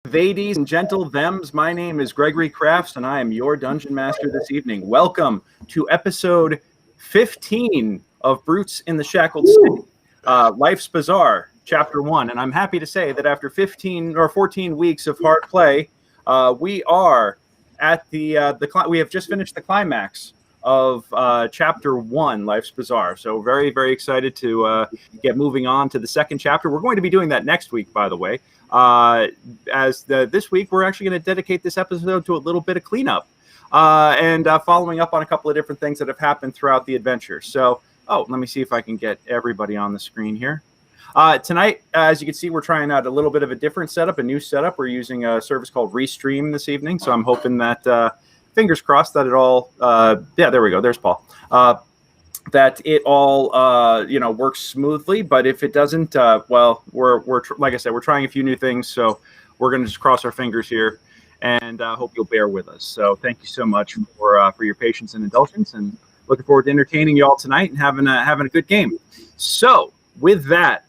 Ladies and gentle thems, my name is Gregory Crafts, and I am your Dungeon Master this evening. Welcome to episode 15 of Brutes in the Shackled City, Life's Bazaar, Chapter 1. And I'm happy to say that after 15 or 14 weeks of hard play, we are at we have just finished the climax of Chapter 1, Life's Bazaar. So very, very excited to get moving on to the second chapter. We're going to be doing that next week, by the way. This week, we're actually going to dedicate this episode to a little bit of cleanup and following up on a couple of different things that have happened throughout the adventure. So, let me see if I can get everybody on the screen here. Tonight, as you can see, we're trying out a little bit of a different setup, a new setup. We're using a service called Restream this evening. So I'm hoping that, fingers crossed, that it all, there we go. There's Paul. That it all works smoothly, but if it doesn't, we're like I said, we're trying a few new things, so we're going to just cross our fingers here and hope you'll bear with us. So thank you so much for your patience and indulgence, and looking forward to entertaining you all tonight and having a good game. So with that,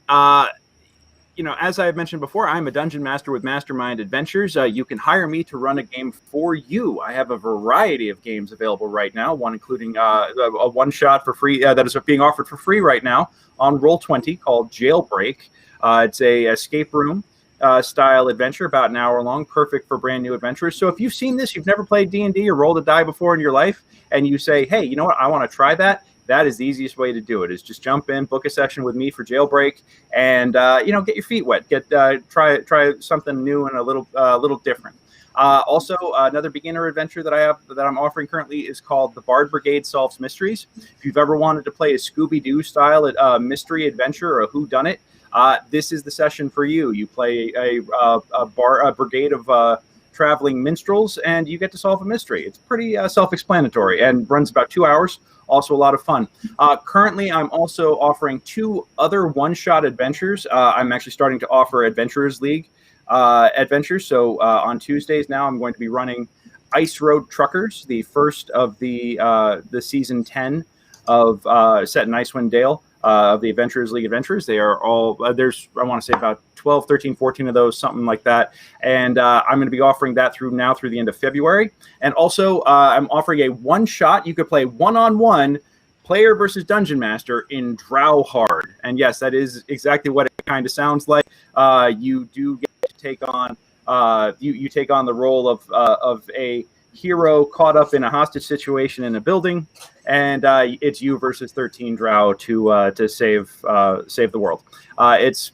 as I have mentioned before, I'm a dungeon master with Mastermind Adventures. You can hire me to run a game for you. I have a variety of games available right now, one including a one-shot for free that is being offered for free right now on Roll20 called Jailbreak. It's a escape room style adventure, about an hour long, perfect for brand new adventurers. So if you've seen this, you've never played D&D or rolled a die before in your life, and you say, hey, you know what, I want to try that. That is the easiest way to do it, is just jump in, book a session with me for Jailbreak, and get your feet wet, try something new and a little different. Also, another beginner adventure that I'm offering currently is called The Bard Brigade Solves Mysteries. If you've ever wanted to play a Scooby-Doo style mystery adventure or a whodunit, this is the session for you. You play a brigade of traveling minstrels, and you get to solve a mystery. It's pretty self-explanatory and runs about 2 hours. Also a lot of fun. Currently, I'm also offering 2 other one-shot adventures. I'm actually starting to offer Adventurers League adventures. So on Tuesdays now, I'm going to be running Ice Road Truckers, the first of the season 10 of set in Icewind Dale of the Adventurers League adventures. They are all, there's, I want to say about 12, 13, 14 of those, something like that. And I'm going to be offering that through the end of February. And also, I'm offering a one-shot. You could play one-on-one player versus dungeon master in Drow Hard. And yes, that is exactly what it kind of sounds like. You do get to take on, you take on the role of a hero caught up in a hostage situation in a building, and it's you versus 13 Drow to save the world. It's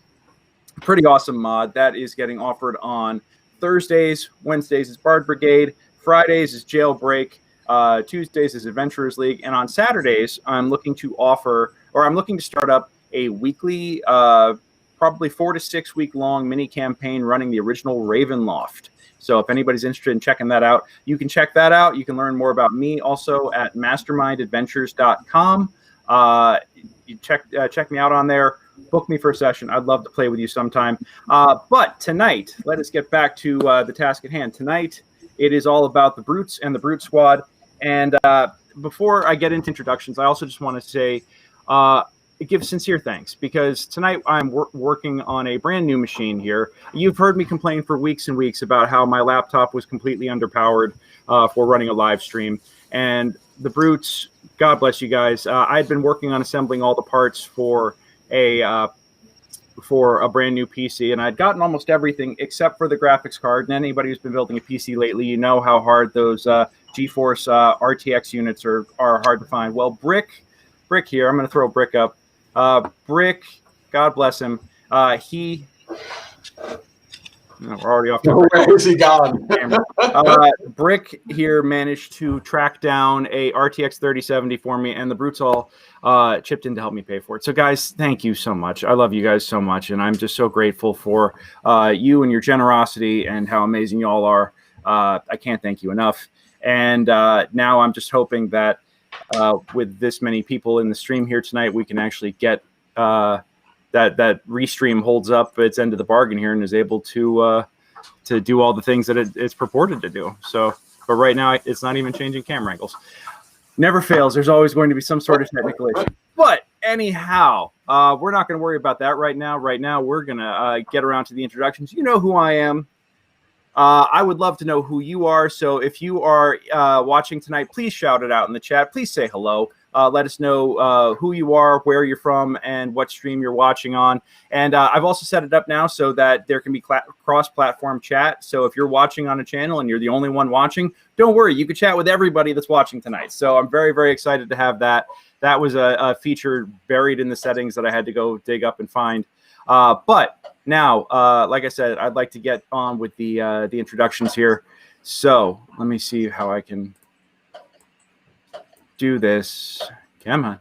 pretty awesome mod that is getting offered on Thursdays. Wednesdays is Bard Brigade. Fridays is Jailbreak. Tuesdays is Adventurers League, and on Saturdays I'm looking to start up a weekly, probably 4 to 6 week long mini campaign running the original Ravenloft. So if anybody's interested in checking that out, you can check that out. You can learn more about me also at mastermindadventures.com. You check me out on there. Book me for a session. I'd love to play with you sometime. But tonight, let us get back to the task at hand. Tonight, it is all about the Brutes and the Brute Squad. And before I get into introductions, I also just want to say, give sincere thanks, because tonight I'm working on a brand new machine here. You've heard me complain for weeks and weeks about how my laptop was completely underpowered for running a live stream. And the Brutes, God bless you guys. I'd been working on assembling all the parts for a brand new PC, and I'd gotten almost everything except for the graphics card. And anybody who's been building a PC lately, you know how hard those GeForce RTX units are hard to find. Well, Brick here, I'm going to throw Brick up. Brick, God bless him. We're already off to where is he gone? Brick here managed to track down a RTX 3070 for me, and the Brutes all chipped in to help me pay for it. So, guys, thank you so much. I love you guys so much, and I'm just so grateful for you and your generosity and how amazing you all are. I can't thank you enough. And now I'm just hoping that with this many people in the stream here tonight, we can actually get that Restream holds up its end of the bargain here and is able to do all the things that it's purported to do. So, but right now it's not even changing camera angles. Never fails. There's always going to be some sort of technical issue. But anyhow, we're not going to worry about that right now. Right now, we're going to get around to the introductions. You know who I am. I would love to know who you are. So if you are watching tonight, please shout it out in the chat. Please say hello. Let us know who you are, where you're from, and what stream you're watching on. And I've also set it up now so that there can be cross-platform chat. So if you're watching on a channel and you're the only one watching, don't worry. You can chat with everybody that's watching tonight. So I'm very, very excited to have that. That was a feature buried in the settings that I had to go dig up and find. But now, like I said, I'd like to get on with the introductions here. So let me see how I can do this. Come on.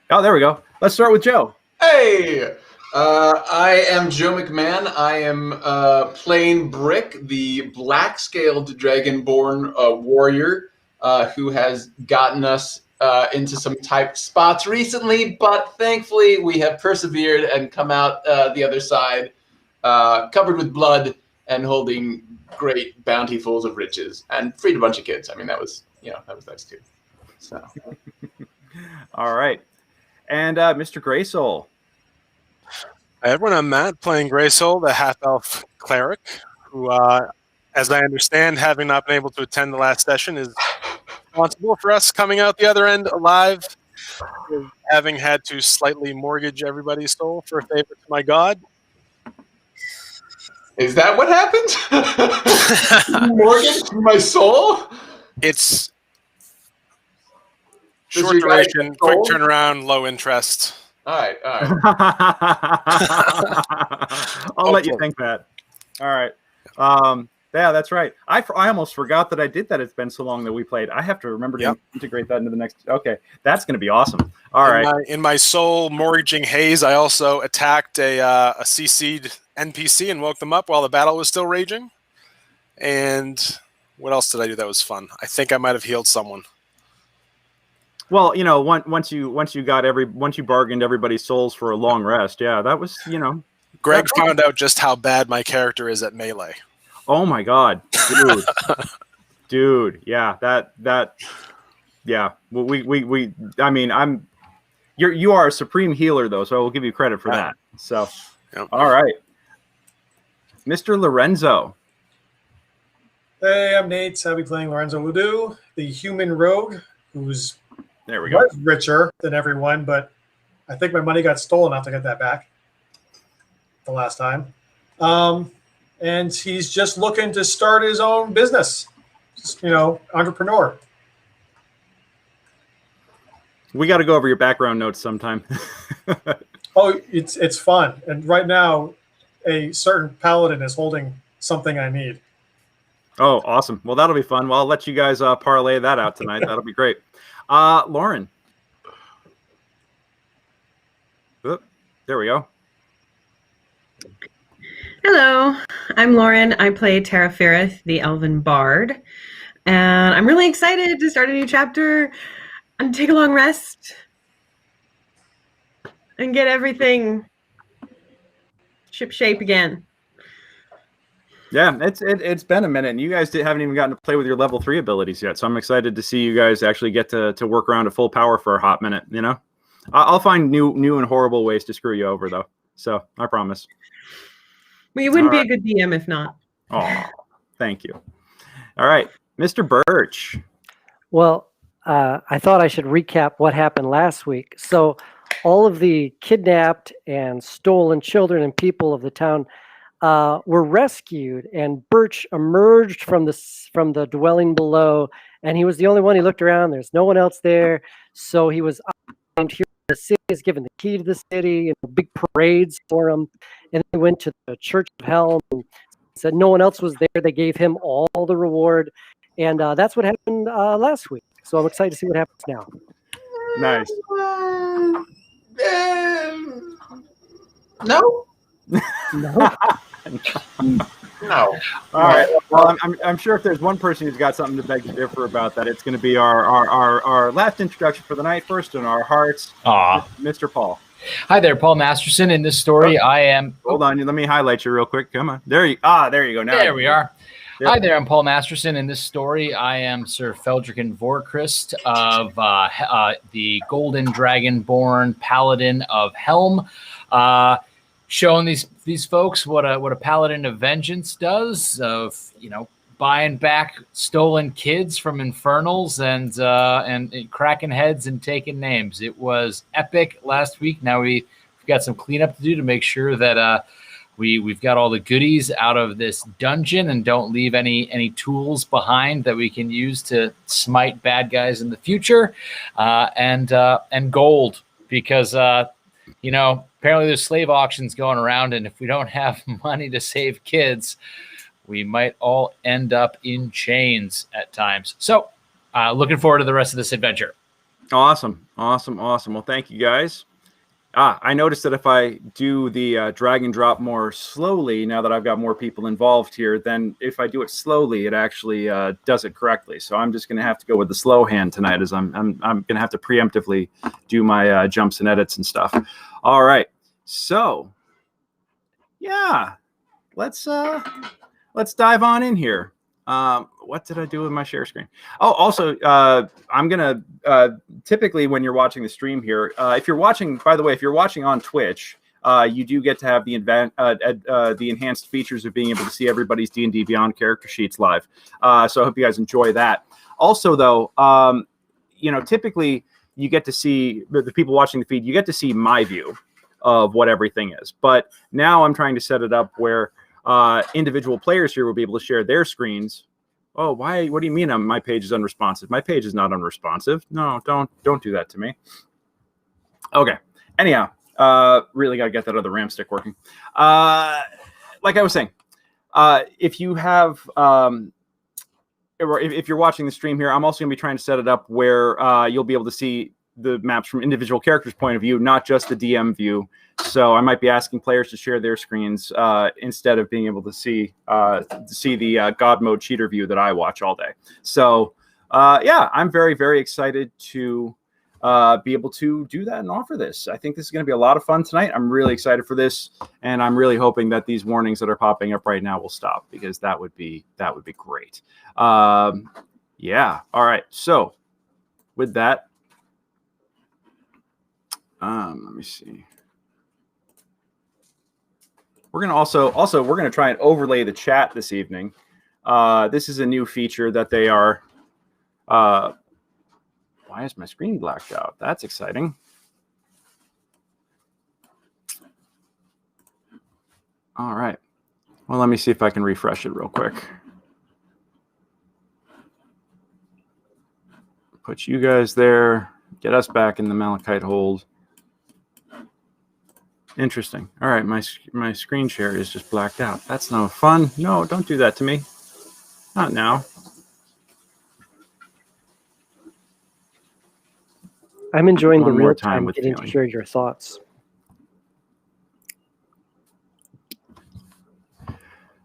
Oh, there we go. Let's start with Joe. Hey, I am Joe McMahon. I am playing Brick, the black-scaled dragonborn warrior who has gotten us into some tight spots recently, but thankfully we have persevered and come out the other side covered with blood and holding great bountyfuls of riches and freed a bunch of kids. I mean, that was nice too. So, all right, and Mr. Greysoul. Hi everyone, I'm Matt playing Greysoul, the half-elf cleric, who, as I understand, having not been able to attend the last session, is responsible for us coming out the other end alive, having had to slightly mortgage everybody's soul for a favor to my god. Is that what happened? Mortgage my soul? It's short duration, quick turnaround, low interest. All right. I'll let you think that. All right. Yeah, that's right. I almost forgot that I did that. It's been so long that we played. I have to remember to integrate that into the next. Okay, that's going to be awesome. All right. In my soul mortgaging haze, I also attacked a CC'd NPC and woke them up while the battle was still raging. And what else did I do that was fun? I think I might have healed someone. Well, once you bargained everybody's souls for a long rest, yeah, that was, Greg found out just how bad my character is at melee. Oh my god, dude, dude, yeah, yeah. We. I mean, you are a supreme healer though, so I will give you credit for that. So, all right, Mr. Lorenzo. Hey, I'm Nate. I'll be playing Lorenzo Ludu, the human rogue, who's richer than everyone, but I think my money got stolen. I have to get that back the last time. And he's just looking to start his own business. Just, entrepreneur. We got to go over your background notes sometime. Oh, it's fun. And right now, a certain paladin is holding something I need. Oh, awesome. Well, that'll be fun. Well, I'll let you guys parlay that out tonight. That'll be great. Lauren. Oop, there we go. Hello, I'm Lauren. I play Tarafirith, the Elven Bard, and I'm really excited to start a new chapter and take a long rest and get everything shipshape again. Yeah, it's been a minute, and you guys haven't even gotten to play with your level 3 abilities yet, so I'm excited to see you guys actually get to work around at full power for a hot minute, I'll find new and horrible ways to screw you over, though, so I promise. Well, you wouldn't be a good DM if not. Oh, thank you. All right, Mr. Birch. Well, I thought I should recap what happened last week. So all of the kidnapped and stolen children and people of the town were rescued, and Birch emerged from the dwelling below, and he was the only one. He looked around. There's no one else there. So he was here. The city is given the key to the city, and big parades for him. And they went to the Church of Hell and said no one else was there. They gave him all the reward. And that's what happened last week. So I'm excited to see what happens now. Nice. No. No. All right. Well, I'm sure if there's one person who's got something to beg to differ about that, it's going to be our last introduction for the night. First in our hearts, Mr. Paul. Hi there, Paul Masterson. In this story, I am. Hold on, let me highlight you real quick. Come on, there you go. Now there we are. Yep. Hi there, I'm Paul Masterson. In this story, I am Sir Feldrican Vorchrist of the Golden Dragonborn Paladin of Helm, showing these folks what a Paladin of Vengeance does, of buying back stolen kids from infernals and cracking heads and taking names. It was epic last week. Now we've got some cleanup to do to make sure that we've got all the goodies out of this dungeon and don't leave any tools behind that we can use to smite bad guys in the future, and gold, because apparently there's slave auctions going around, and if we don't have money to save kids, we might all end up in chains at times. So looking forward to the rest of this adventure. Awesome. Well, thank you guys. I noticed that if I do the drag and drop more slowly, now that I've got more people involved here, then if I do it slowly, it actually does it correctly. So I'm just going to have to go with the slow hand tonight, as I'm going to have to preemptively do my jumps and edits and stuff. All right. So, yeah, let's dive on in here. What did I do with my share screen? Oh, also, I'm going to typically when you're watching the stream here, if you're watching, by the way, if you're watching on Twitch, you do get to have the enhanced features of being able to see everybody's D&D Beyond character sheets live. So I hope you guys enjoy that. Also, though, typically you get to see the people watching the feed, you get to see my view of what everything is. But now I'm trying to set it up where individual players here will be able to share their screens. Oh, why? What do you mean my page is unresponsive? My page is not unresponsive. No, don't do that to me. Okay. Anyhow, really got to get that other RAM stick working. Like I was saying, if you have, if you're watching the stream here, I'm also going to be trying to set it up where you'll be able to see the maps from individual characters' point of view, not just the DM view. So I might be asking players to share their screens instead of being able to see the God mode cheater view that I watch all day. So yeah, I'm very, very excited to be able to do that and offer this. I think this is going to be a lot of fun tonight. I'm really excited for this, and I'm really hoping that these warnings that are popping up right now will stop, because that would be great. Yeah. All right. So with that, let me see. We're going to we're going to try and overlay the chat this evening. This is a new feature that they are. Why is my screen blacked out? That's exciting. All right. Well, let me see if I can refresh it real quick. Put you guys there. Get us back in the Malachite hold. Interesting. All right, my screen share is just blacked out. That's no fun. No, don't do that to me. Not now. I'm enjoying the One more real time time with getting to feeling. hear your thoughts.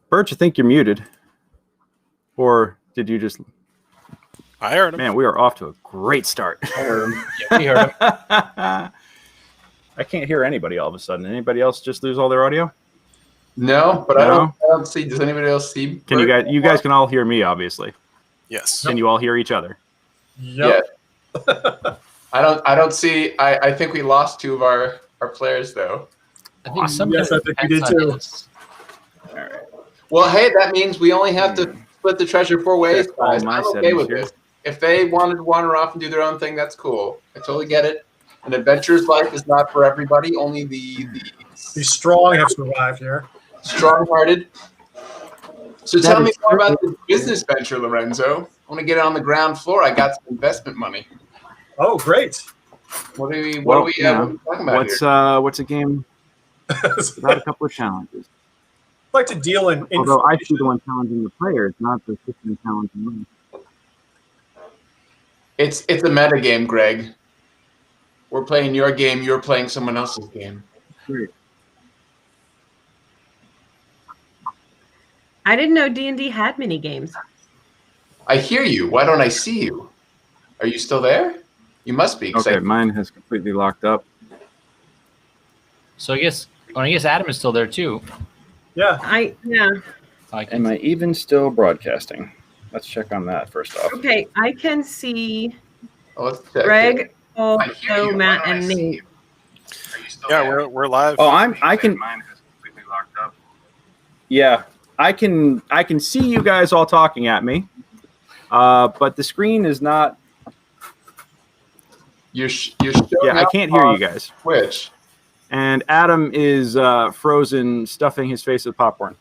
Birch, I think you're muted. Or did you just... I heard him. Man, we are off to a great start. Yeah, we heard him. I can't hear anybody all of a sudden. Anybody else just lose all their audio? No, but No? I don't see. Does anybody else see? Can you guys can all hear me, obviously. Yes. Can you all hear each other? Yep. Yeah. I don't see. I think we lost two of our players though. I think sometimes Yes, I think we did too. All right. Well, hey, that means we only have to split the treasure 4 ways, Check all guys. my I'm okay settings with here. this. If they wanted to wander off and do their own thing, that's cool. I totally get it. An adventurer's life is not for everybody. Only the The strong have survived here. strong-hearted. So That tell me is more true. about this business venture, Lorenzo. I want to get it on the ground floor. I got some investment money. Oh, great. What are we Well, talking yeah. about here? What's a game I'd without a couple of challenges? like to deal in Although I should be the one challenging the players, not the system challenging me. It's a meta game, Greg. We're playing your game. You're playing someone else's game. Great. I didn't know D&D had mini games. I hear you. Why don't I see you? Are you still there? You must be. 'cause Okay, mine has completely locked up. So I guess Adam is still there too. Yeah. Yeah. Am I even still broadcasting? Let's check on that first off. Okay, I can see Let's check Greg, I Paul, hear Joe, you. Matt, Why don't I and see Nate. you? Are you still Yeah, there? we're live. Oh, I can. Yeah, I can see you guys all talking at me, but the screen is not. You're showing Yeah, I up can't hear on you guys. Twitch. And Adam is frozen, stuffing his face with popcorn.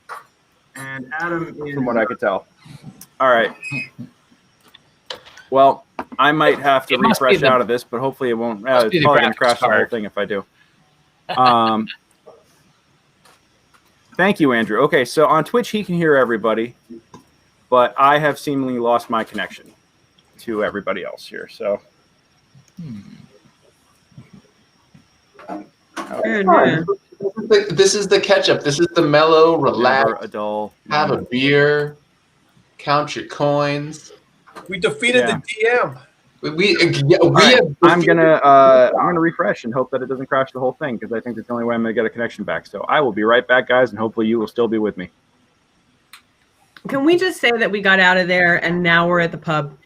And Adam is, from what I could tell. All right. Well, I might have to refresh out of this, but hopefully it won't. It's probably going to crash the whole thing if I do. Thank you, Andrew. Okay, so on Twitch, he can hear everybody, but I have seemingly lost my connection to everybody else here. So. This is the catch-up. This is the mellow, relax, have a beer, count your coins. We defeated the DM. I'm gonna refresh and hope that it doesn't crash the whole thing, because I think that's the only way I'm gonna get a connection back. So I will be right back, guys, and hopefully you will still be with me. Can we just say that we got out of there and now we're at the pub?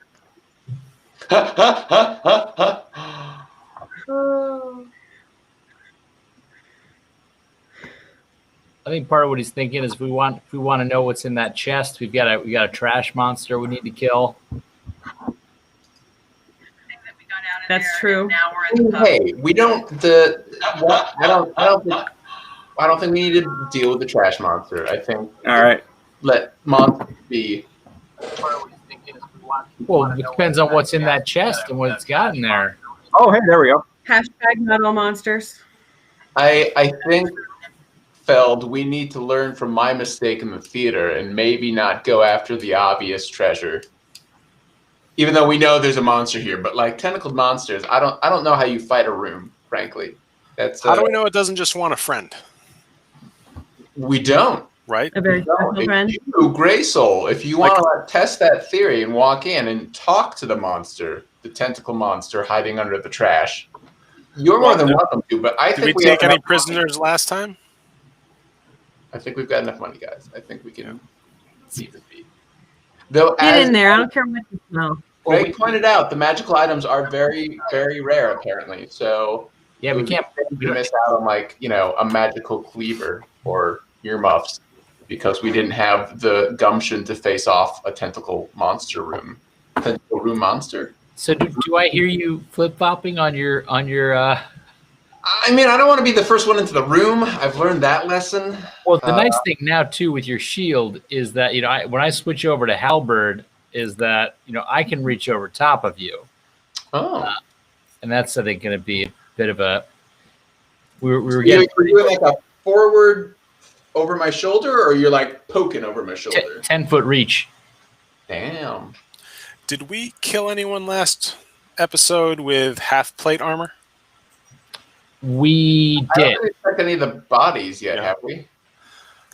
I think part of what he's thinking is if we want to know what's in that chest, we got a trash monster we need to kill. That's true. Hey, we don't. I don't think we need to deal with the trash monster. I think. All right. Let monster be. Well, it depends on what's in that chest and what it's got in there. Oh, hey, there we go. Hashtag not all monsters. I think, Feld, we need to learn from my mistake in the theater and maybe not go after the obvious treasure. Even though we know there's a monster here, but like tentacled monsters, I don't know how you fight a room, frankly. How do we know it doesn't just want a friend? We don't. Right? A very special friend. You, Greysoul, if you want to test that theory and walk in and talk to the monster, the tentacle monster hiding under the trash, you're more than welcome to. But I think did we take any prisoners last time? I think we've got enough money, guys. I think we can see the beat. Though, get in there. I don't care what you smell. Greg pointed out, the magical items are very, very rare, apparently. So yeah, we can't miss out on a magical cleaver or earmuffs because we didn't have the gumption to face off a tentacle room monster. So do I hear you flip flopping on your? I mean, I don't want to be the first one into the room. I've learned that lesson. Well, the nice thing now too with your shield is that when I switch over to halberd, is that I can reach over top of you. Oh, and that's I think going to be a bit of a. We were getting. Are you like a forward over my shoulder, or you're like poking over my shoulder? 10-foot reach. Damn. Did we kill anyone last episode with half plate armor? We did. I haven't checked any of the bodies yet, have we?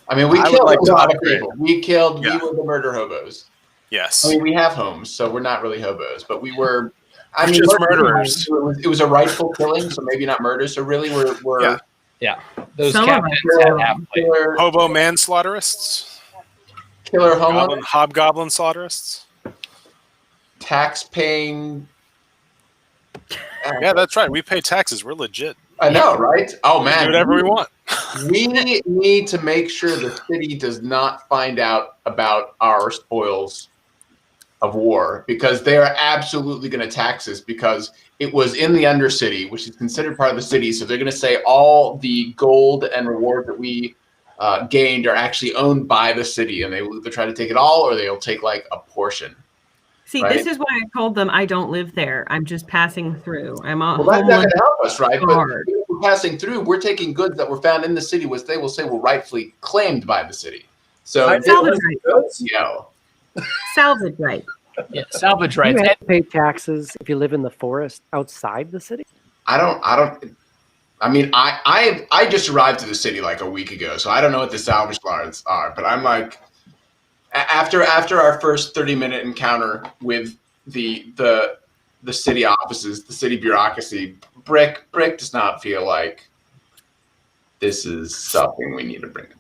I mean, we killed a lot of people. We were the murder hobos. Yes. I mean, we have homes, so we're not really hobos, but we were. Just murderers. It was a rightful killing, so maybe not murder. So really, we're yeah. Those captains had half plate. Hobo manslaughterists. Killer homo. Hobgoblin slaughterists. Tax-paying. Yeah, that's right. We pay taxes. We're legit. I know, right? Oh, man. We do whatever we want. We need to make sure the city does not find out about our spoils of war, because they are absolutely going to tax us because it was in the Undercity, which is considered part of the city. So they're going to say all the gold and reward that we gained are actually owned by the city, and they will either try to take it all or they'll take like a portion. See, right? This is why I told them I don't live there. I'm just passing through. I'm well, that's not going to help us, right? But if we're passing through, we're taking goods that were found in the city, which they will say were rightfully claimed by the city. So salvage rights. Salvage right. Yeah, salvage rights. You have to pay taxes if you live in the forest outside the city? I mean, I just arrived to the city like a week ago, so I don't know what the salvage laws are, but I'm like, after our first 30-minute encounter with the city offices, the city bureaucracy, Brick does not feel like this is something we need to bring in.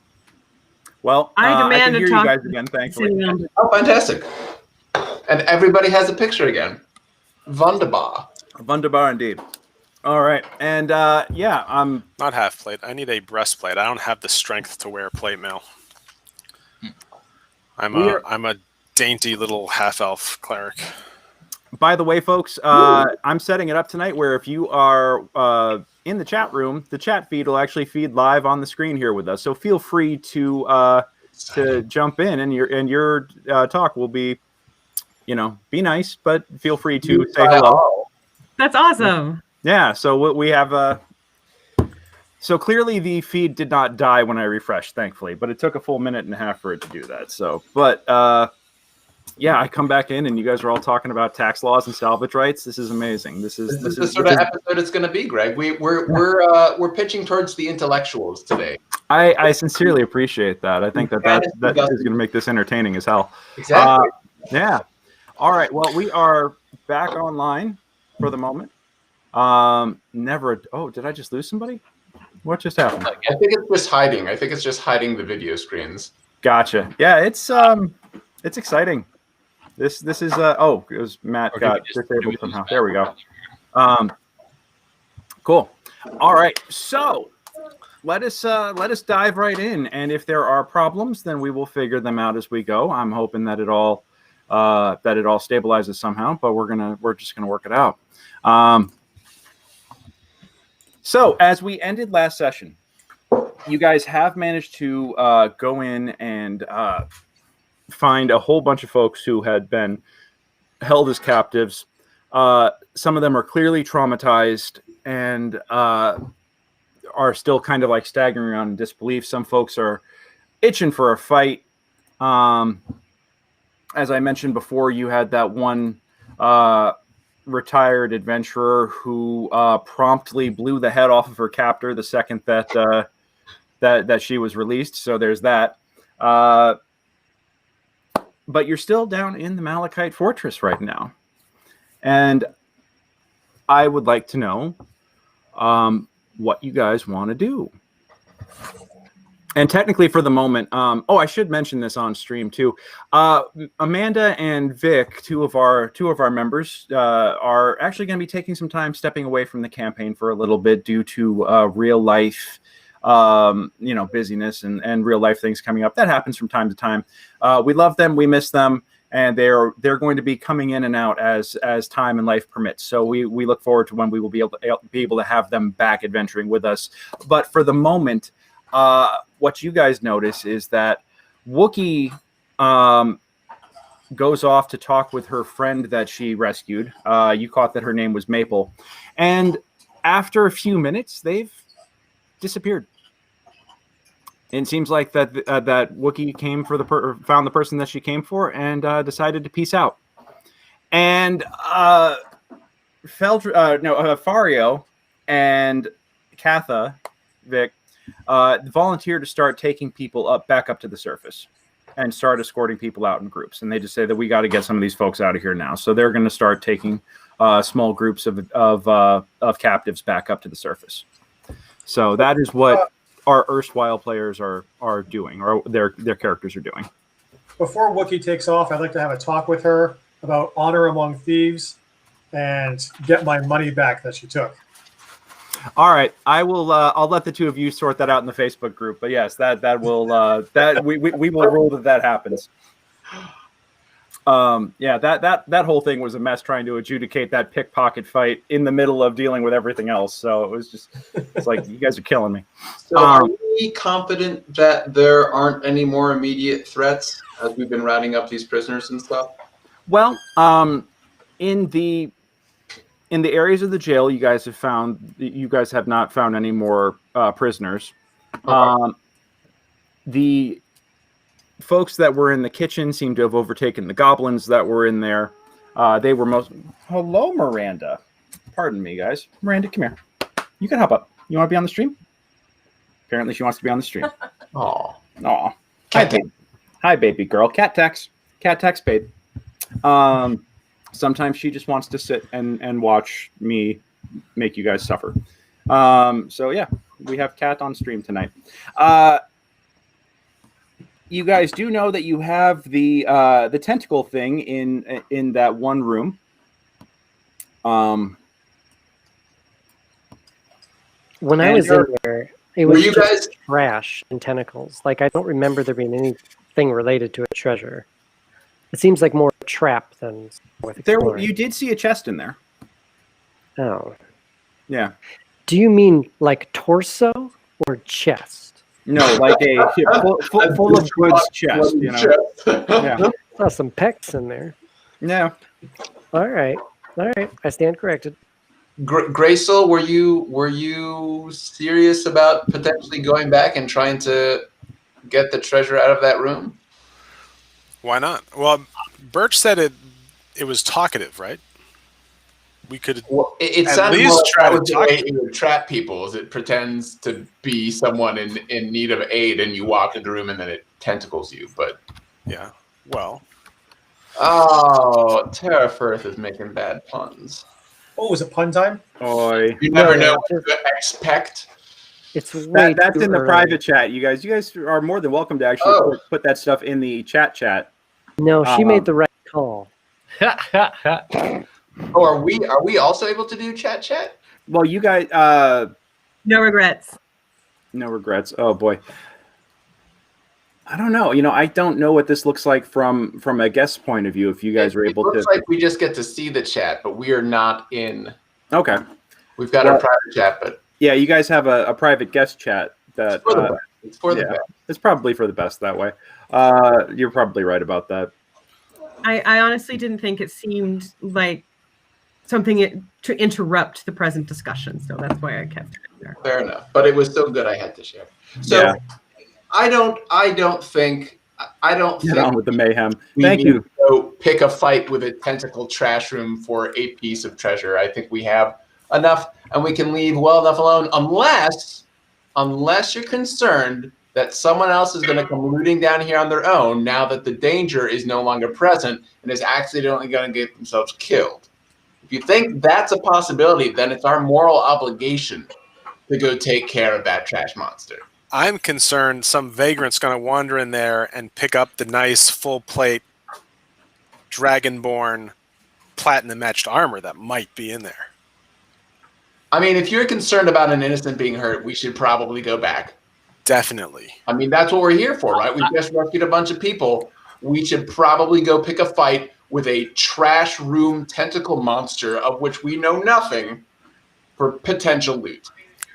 Well, I I demand can to hear you talk guys again, thankfully. Oh, fantastic. And everybody has a picture again. Wunderbar. Wunderbar indeed. All right. And yeah, I'm Not half plate. I need a breastplate. I don't have the strength to wear plate mail. I'm a dainty little half elf cleric. By the way, folks, I'm setting it up tonight where if you are in the chat room, the chat feed will actually feed live on the screen here with us. So feel free to jump in, and your talk will be, be nice, but feel free to say hello. That's awesome. Yeah. So we have so clearly the feed did not die when I refreshed, thankfully, but it took a full minute and a half for it to do that. So, but yeah, I come back in and you guys are all talking about tax laws and salvage rights. This is amazing. This is the sort of episode it's going to be, Greg. We're pitching towards the intellectuals today. I sincerely appreciate that. I think that is going to make this entertaining as hell. Exactly. Yeah. All right. Well, we are back online for the moment. Did I just lose somebody? What just happened? I think it's just hiding. I think it's just hiding the video screens. Gotcha. Yeah, it's exciting. This is it was Matt got disabled somehow. There we go. Cool. All right. So let us dive right in, and if there are problems, then we will figure them out as we go. I'm hoping that it all stabilizes somehow, but we're just gonna work it out. So as we ended last session, you guys have managed to go in and find a whole bunch of folks who had been held as captives. Some of them are clearly traumatized and are still kind of like staggering around in disbelief. Some folks are itching for a fight. As I mentioned before, you had that one retired adventurer who promptly blew the head off of her captor the second that she was released. So there's that. But you're still down in the Malachite Fortress right now. And I would like to know what you guys want to do. And technically for the moment, I should mention this on stream too. Amanda and Vic, two of our members, are actually going to be taking some time stepping away from the campaign for a little bit due to real life busyness and real life things coming up. That happens from time to time. We love them, we miss them, and they're going to be coming in and out as time and life permits. So we look forward to when we will be able to have them back adventuring with us. But for the moment, what you guys notice is that Wookiee goes off to talk with her friend that she rescued. You caught that her name was Maple, and after a few minutes, they've disappeared. It seems like that Wookiee came for found the person that she came for and decided to peace out. And Fario and Katha, Vic, volunteered to start taking people back up to the surface and start escorting people out in groups. And they just say that we got to get some of these folks out of here now. So they're going to start taking small groups of captives back up to the surface. So that is what our erstwhile players are doing, or their characters are doing. Before Wookiee takes off, I'd like to have a talk with her about honor among thieves and get my money back that she took. All right, I will. I'll let the two of you sort that out in the Facebook group. But yes, that will we will rule that happens. That whole thing was a mess trying to adjudicate that pickpocket fight in the middle of dealing with everything else. So it's like you guys are killing me. So are we confident that there aren't any more immediate threats as we've been rounding up these prisoners and stuff? Well, in the areas of the jail, you guys have not found any more prisoners. Okay. The folks that were in the kitchen seem to have overtaken the goblins that were in there. They were Hello, Miranda. Pardon me, guys. Miranda, come here. You can hop up. You want to be on the stream? Apparently, she wants to be on the stream. Aw. Hi, baby girl. Cat text, babe. Sometimes she just wants to sit and watch me make you guys suffer. So yeah, we have Cat on stream tonight. you guys do know that you have the tentacle thing in that one room. When I was in there, it Were was you just guys- trash and tentacles. Like, I don't remember there being anything related to a treasure. It seems like more a trap than worth exploring. You did see a chest in there. Oh. Yeah. Do you mean like torso or chest? No, like a full of goods chest, you know. Yeah. Saw some pecs in there. Yeah. All right. I stand corrected. Greysoul, were you serious about potentially going back and trying to get the treasure out of that room? Why not? Well, Birch said it was talkative, right? We could it at sounded least more try like to that was talk. the way it would trap people, as it pretends to be someone in need of aid, and you walk into the room and then it tentacles you. But Yeah. Well, oh, Tarafirith is making bad puns. Oh, is it pun time? Oi. You never No, know what to expect. It's way That's too in the early. private chat. You guys are more than welcome to actually put that stuff in the chat. No, she made the right call. Oh, are we also able to do chat? Well, you guys No regrets. no regrets. Oh boy. I don't know. You know, I don't know what this looks like from a guest point of view. If you guys are able it looks to, like we just get to see the chat, but we are not in. okay. We've got our private chat, but Yeah, you guys have a private guest chat that it's for the best. it's probably for the best that way. You're probably right about that. I honestly didn't think it seemed like something to interrupt the present discussion, so that's why I kept it there. Fair enough, but it was so good I had to share. So Yeah. I don't think Get on with the mayhem. we Thank need you. to go pick a fight with a tentacle trash room for a piece of treasure. I think we have enough, and we can leave well enough alone, unless you're concerned that someone else is going to come looting down here on their own now that the danger is no longer present and is accidentally going to get themselves killed. If you think that's a possibility, then it's our moral obligation to go take care of that trash monster. I'm concerned some vagrant's going to wander in there and pick up the nice full plate dragonborn platinum etched armor that might be in there. I mean, if you're concerned about an innocent being hurt, we should probably go back. Definitely. I mean, that's what we're here for, right? We just rescued a bunch of people. We should probably go pick a fight with a trash room tentacle monster of which we know nothing for potential loot.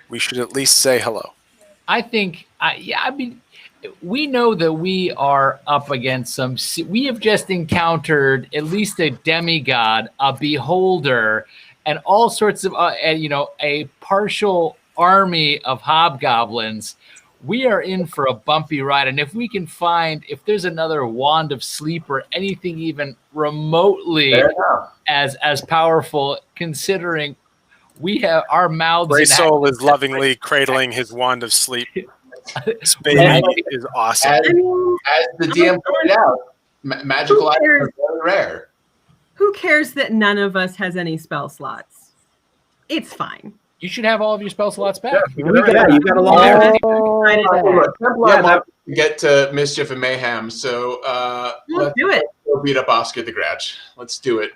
We should at least say hello. I think, I mean, we know that we are up against some. We have just encountered at least a demigod, a beholder, and all sorts of, a partial army of hobgoblins. We are in for a bumpy ride, and if we can find, if there's another wand of sleep or anything even remotely as powerful, considering we have our mouths. Greysoul is lovingly cradling his wand of sleep. This baby is awesome. As the DM pointed out, magical items are very rare. Who cares that none of us has any spell slots? It's fine. You should have all of your spell slots back. You got a long Templar get to mischief and mayhem, so Let's do it. Go beat up Oscar the Grouch. Let's do it.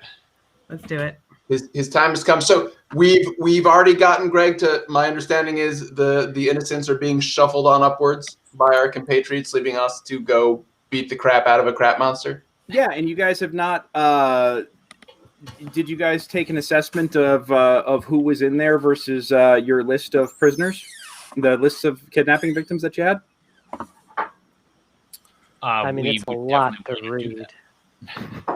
Let's do it. His time has come. So we've already gotten Greg to. My understanding is the innocents are being shuffled on upwards by our compatriots, leaving us to go beat the crap out of a crap monster. Yeah, and you guys have not. Did you guys take an assessment of who was in there versus your list of prisoners, the lists of kidnapping victims that you had? I mean, it's a lot to read.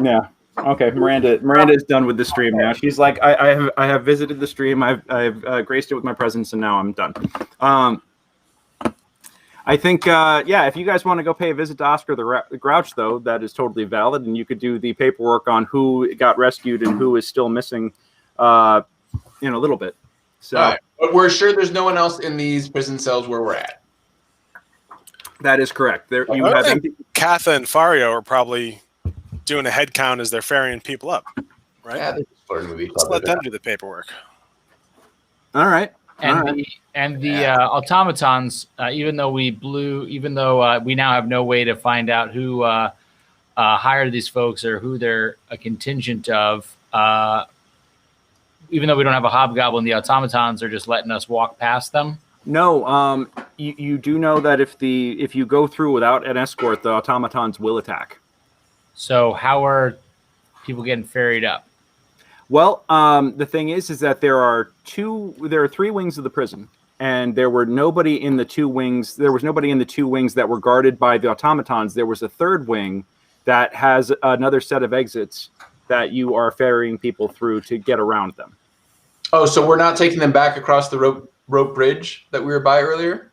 Yeah. Okay. Miranda is done with the stream now. She's like, I have visited the stream. I've graced it with my presence, and now I'm done. I think, if you guys want to go pay a visit to Oscar the Grouch, though, that is totally valid, and you could do the paperwork on who got rescued and who is still missing in a little bit. So, all right. But we're sure there's no one else in these prison cells where we're at. That is correct. There, you I have think Katha and Fario are probably doing a head count as they're ferrying people up, right? Yeah, they're just flirting with each Let's other. let them do the paperwork. All right. And the automatons, even though we now have no way to find out who hired these folks or who they're a contingent of, even though we don't have a hobgoblin, the automatons are just letting us walk past them. No, you do know that if you go through without an escort, the automatons will attack. So how are people getting ferried up? Well, the thing is that there are 3 wings of the prison, and there was nobody in the 2 wings that were guarded by the automatons. There was a 3rd wing that has another set of exits that you are ferrying people through to get around them. Oh, so we're not taking them back across the rope bridge that we were by earlier?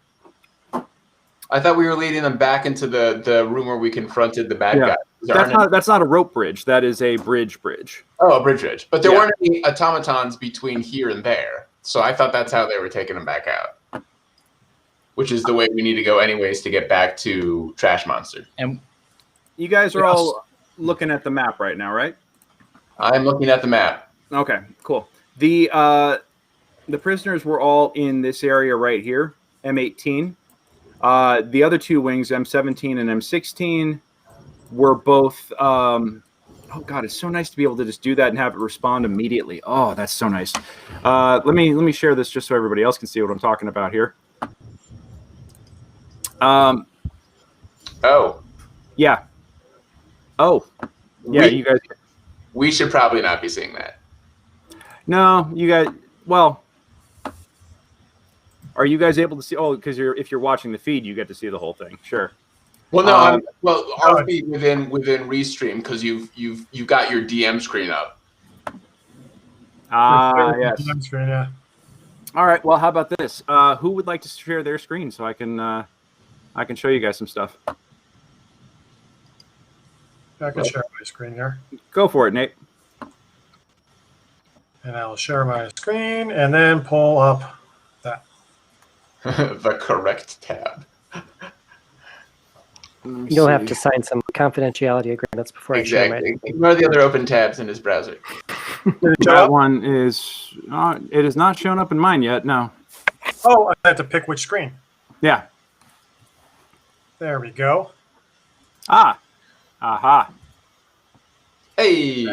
I thought we were leading them back into the room where we confronted the bad guy. That's not a rope bridge. That is a bridge. Oh, a bridge. But there weren't any automatons between here and there. So I thought that's how they were taking them back out. Which is the way we need to go anyways to get back to Trash Monster. And you guys are all looking at the map right now, right? I'm looking at the map. Okay, cool. The prisoners were all in this area right here, M18. The other 2 wings, M17 and M16, were both. Oh God, it's so nice to be able to just do that and have it respond immediately. Oh, that's so nice. Let me share this just so everybody else can see what I'm talking about here. Oh. Yeah. Oh. Yeah, you guys. We should probably not be seeing that. No, you guys. Well. Are you guys able to see? Oh, because if you're watching the feed, you get to see the whole thing. Sure. Well, no. Our feed within Restream because you've got your DM screen up. Yes. DM screen, yeah. All right. Well, how about this? Who would like to share their screen so I can show you guys some stuff? I can share my screen here. Go for it, Nate. And I'll share my screen and then pull up that. The correct tab. You'll have to sign some confidentiality agreements before I share my. Ignore the other open tabs in his browser. That one is it has not shown up in mine yet. No. Oh, I have to pick which screen. Yeah. There we go. Aha. Hey.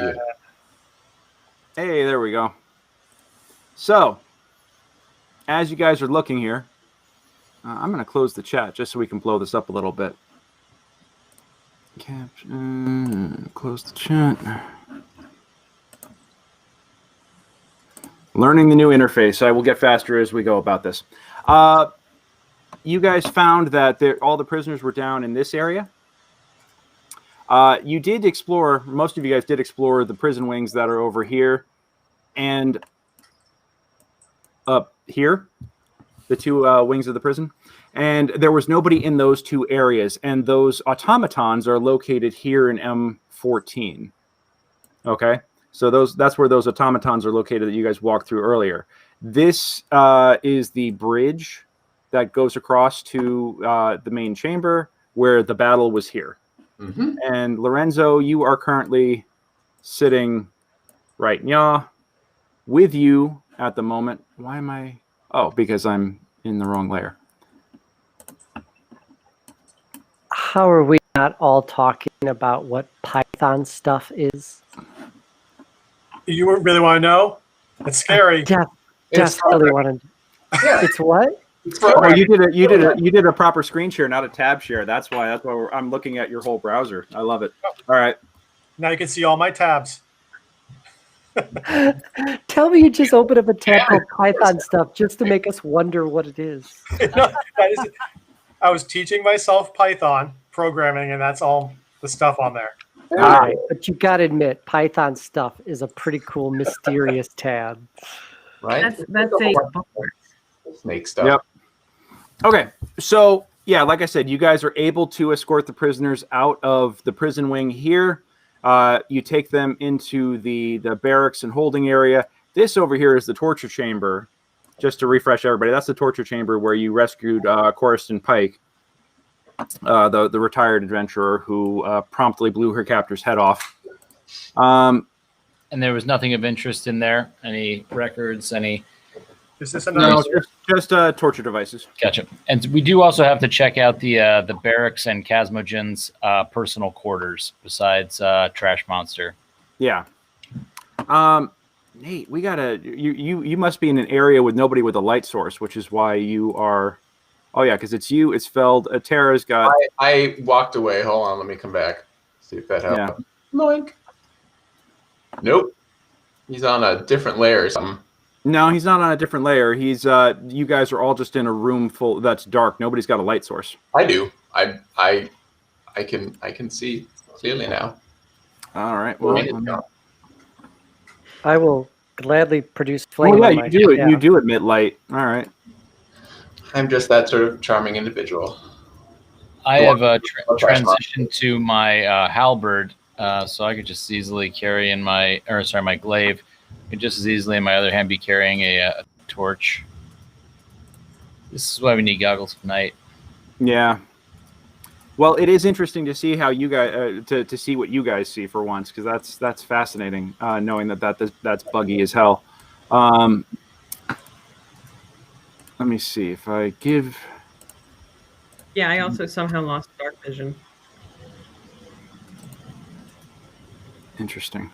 Hey, there we go. So, as you guys are looking here, I'm going to close the chat just so we can blow this up a little bit. Caption, close the chat. Learning the new interface. I will get faster as we go about this. You guys found that all the prisoners were down in this area. You did explore, most of you guys did explore the prison wings that are over here and up here, the 2 wings of the prison. And there was nobody in those 2 areas. And those automatons are located here in M14. Okay? So that's where those automatons are located that you guys walked through earlier. This is the bridge that goes across to the main chamber where the battle was here. Mm-hmm. And Lorenzo, you are currently sitting right now with you at the moment. Why am I? Oh, because I'm in the wrong layer. How are we not all talking about what Python stuff is? You really want to know? It's scary. Definitely want to. Yeah. It's what? Oh, you did a proper screen share, not a tab share. That's why I'm looking at your whole browser. I love it. All right. Now you can see all my tabs. Tell me you just open up a tab called Python stuff just to make us wonder what it is. I was teaching myself Python programming, and that's all the stuff on there. All right, but you got to admit, Python stuff is a pretty cool, mysterious tab. Right? That's a snake stuff. Yep. Okay, so yeah, like I said, you guys are able to escort the prisoners out of the prison wing here. You take them into the barracks and holding area. This over here is the torture chamber. Just to refresh everybody, that's the torture chamber where you rescued Coruscant Pike, the retired adventurer who promptly blew her captor's head off. And there was nothing of interest in there? Any records, any Is this another? No, just torture devices. Gotcha. And we do also have to check out the barracks and Kazmojen's personal quarters besides Trash Monster. Yeah. Nate, we gotta. You must be in an area with nobody with a light source, which is why you are. Oh yeah, because it's you. It's Feld. Tara's got. I walked away. Hold on, let me come back. See if that helps. Yeah. Loink. Nope. He's on a different layer or something. No, he's not on a different layer. He's. You guys are all just in a room full that's dark. Nobody's got a light source. I do. I can see clearly now. All right. Well. I will gladly produce flame. Oh yeah, you do it. Yeah. You do admit light. All right. I'm just that sort of charming individual. I have transitioned to my halberd, so I could just easily carry in my glaive. I could just as easily in my other hand be carrying a torch. This is why we need goggles of night. Yeah. Well, it is interesting to see how you guys to see what you guys see for once, because that's fascinating. Knowing that's buggy as hell. Let me see if I give. Yeah, I also somehow lost dark vision. Interesting.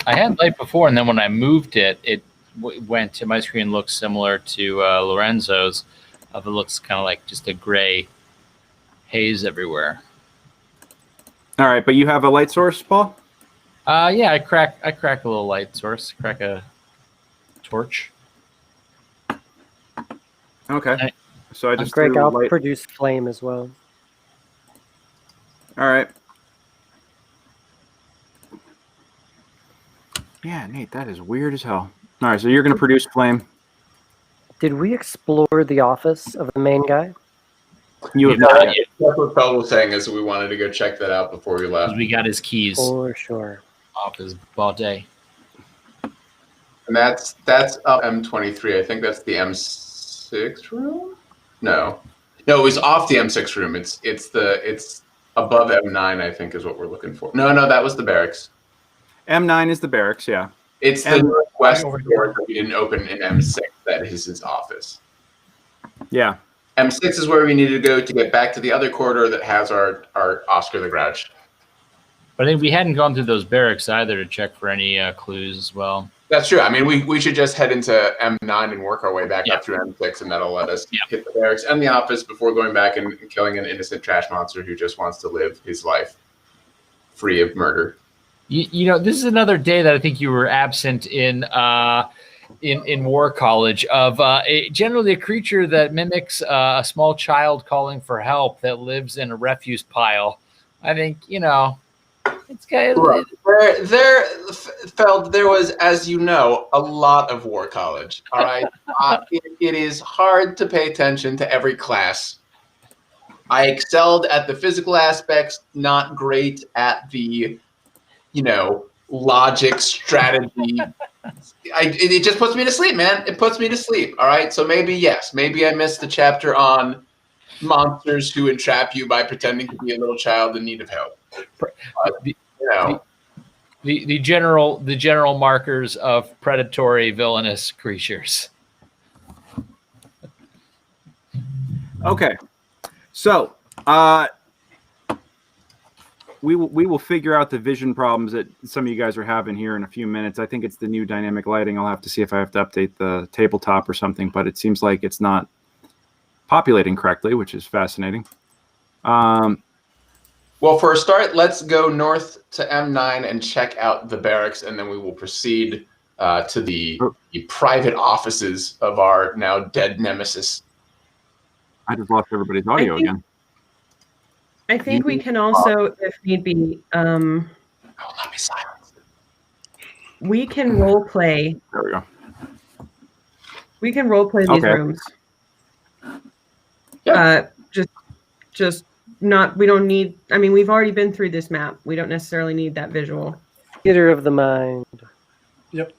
I had light before, and then when I moved it, it went to my screen. Looks similar to Lorenzo's. It looks kind of like just a gray haze everywhere. All right, but you have a light source, Paul? Yeah, I crack a little light source. Crack a torch. Okay. So I just Greg, I'll light. produce flame as well. All right. Yeah, Nate, that is weird as hell. All right, so you're going to produce flame. Did we explore the office of the main guy? You have not yet. That's what Fel was saying, is we wanted to go check that out before we left. We got his keys For sure. off his body. And that's up M23. I think that's the M6 room. No, it was off the M6 room. It's above M9. I think is what we're looking for. No, that was the barracks. M9 is the barracks. Yeah. It's the northwest door that we didn't open in M6. That is his office. Yeah. M6 is where we need to go to get back to the other corridor that has our Oscar the Grouch. But I think we hadn't gone through those barracks either to check for any clues as well. That's true. I mean, we should just head into M9 and work our way back up through M6, and that'll let us hit the barracks and the office before going back and killing an innocent trash monster who just wants to live his life free of murder. You know, this is another day that I think you were absent in War College of generally a creature that mimics a small child calling for help that lives in a refuse pile. I think, it's kind of... There was, as you know, a lot of War College, all right? It is hard to pay attention to every class. I excelled at the physical aspects, not great at the... logic, strategy. It just puts me to sleep, man. It puts me to sleep. All right. So maybe I missed the chapter on monsters who entrap you by pretending to be a little child in need of help. The general markers of predatory, villainous creatures. Okay. So, we will figure out the vision problems that some of you guys are having here in a few minutes. I think it's the new dynamic lighting. I'll have to see if I have to update the tabletop or something, but it seems like it's not populating correctly, which is fascinating. Well, for a start, let's go north to M9 and check out the barracks, and then we will proceed to the private offices of our now dead nemesis. I just lost everybody's audio again. I think we can also, if need be, let me silence. We can role play. There we go. We can role play these rooms. Yeah. Just not. We don't need. I mean, we've already been through this map. We don't necessarily need that visual. Theater of the mind. Yep.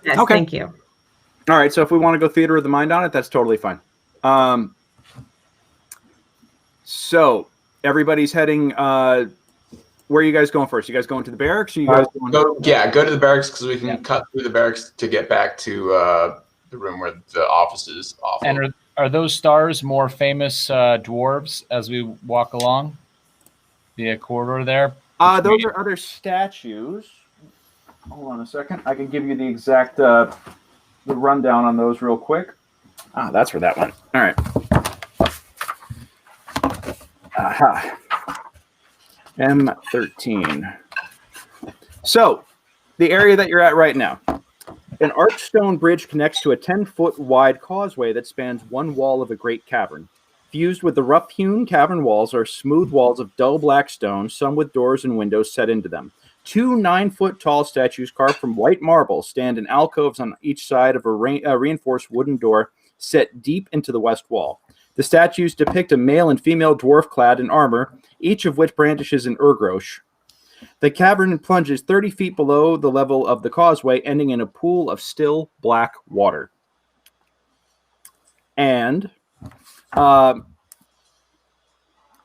Yes. Okay. Thank you. All right. So if we want to go theater of the mind on it, that's totally fine. So everybody's heading where are you guys going first? You guys going to the barracks? Or you guys going? Go to the barracks because we can cut through the barracks to get back to the room where the office is. And are those stars more famous dwarves as we walk along the corridor there? Those are other statues. Hold on a second. I can give you the exact the rundown on those real quick. That's where that went. All right. Aha. M13. So, the area that you're at right now. An arched stone bridge connects to a 10-foot wide causeway that spans one wall of a great cavern. Fused with the rough-hewn cavern walls are smooth walls of dull black stone, some with doors and windows set into them. 2 9-foot-tall statues carved from white marble stand in alcoves on each side of a reinforced wooden door set deep into the west wall. The statues depict a male and female dwarf clad in armor, each of which brandishes an urgrosh. The cavern plunges 30 feet below the level of the causeway, ending in a pool of still black water. And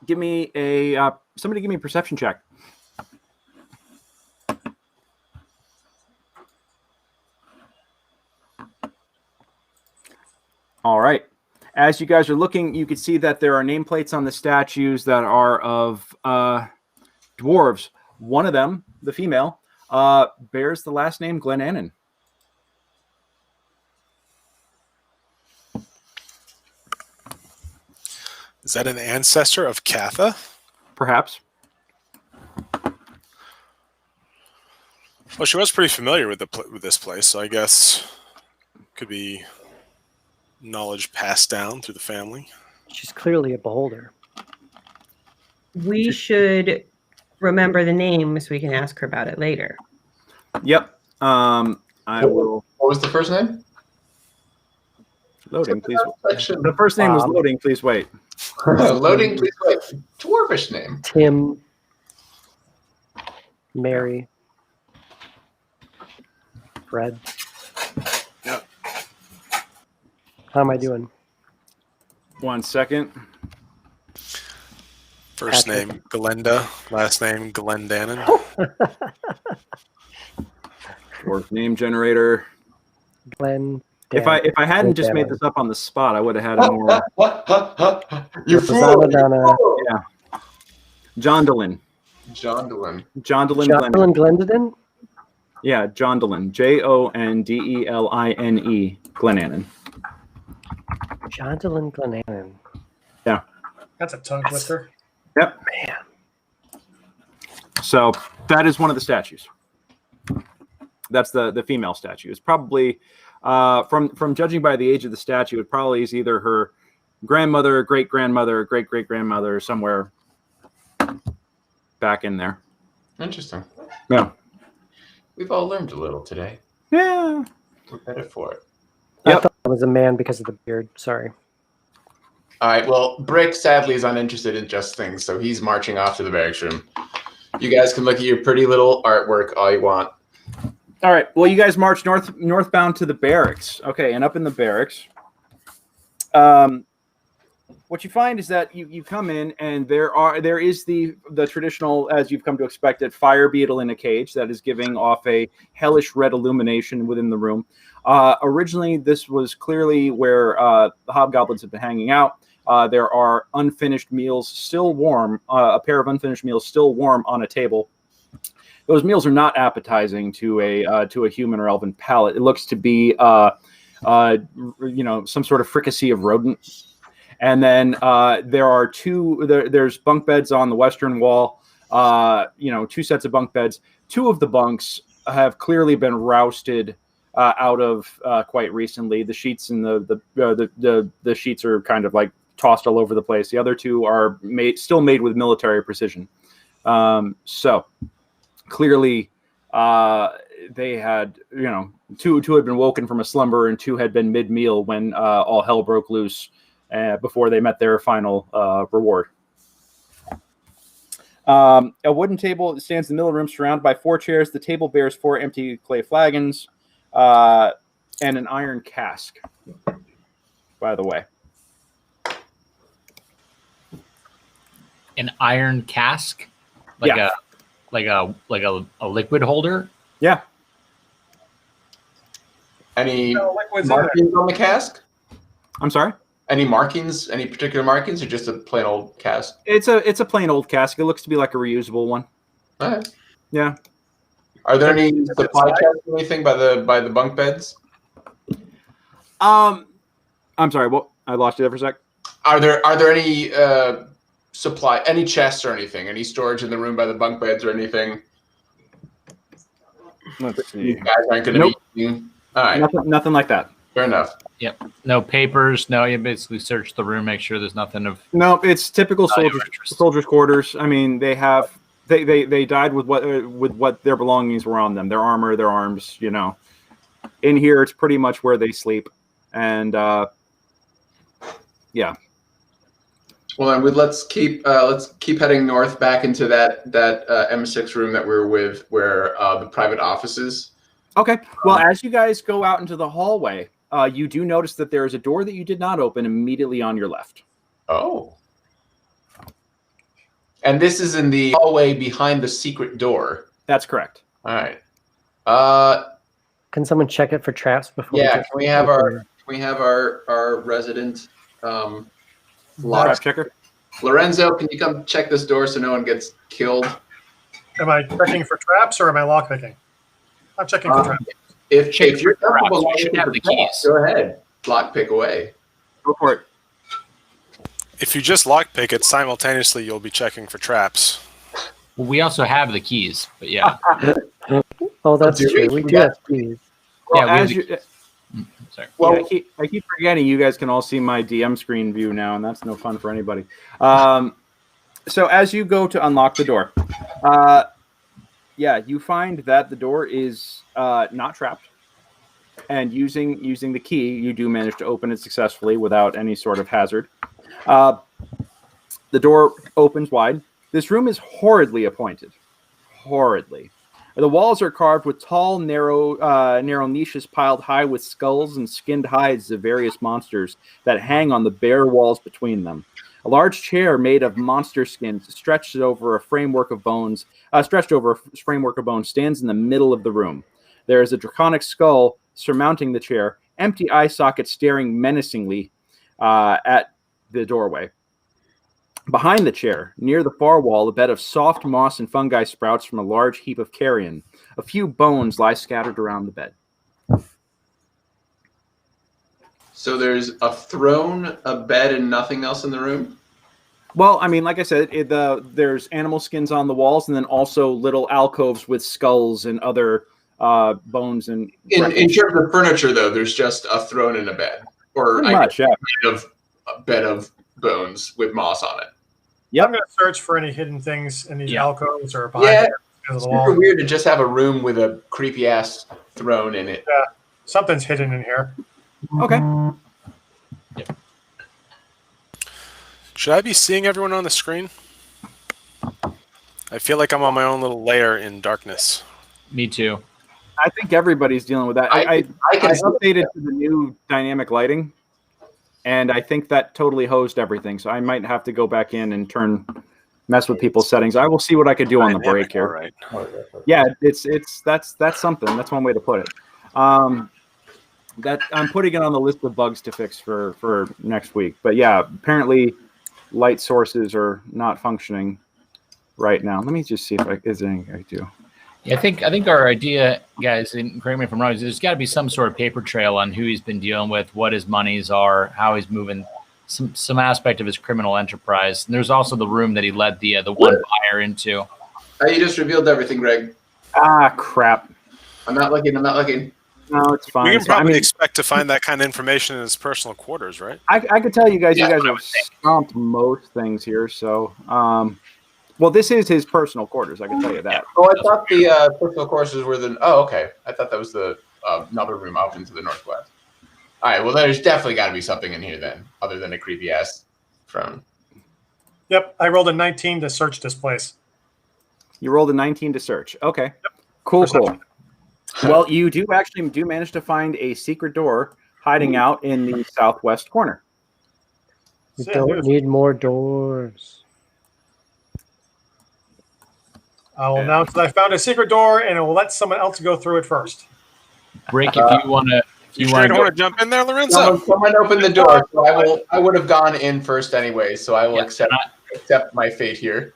give me a somebody give me a perception check. All right. As you guys are looking, you can see that there are nameplates on the statues that are of dwarves. One of them, the female, bears the last name Glenannon. Is that an ancestor of Catha? Perhaps. Well, she was pretty familiar with this place, so I guess could be knowledge passed down through the family. She's clearly a beholder. We should remember the name so we can ask her about it later. Yep. I will. What was the first name? Loading, please. The first name was loading. Please wait. Loading, please wait. Dwarvish name. Tim. Mary. Fred. Yep. How am I doing? 1 second. First name Galenda, last name Glendannon. Dwarf name generator. Glenn. If I hadn't just made this up on the spot, I would have had a more. You fool! Yeah. Jondalin. Jondalin. Jondalin Glendon? Yeah, Jondalin. Jondeline. Glenannon. Jondalin Glenannon. Yeah. That's a tongue twister. Yep. Man. So that is one of the statues. That's the female statue. It's probably from judging by the age of the statue, it probably is either her grandmother, great grandmother, great great grandmother, somewhere back in there. Interesting. Yeah. We've all learned a little today. Yeah. We're better for it. Yep. I thought I was a man because of the beard. Sorry. All right. Well, Brick sadly is uninterested in just things, so he's marching off to the barracks room. You guys can look at your pretty little artwork all you want. All right. Well, you guys march northbound to the barracks. Okay, and up in the barracks, what you find is that you come in and there is the traditional, as you've come to expect, it, fire beetle in a cage that is giving off a hellish red illumination within the room. Originally, this was clearly where the hobgoblins have been hanging out. There are unfinished meals still warm, a pair of unfinished meals still warm on a table. Those meals are not appetizing to a human or elven palate. It looks to be some sort of fricassee of rodent. And then there are there's bunk beds on the western wall. 2 sets of bunk beds. 2 of the bunks have clearly been rousted out of quite recently. The sheets and the sheets are kind of like tossed all over the place. The other 2 are still made with military precision. So clearly they had, 2 had been woken from a slumber and 2 had been mid-meal when all hell broke loose before they met their final reward. A wooden table stands in the middle of the room surrounded by 4 chairs. The table bears 4 empty clay flagons and an iron cask, by the way. An iron cask? a liquid holder? Yeah. Any No, liquid's in markings on the cask? I'm sorry. Any markings? Any particular markings, or just a plain old cask? It's a plain old cask. It looks to be like a reusable one. All right. Yeah. Are there any supply chests or anything by the bunk beds? I'm sorry. What? I lost you there for a sec. Are there any any chests or anything? Any storage in the room by the bunk beds or anything? Let's see. You guys aren't going to Nope. be using? All right. Nothing like that. Fair enough. Yep. No papers. No, you basically search the room, make sure there's nothing of. No, it's typical Value interest. soldiers' quarters. I mean, they died with what their belongings were on them, their armor, their arms. You know, in here it's pretty much where they sleep, and yeah. Well, then let's keep heading north back into that M6 room that we're with, where the private offices. Okay. Well, as you guys go out into the hallway, you do notice that there is a door that you did not open immediately on your left. Oh. And this is in the hallway behind the secret door. That's correct. All right. Can someone check it for traps before? Yeah. Can we have our resident Trap lock checker. Lorenzo? Can you come check this door so no one gets killed? Am I checking for traps or am I lockpicking? I'm checking for traps. If you're comfortable, You should have the keys. Go ahead. Lock pick away. Go for it. If you just lockpick it, simultaneously you'll be checking for traps. Well, we also have the keys, but yeah. Oh, that's Do true. we? We do have keys. Well, Yeah, we have as the- you, Sorry. well, I keep forgetting you guys can all see my DM screen view now, and that's no fun for anybody. So as you go to unlock the door, you find that the door is not trapped, and using the key, you do manage to open it successfully without any sort of hazard. The door opens wide. This room is horridly appointed. Horridly. The walls are carved with tall, narrow niches piled high with skulls and skinned hides of various monsters that hang on the bare walls between them. A large chair made of monster skins stretched over a framework of bones stands in the middle of the room. There is a draconic skull surmounting the chair, empty eye sockets staring menacingly at the doorway. Behind the chair, near the far wall, a bed of soft moss and fungi sprouts from a large heap of carrion. A few bones lie scattered around the bed. So there's a throne, a bed, and nothing else in the room? Well, I mean, like I said, there's animal skins on the walls, and then also little alcoves with skulls and other bones. And In terms of furniture, though, there's just a throne and a bed. Or pretty much, yeah. a bed of bones with moss on it. Yep. I'm going to search for any hidden things in these Yeah. alcoves or behind Yeah, the it's wall. super weird to just have a room with a creepy ass throne in it. Something's hidden in here. Okay. Should I be seeing everyone on the screen? I feel like I'm on my own little layer in darkness. Me too. I think everybody's dealing with that. I updated to the new dynamic lighting, and I think that totally hosed everything. So I might have to go back in and mess with people's settings. I will see what I could do on the break here. Right. Yeah, that's something. That's one way to put it. That I'm putting it on the list of bugs to fix for next week. But yeah, apparently light sources are not functioning right now. Let me just see if is there anything I do. Yeah, I think our idea, guys, and correct me if I'm wrong, is there's got to be some sort of paper trail on who he's been dealing with, what his monies are, how he's moving, some aspect of his criminal enterprise. And there's also the room that he led the one buyer into. You just revealed everything, Greg. Ah, crap. I'm not looking. No, it's fine. We can probably I mean, expect to find that kind of information in his personal quarters, right? I could tell you guys, Yeah, you guys have stomped most things here. So, well, this is his personal quarters. I can tell you that. Oh, I thought the personal courses were the. Oh, okay. I thought that was the another room out into the northwest. All right. Well, there's definitely got to be something in here then, other than a creepy ass throne. Yep, I rolled a 19 to search this place. You rolled a 19 to search. Okay. Yep. Cool. Well, you do manage to find a secret door hiding out in the southwest corner. We don't need more doors. I will announce that I found a secret door, and I will let someone else go through it first. Break if you want to. You sure don't want to jump in there, Lorenzo? Someone open the door. So I would have gone in first anyway, so I will accept my fate here.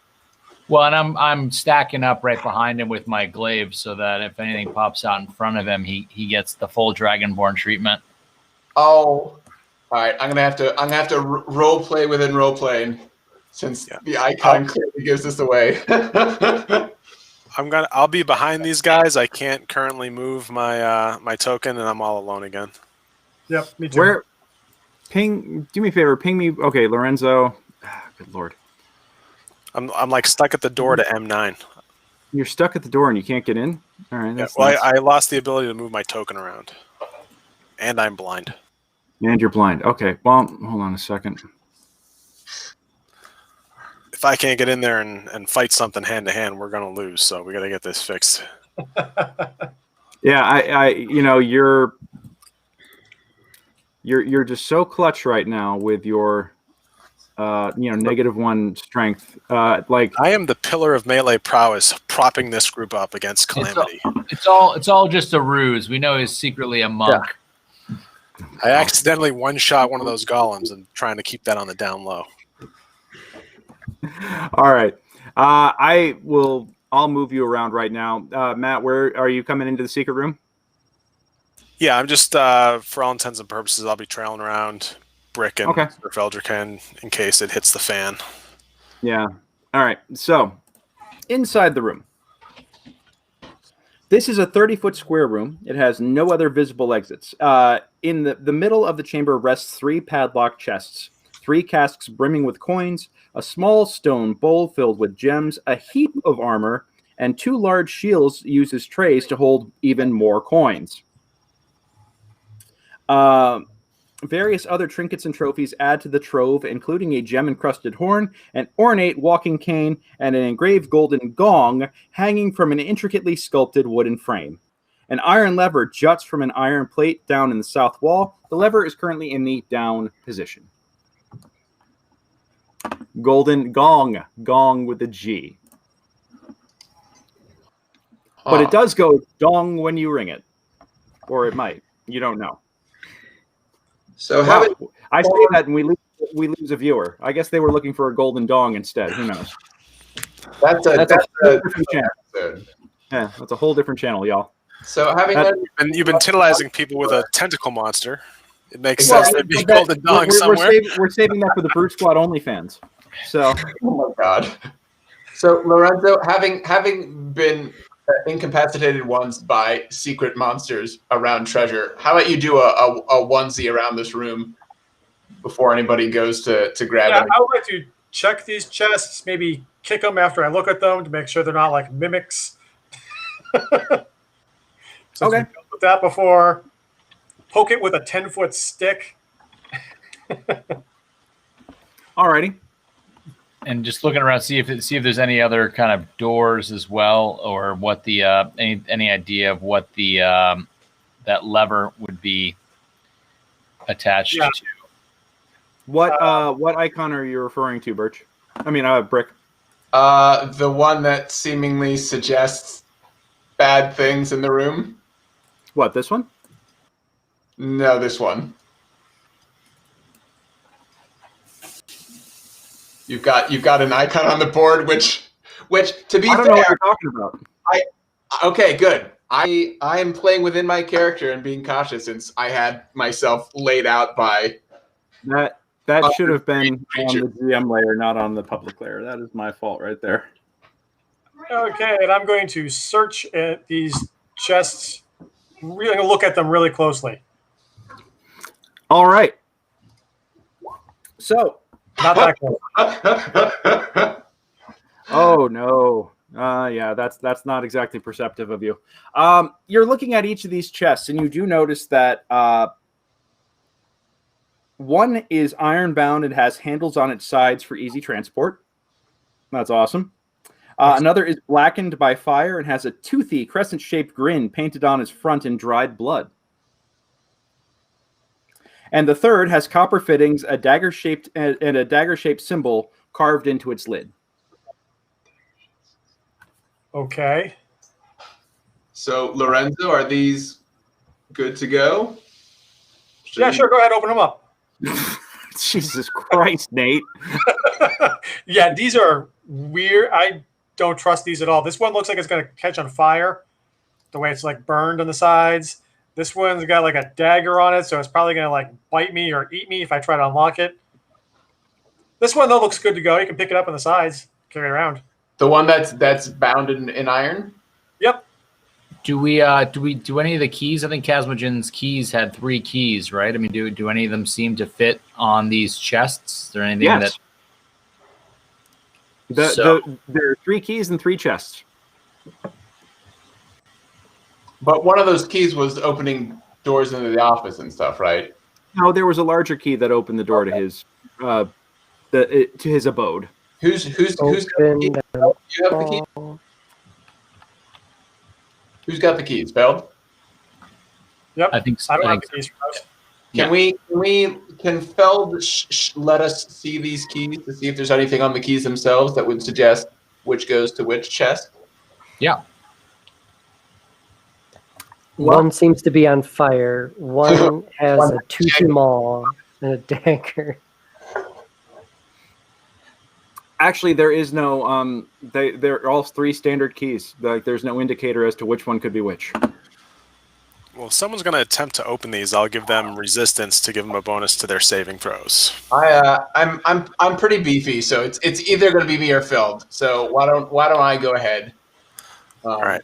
Well, and I'm stacking up right behind him with my glaive, so that if anything pops out in front of him, he gets the full Dragonborn treatment. Oh, all right. I'm gonna have to role play within role playing, since the icon clearly gives this away. I'll be behind these guys. I can't currently move my my token, and I'm all alone again. Yep, me too. Do me a favor, ping me. Okay, Lorenzo. Good lord. I'm like stuck at the door to M9. You're stuck at the door and you can't get in? All right. That's well, I lost the ability to move my token around. And I'm blind. And you're blind. Okay. Well, hold on a second. If I can't get in there and fight something hand to hand, we're gonna lose. So we gotta get this fixed. Yeah, you're just so clutch right now with your -1 strength. Like I am the pillar of melee prowess, propping this group up against Calamity. It's all just a ruse. We know he's secretly a monk. Yeah. I accidentally one-shot one of those golems and trying to keep that on the down low. All right. I'll move you around right now. Matt, where are you coming into the secret room? Yeah, I'm just for all intents and purposes, I'll be trailing around Brick and Sir Feldrican in case it hits the fan. Yeah. All right. So, inside the room. This is a 30-foot square room. It has no other visible exits. In the middle of the chamber rests 3 padlocked chests, 3 casks brimming with coins, a small stone bowl filled with gems, a heap of armor, and 2 large shields used as trays to hold even more coins. Various other trinkets and trophies add to the trove, including a gem-encrusted horn, an ornate walking cane, and an engraved golden gong hanging from an intricately sculpted wooden frame. An iron lever juts from an iron plate down in the south wall. The lever is currently in the down position. Golden gong with a G. But it does go dong when you ring it. Or it might. You don't know. So I say that and we lose a viewer. I guess they were looking for a golden dong instead. Who knows? That's a different channel. Yeah, that's a whole different channel, y'all. So you've been titillizing people with a tentacle monster. It makes sense there'd be golden dong somewhere. We're saving that for the Brute Squad OnlyFans. So, oh my god. So Lorenzo, having been incapacitated once by secret monsters around treasure, how about you do a onesie around this room before anybody goes to grab it? I would like to check these chests, maybe kick them after I look at them to make sure they're not like mimics. So okay. With that before, poke it with a 10-foot stick. Alrighty. And just looking around, see if there's any other kind of doors as well, or what the any idea of what the that lever would be attached to. What icon are you referring to, Birch? I mean, Brick. The one that seemingly suggests bad things in the room. What, this one? No, this one. You've got an icon on the board, which to be fair, I don't know what you're talking about. Okay, good. I am playing within my character and being cautious since I had myself laid out by that should have been on the GM layer, not on the public layer. That is my fault right there. Okay, and I'm going to search at these chests. Really going to look at them really closely. All right. So. Not that close. Oh no. Yeah, that's not exactly perceptive of you. You're looking at each of these chests, and you do notice that one is iron-bound and has handles on its sides for easy transport. That's awesome. Another is blackened by fire and has a toothy, crescent-shaped grin painted on its front in dried blood. And the third has copper fittings, a dagger-shaped symbol carved into its lid. Okay. So, Lorenzo, are these good to go? Yeah, sure. Go ahead. Open them up. Jesus Christ, Nate. Yeah, these are weird. I don't trust these at all. This one looks like it's going to catch on fire, the way it's like burned on the sides. This one's got like a dagger on it, so it's probably going to like bite me or eat me if I try to unlock it. This one, though, looks good to go. You can pick it up on the sides, carry it around. The one that's bound in iron? Yep. Do any of the keys? I think Kazmojen's keys had 3 keys, right? I mean, do any of them seem to fit on these chests? Is there anything Yes. that There are 3 keys and 3 chests. But one of those keys was opening doors into the office and stuff, right? No, there was a larger key that opened the door to his to his abode. Who's got the key? You have the key? Who's got the keys? Feld? Yep. I think so. I don't have the keys. Can Feld let us see these keys to see if there's anything on the keys themselves that would suggest which goes to which chest? Yeah. One seems to be on fire. One has a toothy maw and a dagger. Actually, there is no. They're all 3 standard keys. Like, there's no indicator as to which one could be which. Well, if someone's going to attempt to open these, I'll give them resistance to give them a bonus to their saving throws. I'm pretty beefy, so it's either going to be me or Feld. So why don't I go ahead? All right.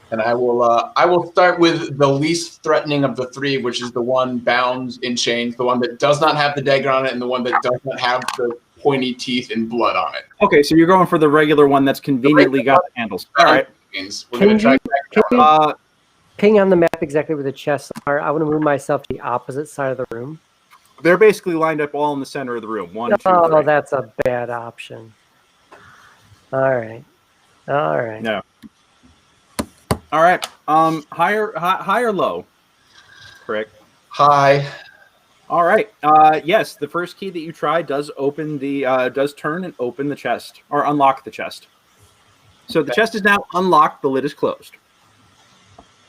And I will start with the least threatening of the 3, which is the one bound in chains, the one that does not have the dagger on it, and the one that does not have the pointy teeth and blood on it. Okay, so you're going for the regular one that's conveniently got the handles. All right. We're going to try. Ping on the map exactly where the chests are. I want to move myself to the opposite side of the room. They're basically lined up all in the center of the room. 1, 2, 3. Oh, that's a bad option. All right. No. All right. High or low? Correct. High. All right. Yes, the first key that you try does turn and open the chest or unlock the chest. So the chest is now unlocked. The lid is closed.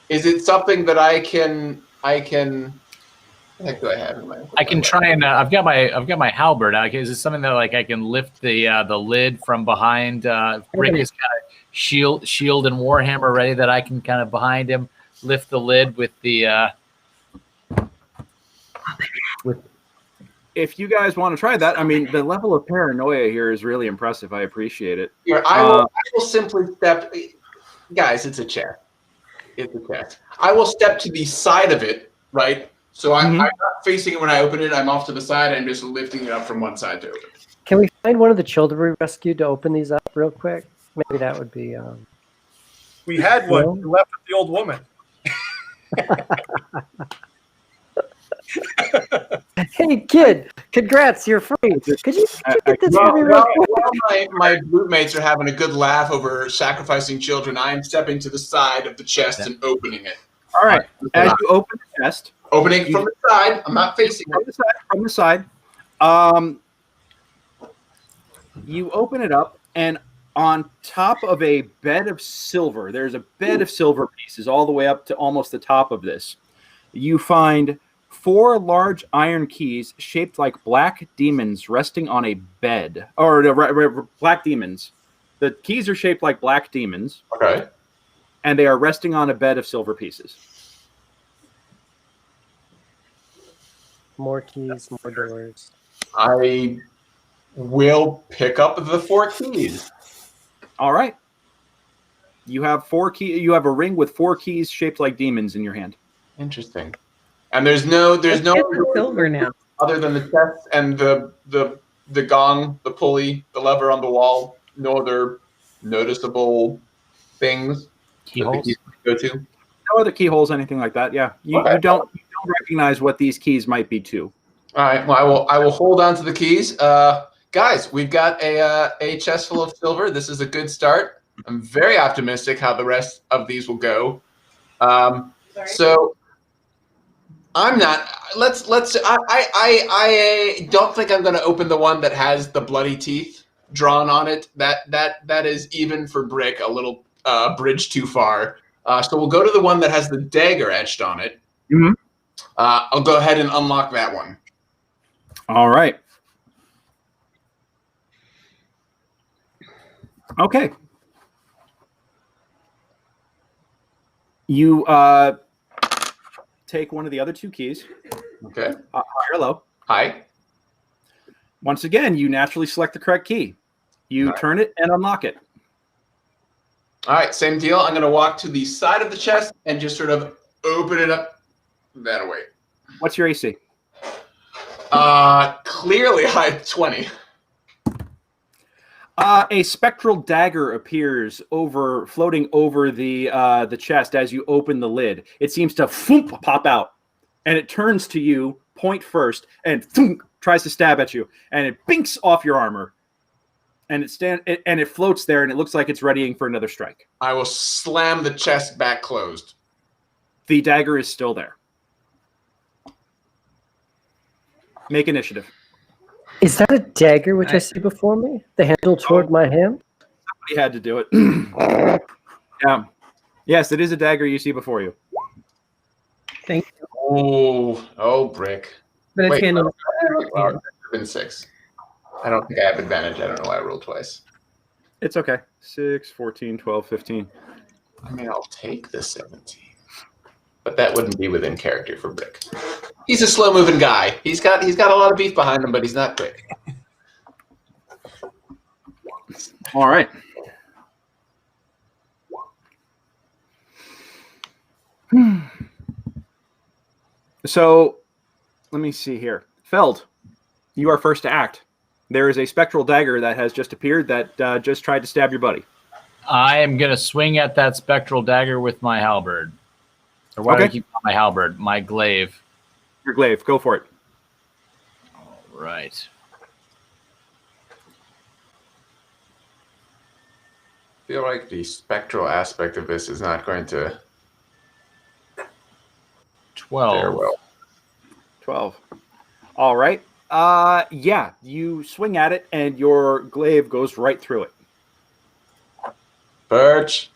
Is it something that I can? What the heck do I have in my? I can try and I've got my halberd. Is it something that like I can lift the lid from behind? Rick is kind of shield and warhammer ready that I can kind of behind him lift the lid with the. If you guys want to try that, I mean, the level of paranoia here is really impressive. I appreciate it. Here, I will simply step. Guys, it's a chair. It's a chest. I will step to the side of it, right? So I'm not facing it when I open it. I'm off to the side. I'm just lifting it up from one side to open it. Can we find one of the children we rescued to open these up real quick? Maybe that would be. We had one. We left with the old woman. Hey, kid! Congrats, you're free. Could you get this for me real quick? While my groupmates are having a good laugh over sacrificing children, I am stepping to the side of the chest and opening it. All right. As you open the chest, opening from the side. I'm not facing it. From the side. You open it up, and on top of a bed of silver, there's a bed of silver pieces all the way up to almost the top of this. You find 4 large iron keys shaped like black demons resting on a bed. Or black demons. The keys are shaped like black demons. Okay. And they are resting on a bed of silver pieces. More keys, more doors. I will pick up the 4 keys. All right. You have 4 keys. You have a ring with 4 keys shaped like demons in your hand. Interesting. And there's no silver now, other than the chest and the gong, the pulley, the lever on the wall. No other noticeable things. Keyholes. Go to. No other keyholes, anything like that. Yeah, you don't recognize what these keys might be too. All right. Well, I will hold on to the keys. Guys, we've got a chest full of silver. This is a good start. I'm very optimistic how the rest of these will go. So I'm not. I don't think I'm going to open the one that has the bloody teeth drawn on it. That is even for Brick a little bridge too far. So we'll go to the one that has the dagger etched on it. Mm-hmm. I'll go ahead and unlock that one. All right. Okay. You take one of the other two keys. Okay. High or low. High. Once again, you naturally select the correct key. You turn it and unlock it. All right, same deal. I'm going to walk to the side of the chest and just sort of open it up that way. What's your AC? Clearly high 20. A spectral dagger appears floating over the chest as you open the lid. It seems to thump, pop out, and it turns to you, point first, and thump, tries to stab at you, and it binks off your armor, and it floats there, and it looks like it's readying for another strike. I will slam the chest back closed. The dagger is still there. Make initiative. Is that a dagger which I see before me? The handle toward my hand? Somebody had to do it. Yeah. Yes, it is a dagger you see before you. Thank you. Oh, Brick. But it's handled. Well, it's been 6. I don't think I have advantage. I don't know why I rolled twice. It's okay. 6, 14, 12, 15. I mean, I'll take the 17. But that wouldn't be within character for Brick. He's a slow-moving guy. He's got a lot of beef behind him, but he's not quick. All right. So, let me see here. Feld, you are first to act. There is a spectral dagger that has just appeared that just tried to stab your buddy. I am going to swing at that spectral dagger with my halberd. Or why do I keep on my halberd? My glaive. Your glaive. Go for it. All right. I feel like the spectral aspect of this is not going to 12. fare well. 12. All right. Yeah, you swing at it, and your glaive goes right through it. Birch!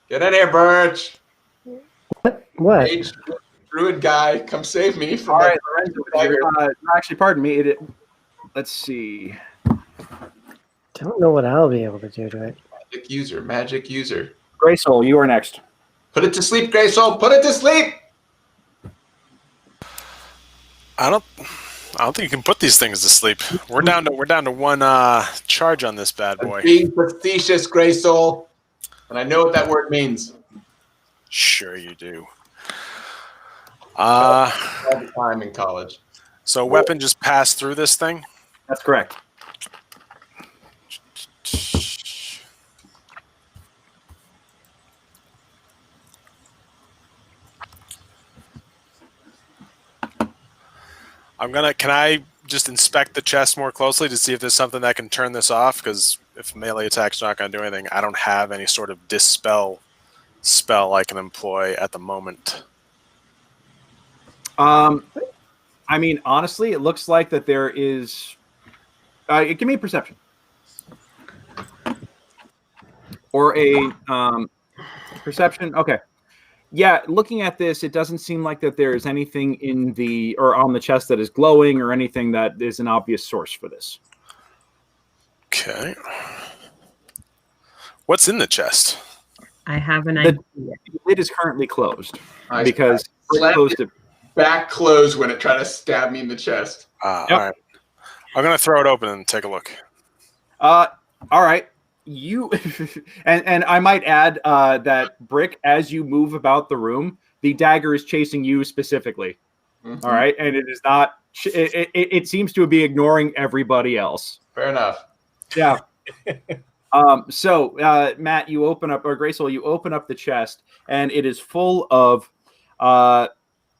Get in here, Birch! What? Hey, druid guy, come save me from All right, dagger. actually, pardon me. Let's see. Don't know what I'll be able to do to it. Magic user. Greysoul, you are next. Put it to sleep, Greysoul. Put it to sleep. I don't think you can put these things to sleep. We're down to one charge on this bad boy. I'm being facetious, Greysoul, and I know what that word means. Sure you do. All the time in college. So weapon just passed through this thing? That's correct. Can I just inspect the chest more closely to see if there's something that can turn this off? Because if melee attack's not going to do anything, I don't have any sort of dispel spell I can employ at the moment. I mean, honestly, it looks like that there is. Give me a perception or a perception. Okay. Yeah, looking at this, it doesn't seem like that there is anything on the chest that is glowing or anything that is an obvious source for this. Okay. What's in the chest? I have an idea. The lid is currently closed I because slammed closed it. Back closed when it tried to stab me in the chest. All right. I'm going to throw it open and take a look. All right. You and I might add that Brick, as you move about the room, the dagger is chasing you specifically. Mm-hmm. All right, and it is not. It seems to be ignoring everybody else. Fair enough. Yeah. So Matt, you open up, or Greysoul, you open up the chest, and it is full of.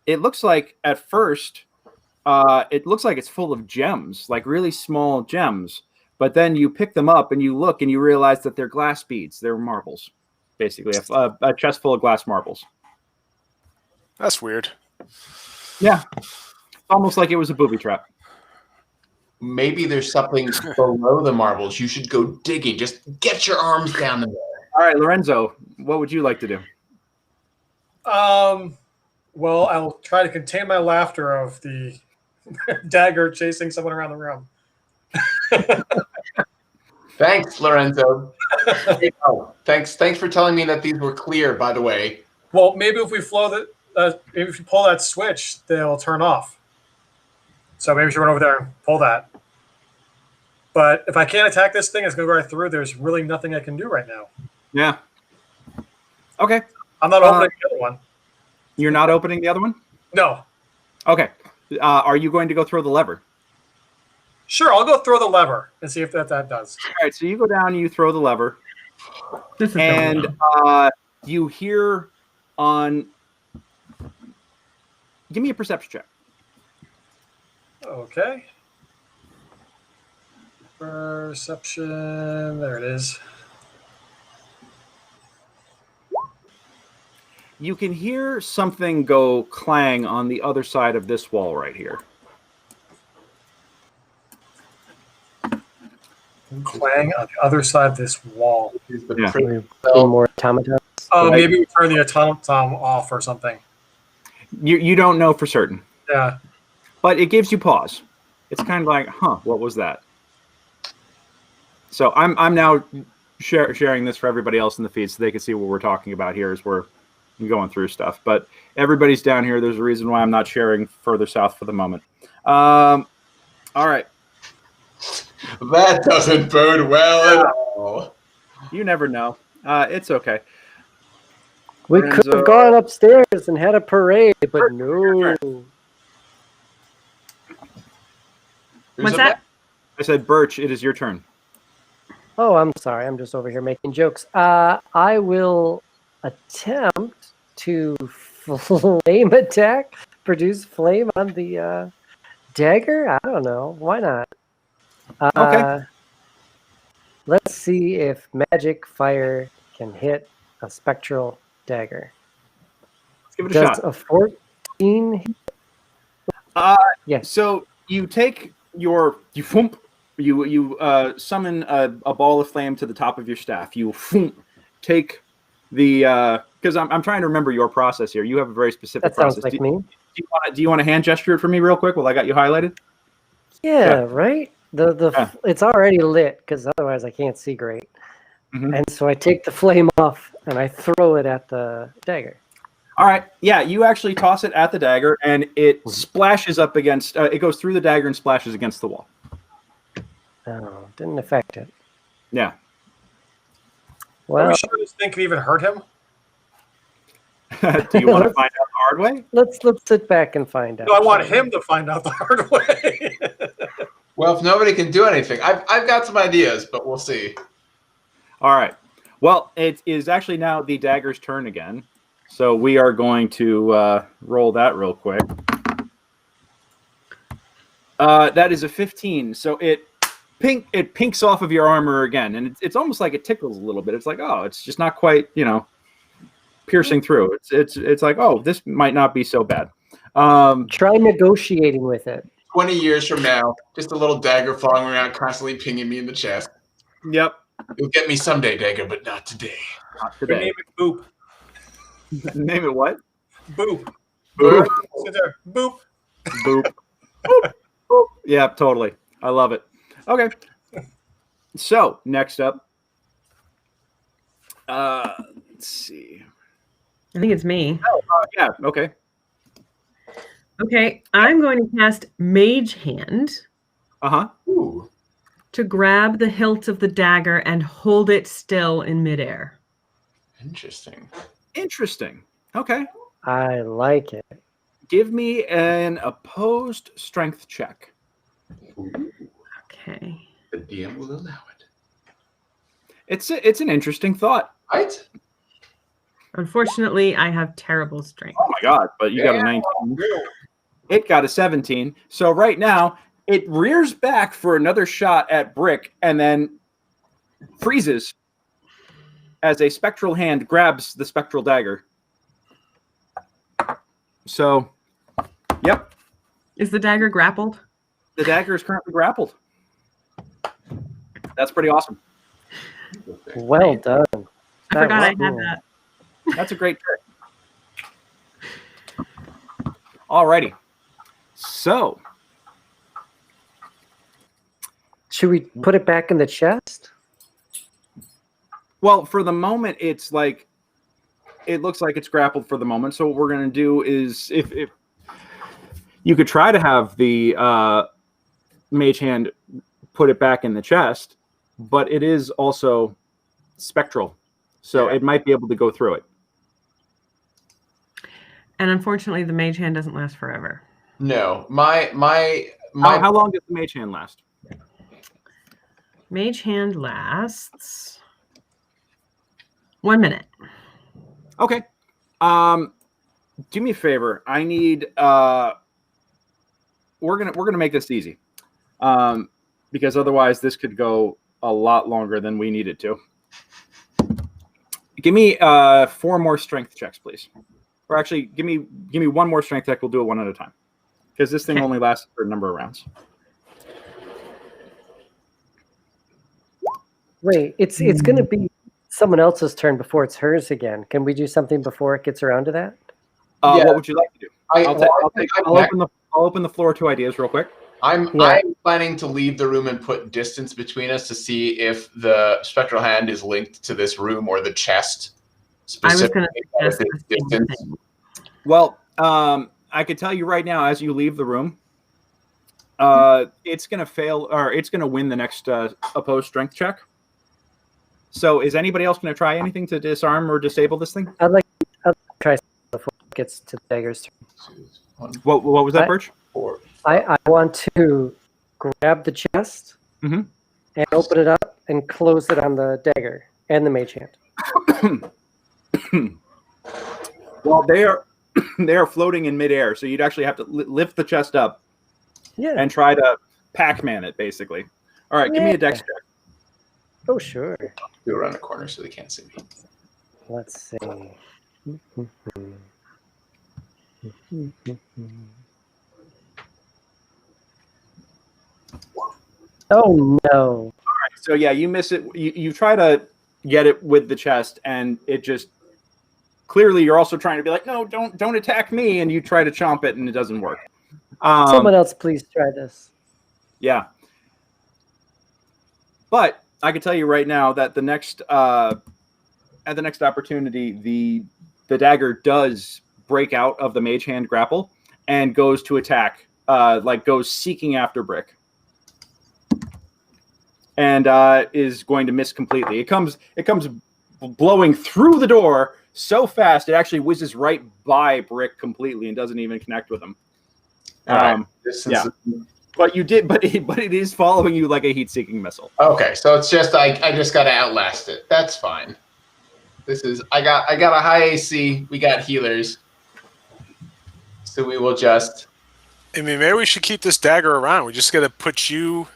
It looks like at first, it looks like it's full of gems, like really small gems. But then you pick them up and you look and you realize that they're glass beads. They're marbles, basically. A chest full of glass marbles. That's weird. Yeah. Almost like it was a booby trap. Maybe there's something below the marbles. You should go digging. Just get your arms down in there. All right, Lorenzo, what would you like to do? Well, I'll try to contain my laughter of the dagger chasing someone around the room. Thanks, Lorenzo. Thanks for telling me that these were clear, by the way. Well, maybe if we maybe if you pull that switch, they'll turn off. So maybe we should run over there and pull that. But if I can't attack this thing, it's going to go right through. There's really nothing I can do right now. Yeah. Okay. I'm not opening the other one. You're not opening the other one? No. Okay. Are you going to go throw the lever? Sure, I'll go throw the lever and see if that does. All right, so you go down and you throw the lever. And you hear on... Give me a perception check. Okay. Perception. There it is. You can hear something go clang on the other side of this wall right here. Clang on the other side of this wall. Yeah. More automatons. Oh, maybe we turn the automaton off or something. You don't know for certain. Yeah. But it gives you pause. It's kind of like, huh, what was that? So I'm now sharing this for everybody else in the feed so they can see what we're talking about here as we're going through stuff. But everybody's down here. There's a reason why I'm not sharing further south for the moment. All right. That doesn't bode well at all. You never know. It's okay. We could have gone upstairs and had a parade, but no. What's that? I said, Birch, it is your turn. Oh, I'm sorry. I'm just over here making jokes. I will attempt to flame attack, produce flame on the dagger. I don't know. Why not? Okay. Let's see if magic fire can hit a spectral dagger. Let's give it a shot. Does a 14 hit? Yes. So you take you summon a ball of flame to the top of your staff. You take the because I'm trying to remember your process here. You have a very specific process. That sounds like me. Do you want to hand gesture it for me real quick while I got you highlighted? Yeah. Right. It's already lit because otherwise I can't see great. Mm-hmm. And so I take the flame off and I throw it at the dagger. All right. Yeah, you actually toss it at the dagger and it splashes up against. It goes through the dagger and splashes against the wall. Oh, didn't affect it. Yeah. Are we sure this thing can even hurt him? Do you want to find out the hard way? Let's sit back and find out. No, I want him to find out the hard way. Well, if nobody can do anything, I've got some ideas, but we'll see. All right. Well, it is actually now the dagger's turn again. So we are going to roll that real quick. That is a 15. So it pinks off of your armor again, and it's almost like it tickles a little bit. It's like, oh, it's just not quite, piercing through. It's like, oh, this might not be so bad. Try negotiating with it. 20 years from now, just a little dagger following around, constantly pinging me in the chest. Yep. You'll get me someday, dagger, but not today. Not today. Name it Boop. Name it what? Boop. Boop. Sit there. Boop. Boop. Boop. Boop. Yeah, totally. I love it. Okay. So next up, let's see. I think it's me. Oh, yeah. Okay. Okay, I'm going to cast Mage Hand. Ooh. To grab the hilt of the dagger and hold it still in midair. Interesting. Okay. I like it. Give me an opposed strength check. Okay. The DM will allow it. It's an interesting thought. Right? Unfortunately, I have terrible strength. Oh my god! But you got a 19. It got a 17. So right now, it rears back for another shot at Brick and then freezes as a spectral hand grabs the spectral dagger. So, yep. Is the dagger grappled? The dagger is currently grappled. That's pretty awesome. Well done. I forgot I had that. That's a great trick. Alrighty. So, should we put it back in the chest? Well, for the moment, it's like it looks like it's grappled for the moment. So what we're going to do is, if you could try to have the mage hand put it back in the chest, but it is also spectral, so it might be able to go through it. And unfortunately, the mage hand doesn't last forever. No, How long does the mage hand last? Mage hand lasts 1 minute. Okay. Do me a favor. I need. We're gonna make this easy, because otherwise this could go a lot longer than we need it to. Give me 4 more strength checks, please. Or actually, give me 1 more strength check. We'll do it one at a time, because this thing only lasts for a number of rounds. Wait, it's going to be someone else's turn before it's hers again. Can we do something before it gets around to that? What would you like to do? I'll open the floor to ideas real quick. I'm planning to leave the room and put distance between us to see if the spectral hand is linked to this room or the chest. I was going to suggest distance. Well, I could tell you right now, as you leave the room, it's going to fail, or it's going to win the next opposed strength check. So, is anybody else going to try anything to disarm or disable this thing? I'd like to try before it gets to the dagger's turn. What was that, Birch? I want to grab the chest and open it up and close it on the dagger and the mage hand. Well, they are floating in midair, so you'd actually have to lift the chest up and try to Pac-Man it, basically. All right, give me a dex check. Oh, sure. Go around the corner so they can't see me. Let's see. Oh, no. All right, so yeah, you miss it. You try to get it with the chest, and it just... Clearly, you're also trying to be like, no, don't attack me, and you try to chomp it, and it doesn't work. Someone else, please try this. Yeah. But I can tell you right now that the next at the next opportunity, the dagger does break out of the mage hand grapple and goes to attack, goes seeking after Brick, and is going to miss completely. It comes blowing through the door so fast it actually whizzes right by Brick completely and doesn't even connect with him. Yeah. But it is following you like a heat-seeking missile. Okay, so it's just I just gotta outlast it. That's fine. I got a high AC. We got healers, so we will just. I mean, maybe we should keep this dagger around. We just got to put you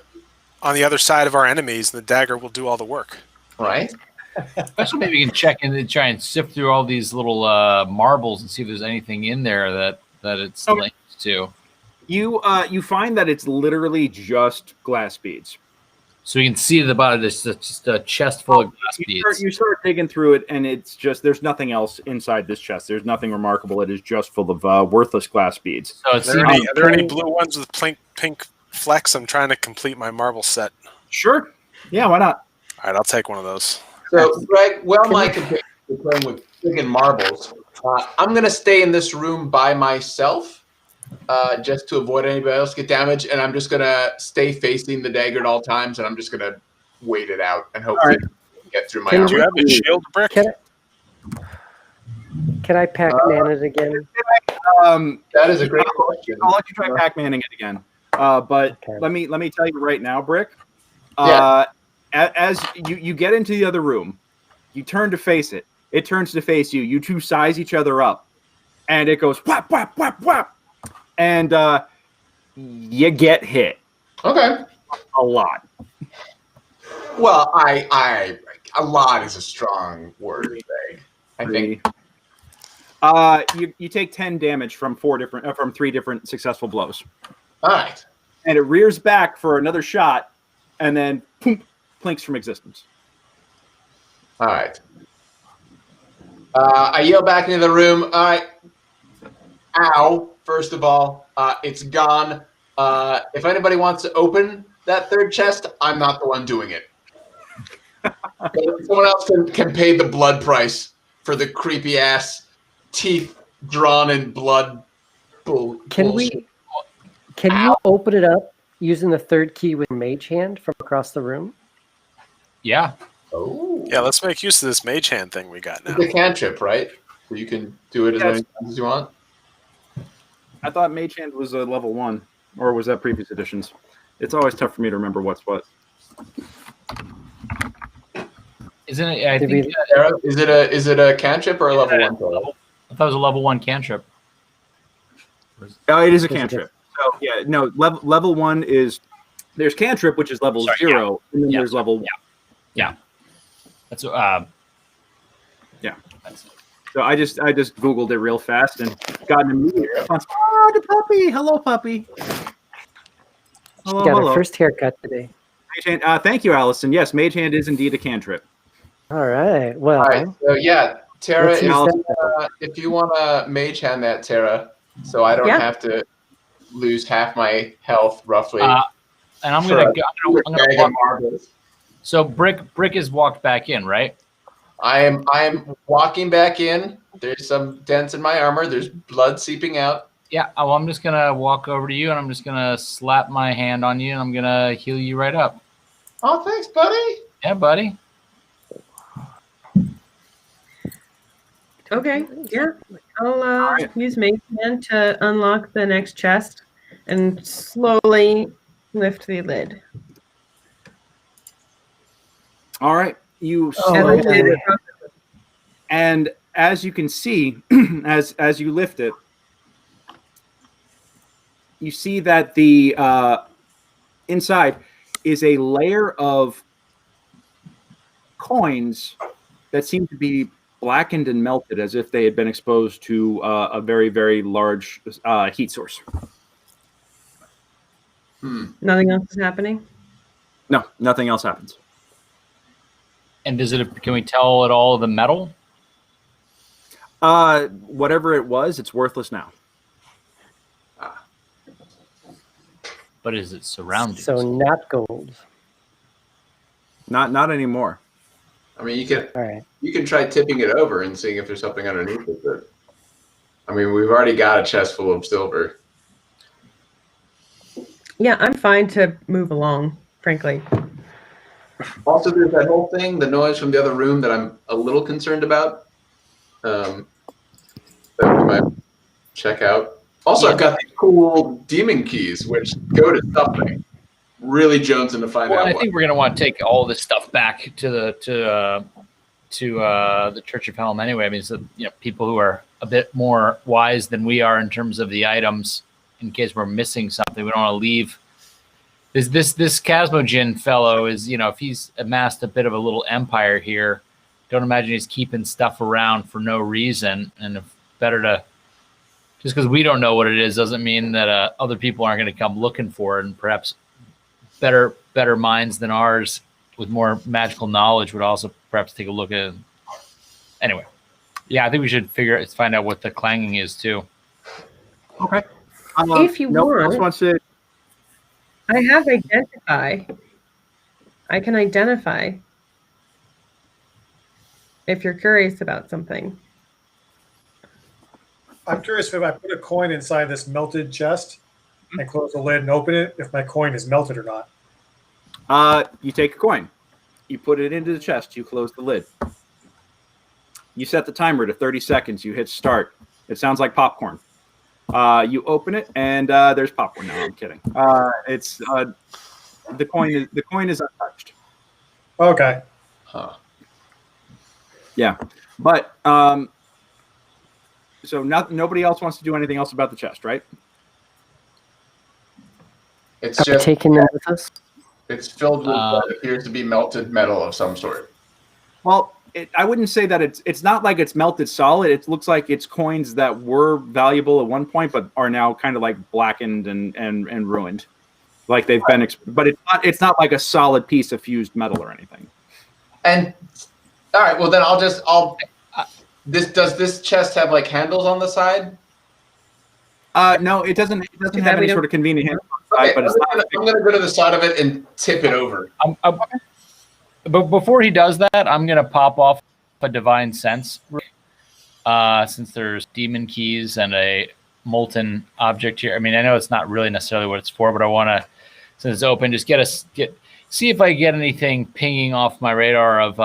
on the other side of our enemies, and the dagger will do all the work. Right. Especially maybe you can check in and try and sift through all these little marbles and see if there's anything in there that it's linked to. You find that it's literally just glass beads. So you can see at the bottom there's just a chest full of glass beads. You start digging through it, and it's just there's nothing else inside this chest. There's nothing remarkable. It is just full of worthless glass beads. So are there any blue ones with pink flecks? I'm trying to complete my marble set. Sure. Yeah, why not? All right, I'll take one of those. So, Greg, Mike is playing with friggin' marbles. I'm going to stay in this room by myself just to avoid anybody else get damaged, and I'm just going to stay facing the dagger at all times, and I'm just going to wait it out and hopefully get through my armor. Do you have a shield, Brick? Can I Pac-Man it again? That is a great question. I'll let you try Pac-Manning it again. But let me tell you right now, Brick. As you get into the other room, you turn to face it. It turns to face you. You two size each other up, and it goes whap whap whap whap, and you get hit. Okay, a lot. Well, I a lot is a strong word, Greg. I think. You take 10 damage from 3 different successful blows. All right, and it rears back for another shot, and then boom, plinks from existence. All right. I yell back into the room. Ow! First of all, it's gone. If anybody wants to open that third chest, I'm not the one doing it. Someone else can pay the blood price for the creepy ass teeth drawn in blood. Bullshit. Can you open it up using the third key with mage hand from across the room? Yeah. Oh. Yeah, let's make use of this mage hand thing we got now. It's a cantrip, right? So you can do it as many times as you want. I thought Mage Hand was a level 1, or was that previous editions? It's always tough for me to remember what's what. Isn't it? I think. Is it a cantrip or a level 1? I thought it was a level 1 cantrip. Oh, it is a cantrip. So yeah, no, level 1 is there's cantrip, which is level 0, and then there's level 1. Yeah. That's yeah. So I just Googled it real fast and got an immediate response. Oh, the puppy! Hello, puppy. Hello, got her first haircut today. Mage Hand, thank you, Allison. Yes, Mage Hand is indeed a cantrip. All right. Well. All right. So yeah, Tara, if you want to Mage Hand that, Tara, so I don't have to lose half my health roughly. And I'm gonna walk. So Brick has walked back in, right? I am walking back in. There's some dents in my armor. There's blood seeping out. Yeah. Well, I'm just gonna walk over to you, and I'm just gonna slap my hand on you, and I'm gonna heal you right up. Oh, thanks, buddy. Yeah, buddy. Okay. Yeah. I'll use Mage Hand to unlock the next chest and slowly lift the lid. All right. And as you can see, as you lift it, you see that the inside is a layer of coins that seem to be blackened and melted as if they had been exposed to a very, very large heat source. Nothing else is happening? No, nothing else happens. And can we tell at all the metal? Whatever it was, it's worthless now. But is it surrounding? So not gold. Not anymore. I mean, you can try tipping it over and seeing if there's something underneath it. But I mean, we've already got a chest full of silver. Yeah, I'm fine to move along, frankly. Also, there's that whole thing, the noise from the other room that I'm a little concerned about. That we might check out. Also, I've got these cool demon keys, which go to something. Really jonesing to find out. I think we're going to want to take all this stuff back to the Church of Helm anyway. I mean, so, people who are a bit more wise than we are in terms of the items, in case we're missing something, we don't want to leave. This Kazmojen fellow is, if he's amassed a bit of a little empire here, don't imagine he's keeping stuff around for no reason. And better to, just because we don't know what it is, doesn't mean that other people aren't going to come looking for it. And perhaps better minds than ours with more magical knowledge would also perhaps take a look at it. Anyway, yeah, I think we should find out what the clanging is too. Okay. If you want, I have identify. I can identify if you're curious about something. I'm curious if I put a coin inside this melted chest and close the lid and open it, if my coin is melted or not. You take a coin. You put it into the chest. You close the lid. You set the timer to 30 seconds. You hit start. It sounds like popcorn. You open it, and there's popcorn. No, I'm kidding. It's the coin is untouched. Okay. Huh. Yeah, but so nobody else wants to do anything else about the chest, right? It's just taking them with us. It's filled with what appears to be melted metal of some sort. Well, I wouldn't say that it's not like it's melted solid. It looks like it's coins that were valuable at one point, but are now kind of like blackened and ruined, like they've been. But it's not like a solid piece of fused metal or anything. And all right, well then I'll does this chest have like handles on the side? No, it doesn't. It doesn't have any sort of convenient handles on the side, but I'm going to go to the side of it and tip it over. But before he does that, I'm going to pop off a divine sense. Since there's demon keys and a molten object here. I mean, I know it's not really necessarily what it's for, but I want to, since it's open, just see if I get anything pinging off my radar of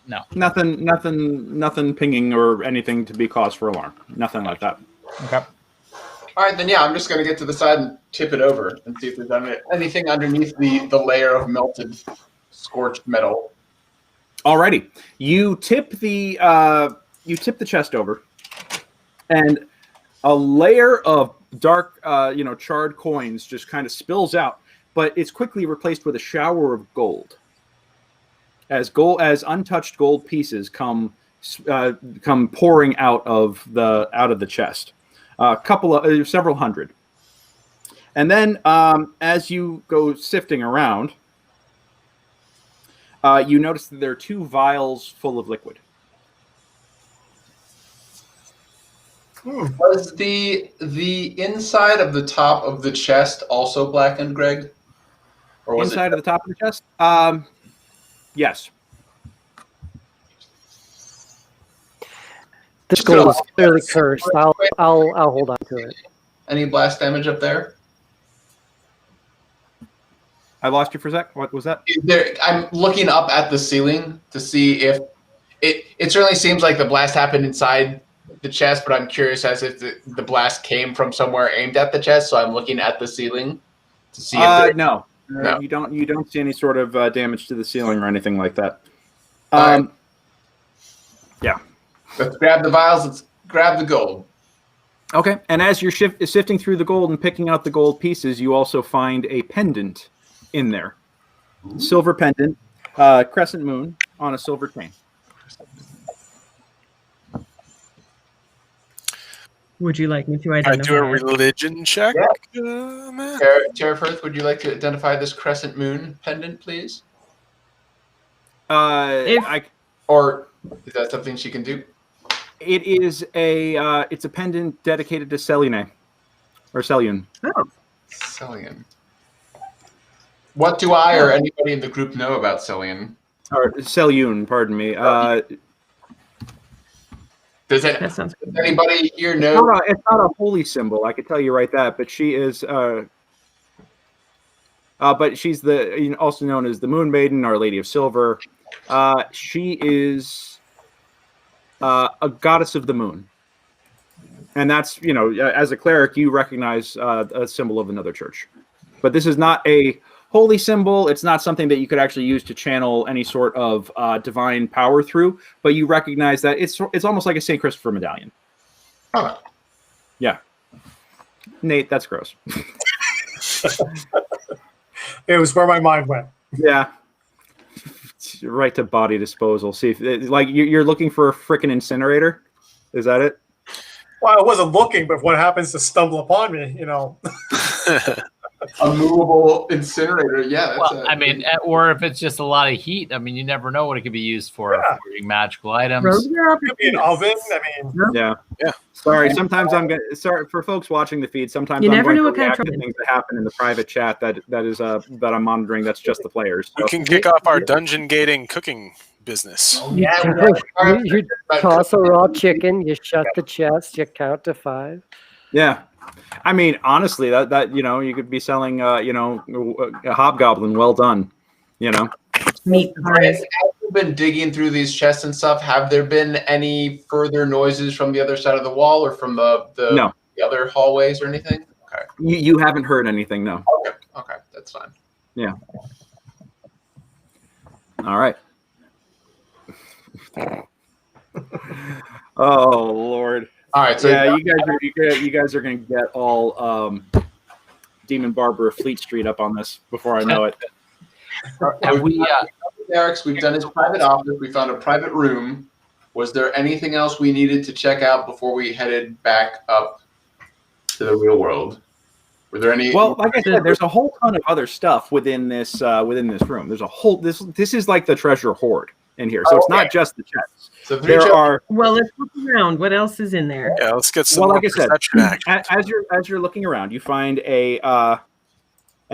no. Nothing pinging or anything to be cause for alarm. Nothing like that. Okay. All right, then yeah, I'm just going to get to the side and tip it over and see if there's anything underneath the layer of melted, scorched metal. Alrighty, you tip the chest over, and a layer of dark, charred coins just kind of spills out, but it's quickly replaced with a shower of gold. As untouched gold pieces come pouring out of the chest, several hundred, and then as you go sifting around, you notice that there are 2 vials full of liquid. Was the inside of the top of the chest also blackened, Greg? Or was inside of the top of the chest? Yes. This gold is clearly cursed. I'll hold on to it. Any blast damage up there? I lost you for a sec. What was that? I'm looking up at the ceiling to see if it certainly seems like the blast happened inside the chest, but I'm curious as if the blast came from somewhere aimed at the chest. So I'm looking at the ceiling to see if no, you don't see any sort of damage to the ceiling or anything like that. Yeah. Let's grab the vials. Let's grab the gold. Okay, and as you're sifting through the gold and picking out the gold pieces, you also find a pendant in there. Silver pendant, crescent moon on a silver chain. Would you like me to identify? I do a religion check. Yeah. Tarafirith, would you like to identify this crescent moon pendant, please? Or is that something she can do? It is it's a pendant dedicated to Selene or Selune. Oh, Selene. What do I or anybody in the group know about Selene? Or Selune, pardon me. Does anybody here know? No, it's not a holy symbol. I can tell you right that. But she is. But she's also known as the Moon Maiden, Our Lady of Silver. She is a goddess of the moon, and that's as a cleric, you recognize a symbol of another church. But this is not a holy symbol. It's not something that you could actually use to channel any sort of divine power through, but you recognize that it's almost like a St. Christopher medallion. Oh. Yeah. Nate, that's gross. It was where my mind went. Yeah. Right to body disposal. See if you're looking for a freaking incinerator. Is that it? Well, I wasn't looking, but what happens to stumble upon me, A movable incinerator, yeah. Or if it's just a lot of heat, you never know what it could be used for. Yeah. Creating magical items. It could be an oven. Yeah. Sorry, sometimes sorry for folks watching the feed. Sometimes you I'm never going know to what kind react of to trouble. things that happen in the private chat that I'm monitoring. That's just the players. So. We can kick off our dungeon gating cooking business. Yeah. You toss a raw chicken. You shut the chest. You count to 5. Yeah. Honestly, that you could be selling a hobgoblin well done, meat pies. As you've been digging through these chests and stuff, have there been any further noises from the other side of the wall or from the other hallways or anything? Okay. You haven't heard anything, no. Okay, that's fine. Yeah. All right. Oh Lord. All right, so yeah, you guys are going to get all Demon Barber of Fleet Street up on this before I know it. We've done his private office. We found a private room. Was there anything else we needed to check out before we headed back up to the real world? Were there any? Well, like I said, there's a whole ton of other stuff within this room. There's a whole this is like the treasure hoard in here. So it's not just the chests. So There are. Well, let's look around. What else is in there? Yeah, let's get some Well, more like I said, perception action. as you're looking around, you find an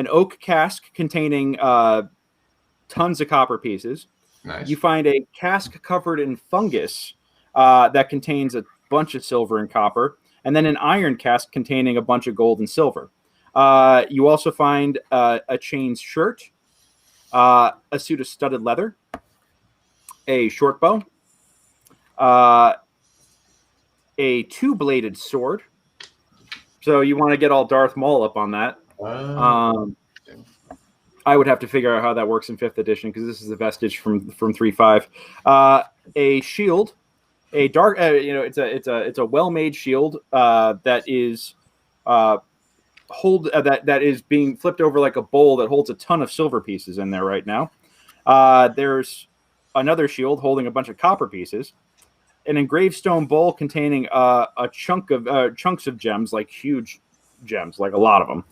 oak cask containing tons of copper pieces. Nice. You find a cask covered in fungus that contains a bunch of silver and copper, and then an iron cask containing a bunch of gold and silver. You also find a chain shirt, a suit of studded leather, a short bow, a two-bladed sword. So you want to get all Darth Maul up on that. I would have to figure out how that works in 5th edition because this is a vestige from 3.5. A shield, a dark, it's a well-made shield that is that is being flipped over like a bowl that holds a ton of silver pieces in there right now. There's another shield holding a bunch of copper pieces, an engraved stone bowl containing a chunks of gems, like huge gems, like a lot of them.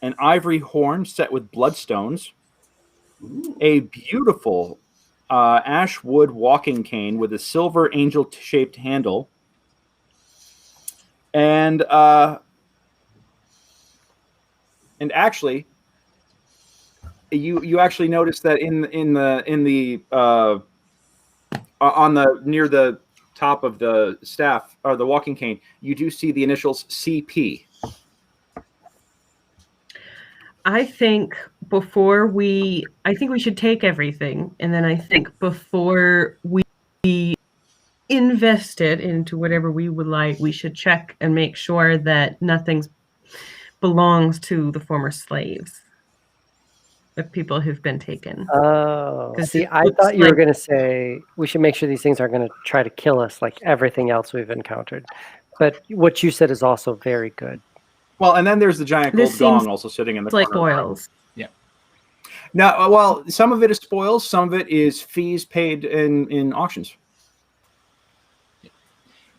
An ivory horn set with bloodstones, a beautiful ash wood walking cane with a silver angel-shaped handle, and actually, you actually notice that in the on the near the top of the staff or the walking cane, you do see the initials CP. I think we should take everything, and then I think before we invest it into whatever we would like, we should check and make sure that nothing belongs to the former slaves, the people who've been taken. Oh, see, I thought you were going to say we should make sure these things aren't going to try to kill us like everything else we've encountered. But what you said is also very good. Well, and then there's the giant gold gong also sitting in the corner. Like spoils. Yeah. Now, well, some of it is spoils, some of it is fees paid in auctions.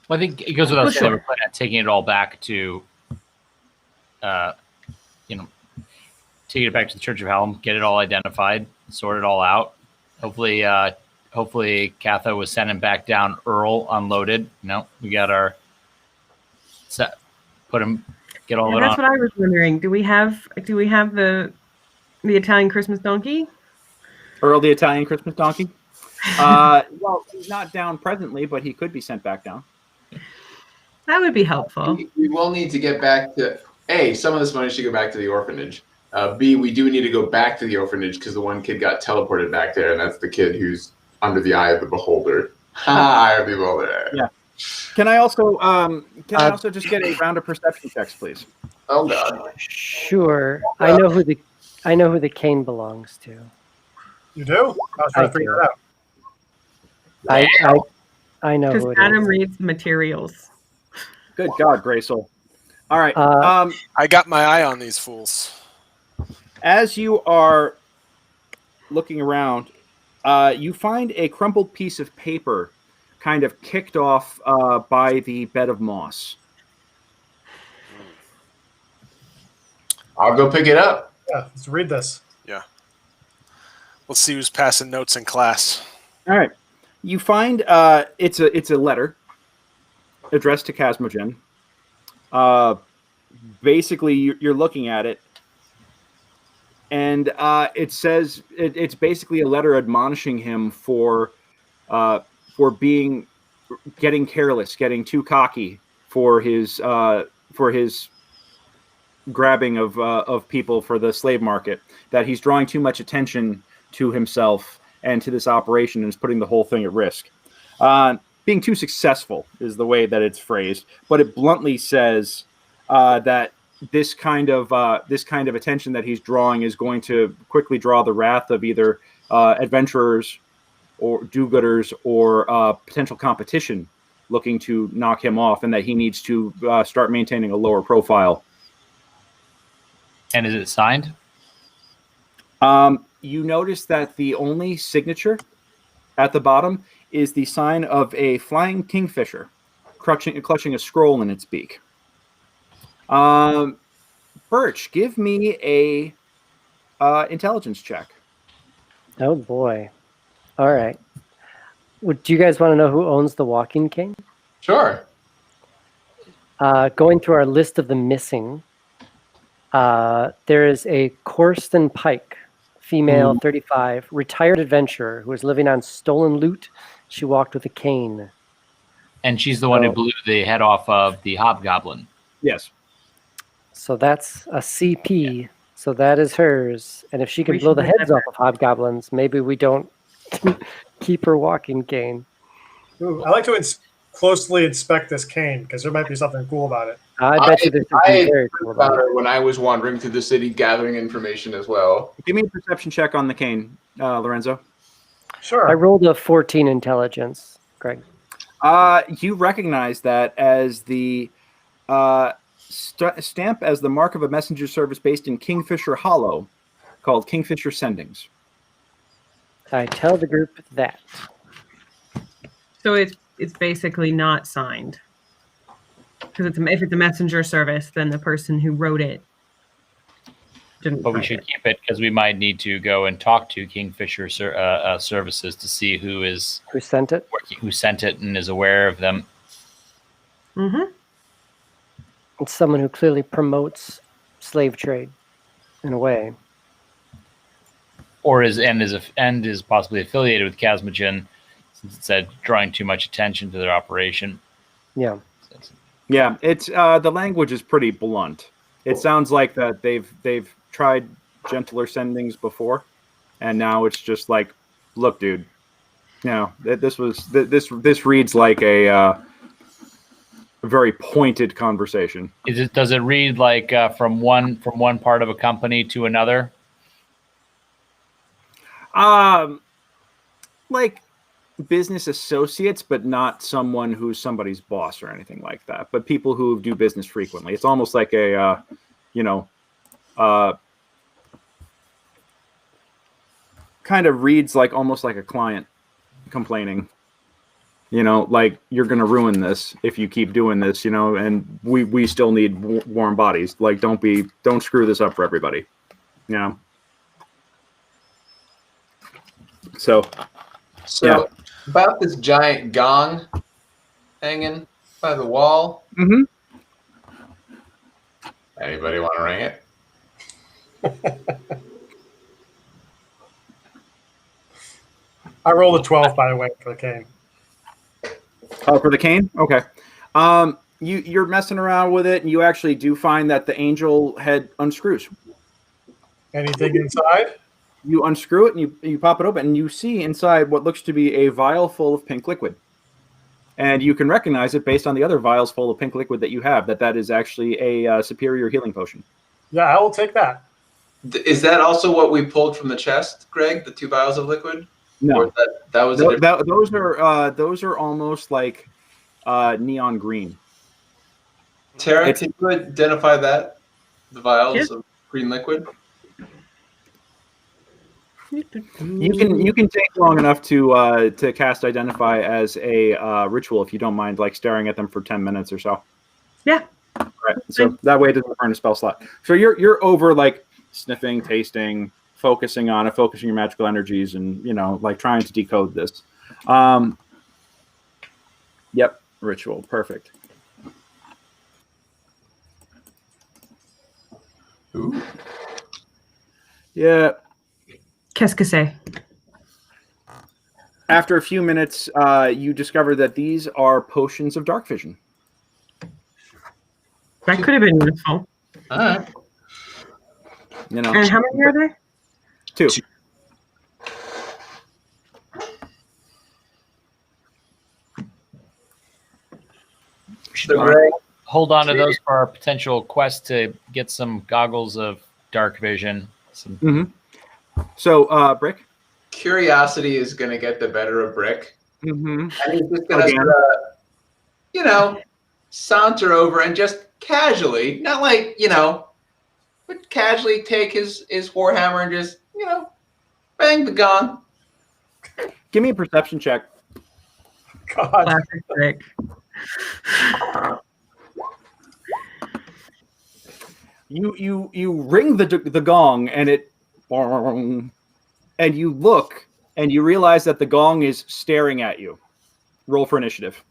Well, I think it goes without saying we're planning on taking it all back to, taking it back to the Church of Helm, get it all identified, sort it all out. Hopefully, Katha was sending back down Earl unloaded. No, we got our set. Put him. Get all of it that's on. what I was wondering. Do we have the Italian Christmas donkey? Earl the Italian Christmas donkey? Well, he's not down presently, but he could be sent back down. That would be helpful. We will need to get back to A, some of this money should go back to the orphanage. B, we do need to go back to the orphanage because the one kid got teleported back there, and that's the kid who's under the eye of the beholder. Eye of the beholder. Yeah. Can I also just get a round of perception checks, please? Oh God. Sure. I know who the cane belongs to. You do? I was trying to figure it out. I know who it Adam is. reads materials. Good God, Greysoul. All right. I got my eye on these fools. As you are looking around, you find a crumpled piece of paper kind of kicked off by the bed of moss. I'll go pick it up. Yeah, let's read this. Yeah. Let's see who's passing notes in class. All right. You find it's a letter addressed to Kazmojen. Basically, you're looking at it, and it says it's basically a letter admonishing him for getting careless, getting too cocky for his grabbing of people for the slave market. That he's drawing too much attention to himself and to this operation and is putting the whole thing at risk. Being too successful is the way that it's phrased, but it bluntly says that this kind of attention that he's drawing is going to quickly draw the wrath of either adventurers or do-gooders or potential competition looking to knock him off, and that he needs to start maintaining a lower profile. And is it signed? You notice that the only signature at the bottom is the sign of a flying kingfisher clutching a scroll in its beak. Birch, give me a intelligence check. Oh boy. All right. Do you guys want to know who owns the walking cane? Sure. Going through our list of the missing, there is a Corsten Pike, female, 35, retired adventurer who was living on stolen loot. She walked with a cane. And she's the one who blew the head off of the Hobgoblin. Yes. So that's a CP. So that is hers. And if she can blow the heads off of hobgoblins, maybe we don't keep her walking cane. Ooh, I like to closely inspect this cane because there might be something cool about it. I bet you there's something very cool about it. When I was wandering through the city gathering information as well. Give me a perception check on the cane, Lorenzo. Sure. I rolled a 14 intelligence, Greg. You recognize that as the stamp as the mark of a messenger service based in Kingfisher Hollow, called Kingfisher Sendings. I tell the group that. So it's basically not signed. Because if it's a messenger service, then the person who wrote it didn't. But we should keep it because we might need to go and talk to Kingfisher Services to see who sent it, who sent it, and is aware of them. Mm-hmm. It's someone who clearly promotes slave trade, in a way, or is possibly affiliated with Kazmojen, since it said drawing too much attention to their operation. Yeah. Yeah, it's the language is pretty blunt. It sounds like that they've tried gentler sendings before, and now it's just like, look, dude, this reads like a very pointed conversation. Does it read like from one part of a company to another? Like business associates, but not someone who's somebody's boss or anything like that. But people who do business frequently. It's almost like a, kind of reads like almost like a client complaining. Like you're going to ruin this if you keep doing this. And we still need warm bodies. Like don't screw this up for everybody. So yeah. About this giant gong hanging by the wall. Mm-hmm. Anybody want to ring it? I rolled a 12, by the way, for the cane. Oh, for the cane? Okay. You're messing around with it, and you actually do find that the angel head unscrews. Anything inside? You unscrew it, and you pop it open, and you see inside what looks to be a vial full of pink liquid. And you can recognize it based on the other vials full of pink liquid that you have, that is actually a superior healing potion. Yeah, I will take that. Is that also what we pulled from the chest, Greg? The 2 vials of liquid? No, or that was those are almost like neon green. Tara, can you identify that? The vials of green liquid? You can take long enough to cast Identify as a ritual if you don't mind, like staring at them for 10 minutes or so. Yeah. Right. So that way it doesn't burn a spell slot. So you're over like sniffing, tasting, focusing your magical energies, and like trying to decode this. Yep, ritual, perfect. Ooh. Yeah. Qu'est-ce que c'est? After a few minutes, you discover that these are potions of dark vision. That could have been useful. All right. And how many are there? 2. Hold on to those for our potential quest to get some goggles of dark vision. So, Brick? Curiosity is going to get the better of Brick. Mm-hmm. And he's just going to, saunter over and just casually, not like, but casually take his warhammer and just, bang the gong. Give me a perception check. God. Classic trick. You ring the gong, and it and you look, and you realize that the gong is staring at you. Roll for initiative.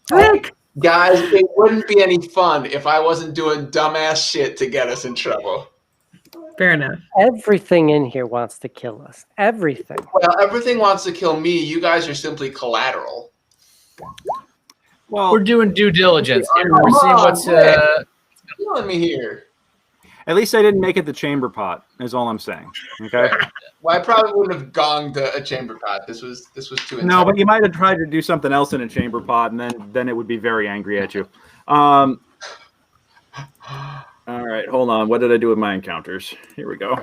Quick! Guys, it wouldn't be any fun if I wasn't doing dumbass shit to get us in trouble. Fair enough. Everything in here wants to kill us. Everything. Well, everything wants to kill me. You guys are simply collateral. Well, We're doing due diligence here. Come We're seeing on, what's killing me here. at least I didn't make it the chamber pot, is all I'm saying. Okay. Well, I probably wouldn't have gonged a chamber pot. This was too intense. No, but you might have tried to do something else in a chamber pot, and then it would be very angry at you. All right, hold on. What did I do with my encounters? Here we go.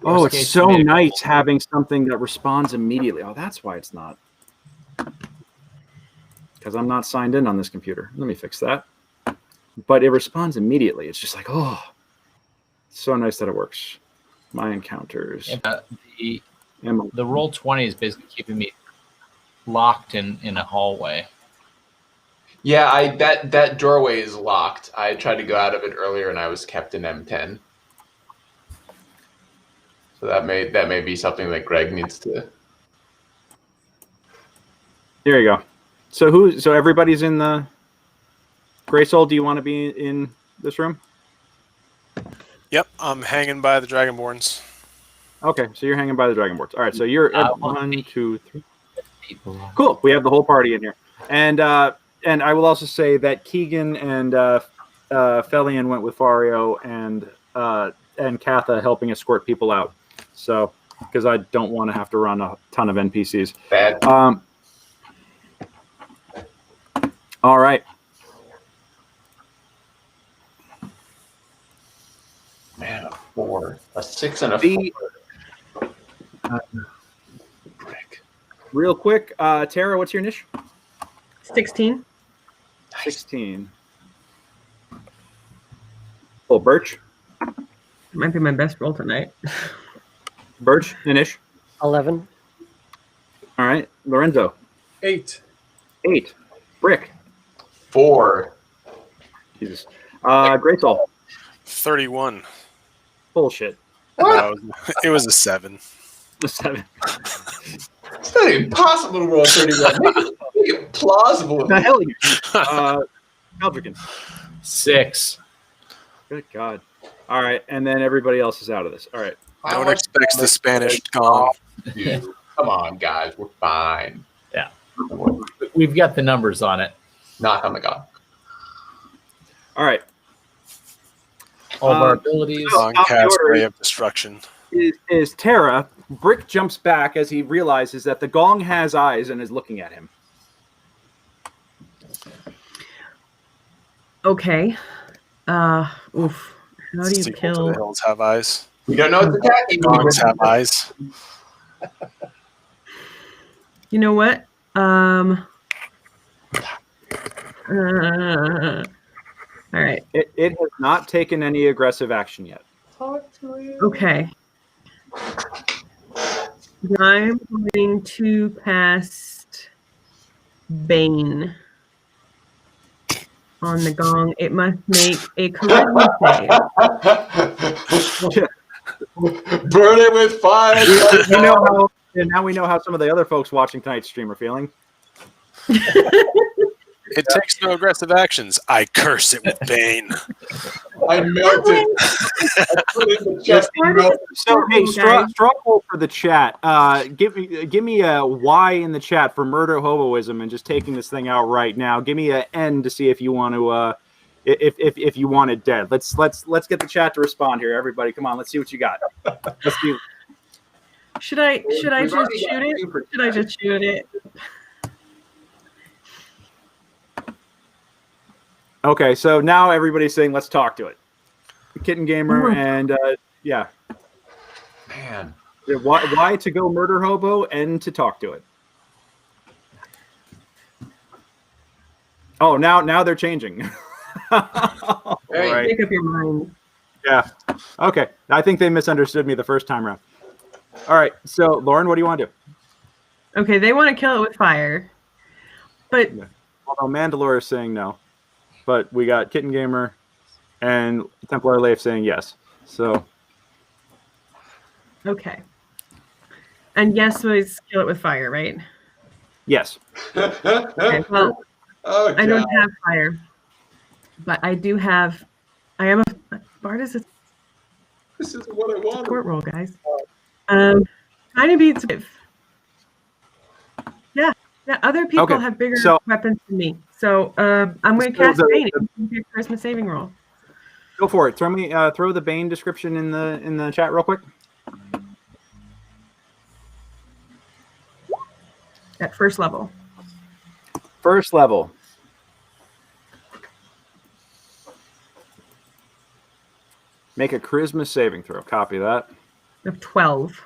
Oh, it's so nice having something that responds immediately. Oh, that's why it's not. Because I'm not signed in on this computer. Let me fix that. But it responds immediately. It's just like, oh, it's so nice that it works. My encounters. the roll 20 is basically keeping me locked in a hallway. Yeah, that doorway is locked. I tried to go out of it earlier, and I was kept in M10. So that may be something that Greg needs to. There you go. So everybody's in the Greysoul. Do you want to be in this room? Yep, I'm hanging by the Dragonborns. Okay, so you're hanging by the Dragonborns. All right, so you're at 1, 2, 3. Cool. We have the whole party in here, and I will also say that Keegan and Felian went with Fario and Katha helping escort people out. So because I don't want to have to run a ton of NPCs. Bad. All right. Man, a 4, a 6, and a 4. Real quick, Tara, what's your niche? 16. 16. Oh, Birch. Might be my best roll tonight. Birch, Inish. 11. All right. Lorenzo. 8. 8. Brick. 4. Jesus. Greysoul. 31. Bullshit. No, it was a 7. A 7. It's not even possible to roll 31. Make it plausible. The hell you. Cauldron. 6. Good God. All right, and then everybody else is out of this. All right. No one expects the Spanish gong. Dude, come on, guys. We're fine. Yeah. We've got the numbers on it. Knock on the god. All right. All of our abilities. Gong cast Ray of Destruction. Is Tara. Brick jumps back as he realizes that the gong has eyes and is looking at him. Okay. Oof. How do you Sequel kill? to the hills have eyes. We don't know what's attacking. Gongs have eyes. You know what? All right. It has not taken any aggressive action yet. Okay. I'm going to cast Bane on the gong. It must make a charisma save. Burn it with fire. You know how, and now we know how some of the other folks watching tonight's stream are feeling. It takes no aggressive actions. I curse it with Bane. I melted. I put it in the chest. So hey, straw poll for the chat. Give me a Y in the chat for murder hoboism and just taking this thing out right now. Give me an N to see if you want to if you want it dead. Let's get the chat to respond here. Everybody, come on. Let's see what you got. Let's do. Should I just shoot it? Should I just shoot it? Okay, so now everybody's saying let's talk to it. Kitten Gamer and yeah. Man. Why to go murder hobo and to talk to it? Oh, now they're changing. Right. Make up your mind. Yeah. Okay. I think they misunderstood me the first time around. All right. So, Lauren, what do you want to do? Okay, they want to kill it with fire, but Although Mandalore is saying no, but we got Kitten Gamer and Templar Leif saying yes. So, Okay. And yes, was kill it with fire, right? Yes. Okay. Well, Oh, I don't God. have fire, but I do have. I am a bard is a This is what I wanted. support role, guys. Tiny beats. Yeah. Other people Okay, have bigger so- weapons than me, so I'm going to So cast the- Bane. And do a charisma saving roll. Go for it. Throw the Bane description in the chat real quick. At first level. First level. Make a charisma saving throw. Copy that. Of 12.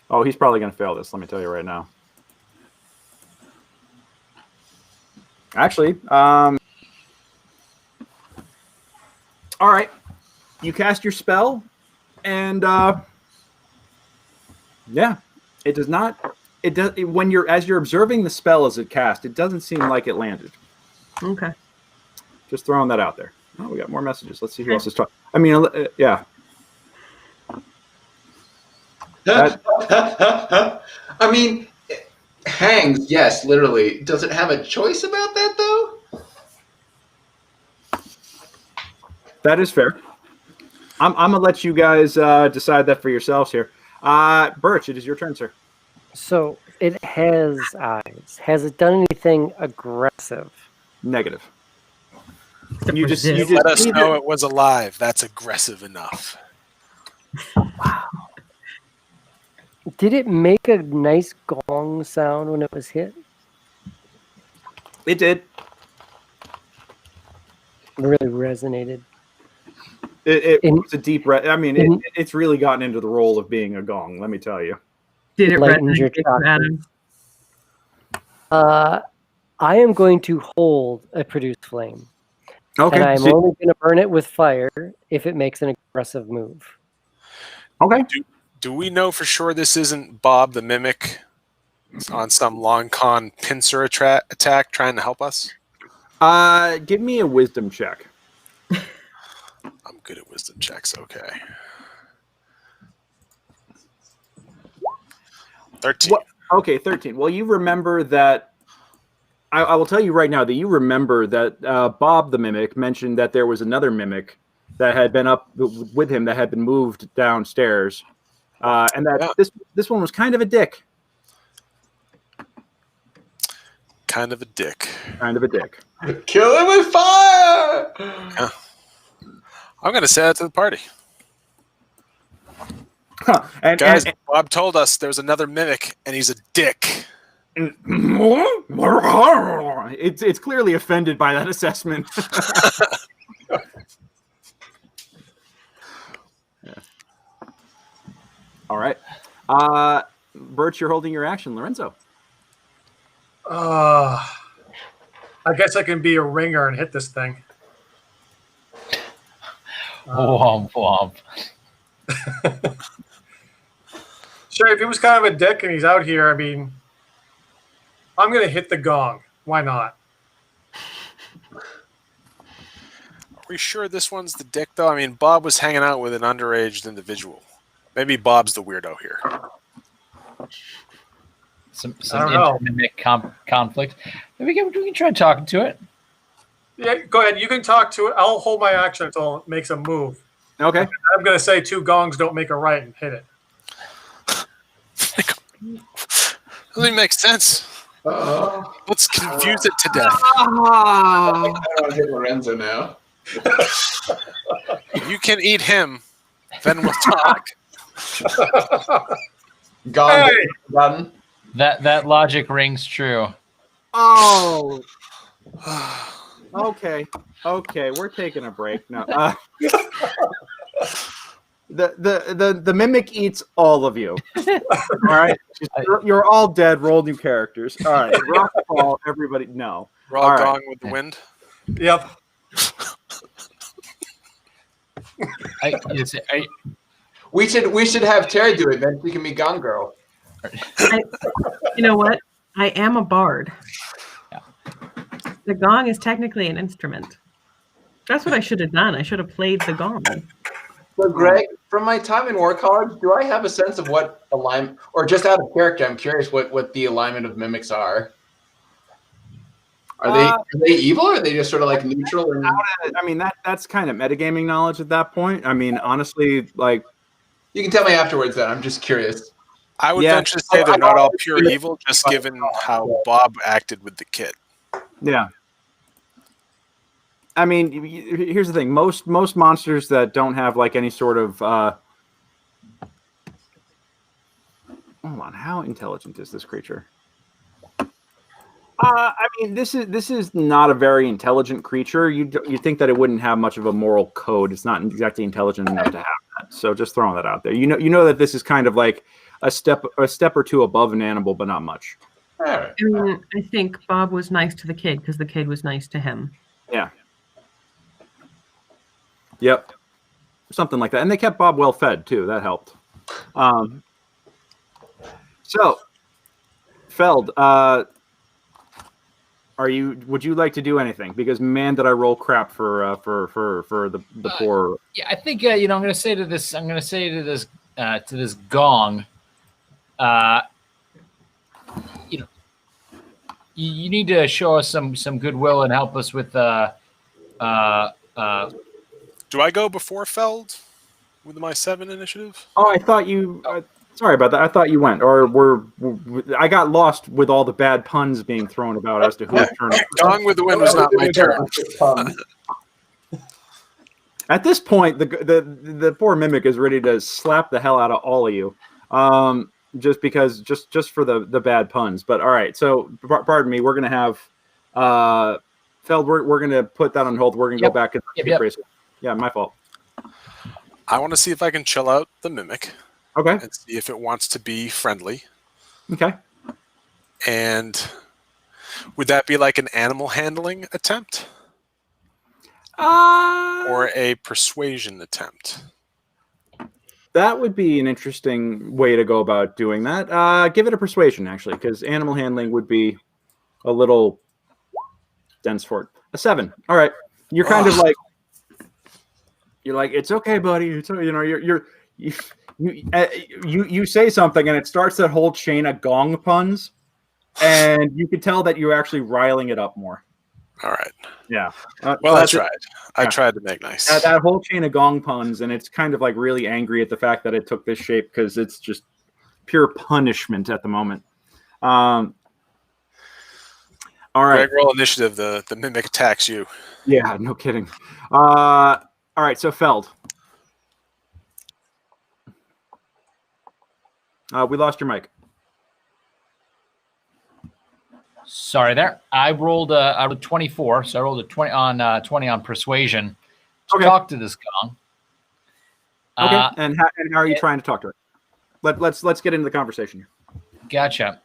Oh, he's probably going to fail this. Let me tell you right now. Actually, all right. You cast your spell, and yeah, it does not. It does when as you're observing the spell as it cast. It doesn't seem like it landed. Okay. Just throwing that out there. Oh, we got more messages. Let's see who else is talking. I mean, yeah. I mean, hangs, yes, literally. Does it have a choice about that, though? That is fair. I'm gonna let you guys decide that for yourselves here. Birch, it is your turn, sir. So it has eyes. Has it done anything aggressive? Negative. Except You for just this. Let us know it was alive. That's aggressive enough. Did it make a nice gong sound when it was hit? It did. It really resonated. It was a deep. I mean, it's really gotten into the role of being a gong. Let me tell you. Did it Lightened your resonate, Adam? I am going to hold a produced flame. Okay. And I'm only going to burn it with fire if it makes an aggressive move. Okay. Do we know for sure this isn't Bob the Mimic on some long con pincer attack trying to help us? Give me a wisdom check. I'm good at wisdom checks. Okay. 13. Well, okay, 13. Well, you remember that. I will tell you right now that you remember that Bob the Mimic mentioned that there was another Mimic that had been up with him that had been moved downstairs. And that this one was kind of a dick. Kind of a dick. Kind of a dick. Kill it with fire! Yeah. I'm going to say that to the party. Huh. Guys, Bob told us there's another Mimic, and he's a dick. It's clearly offended by that assessment. Yeah. All right. Birch, you're holding your action. Lorenzo. I guess I can be a ringer and hit this thing. Womp womp. Sure, if he was kind of a dick and he's out here, I mean, I'm going to hit the gong. Why not? Are we sure this one's the dick, though? I mean, Bob was hanging out with an underage individual. Maybe Bob's the weirdo here. Some intermimic conflict. We can try talking to it. Yeah, go ahead. You can talk to it. I'll hold my action until it makes a move. Okay. I'm going to say 2 gongs don't make a right and hit it. Doesn't make sense. Let's confuse it to death. I want to hit Lorenzo now. You can eat him, then we'll talk. Gone. Hey! Done. That logic rings true. Oh. Okay. We're taking a break now. The mimic eats all of you. All right, you're all dead. Roll new characters. All right, rock call. Everybody, no. We're all right. going with the wind. Yep. We should have Terry do it, then she can be Gone Girl. You know what? I am a bard. Yeah. The gong is technically an instrument. That's what I should have done. I should have played the gong. So, Greg, From my time in War College, do I have a sense of what alignment, or just out of character, I'm curious what the alignment of mimics are. Are they evil, or are they just sort of like neutral? I mean, that's kind of metagaming knowledge at that point. I mean, honestly, like, you can tell me afterwards. Then I'm just curious. I would venture to say they're not all pure evil, just given how Bob acted with the kid. Yeah. I mean, here's the thing: most monsters that don't have like any sort of hold on, how intelligent is this creature? I mean, this is not a very intelligent creature. You think that it wouldn't have much of a moral code. It's not exactly intelligent enough to have that. So just throwing that out there. You know that this is kind of like a step or two above an animal, but not much. All right. I think Bob was nice to the kid because the kid was nice to him. Yeah. Yep. Something like that. And they kept Bob well fed too. That helped. So, Feld, would you like to do anything? Because man, did I roll crap for the poor. Yeah, I think I'm going to say to this gong, you need to show us some goodwill and help us with. Do I go before Feld with my 7 initiative? Oh, I thought you. Sorry about that. I thought you went, or I got lost with all the bad puns being thrown about as to whose turn. Gone with the Wind was not my turn. At this point, the poor mimic is ready to slap the hell out of all of you, just for the bad puns. But all right, so pardon me. We're gonna have Feld. We're gonna put that on hold. We're gonna go back and Greysoul. Yeah, my fault. I want to see if I can chill out the mimic. Okay. And see if it wants to be friendly. Okay. And would that be like an animal handling attempt? Or a persuasion attempt? That would be an interesting way to go about doing that. Give it a persuasion, actually, because animal handling would be a little dense for it. A 7. All right. You're kind of like, it's okay, buddy. It's, you say something and it starts that whole chain of gong puns, and you could tell that you're actually riling it up more. All right. Yeah. Well, I tried. I tried to make nice. That whole chain of gong puns, and it's kind of like really angry at the fact that it took this shape because it's just pure punishment at the moment. All right. Greg, roll initiative. The mimic attacks you. Yeah, no kidding. All right, so Feld. We lost your mic. Sorry there. I rolled a 24, so I rolled a 20 on persuasion to talk to this gong. Okay. And how are you trying to talk to it? Let's get into the conversation here. Gotcha.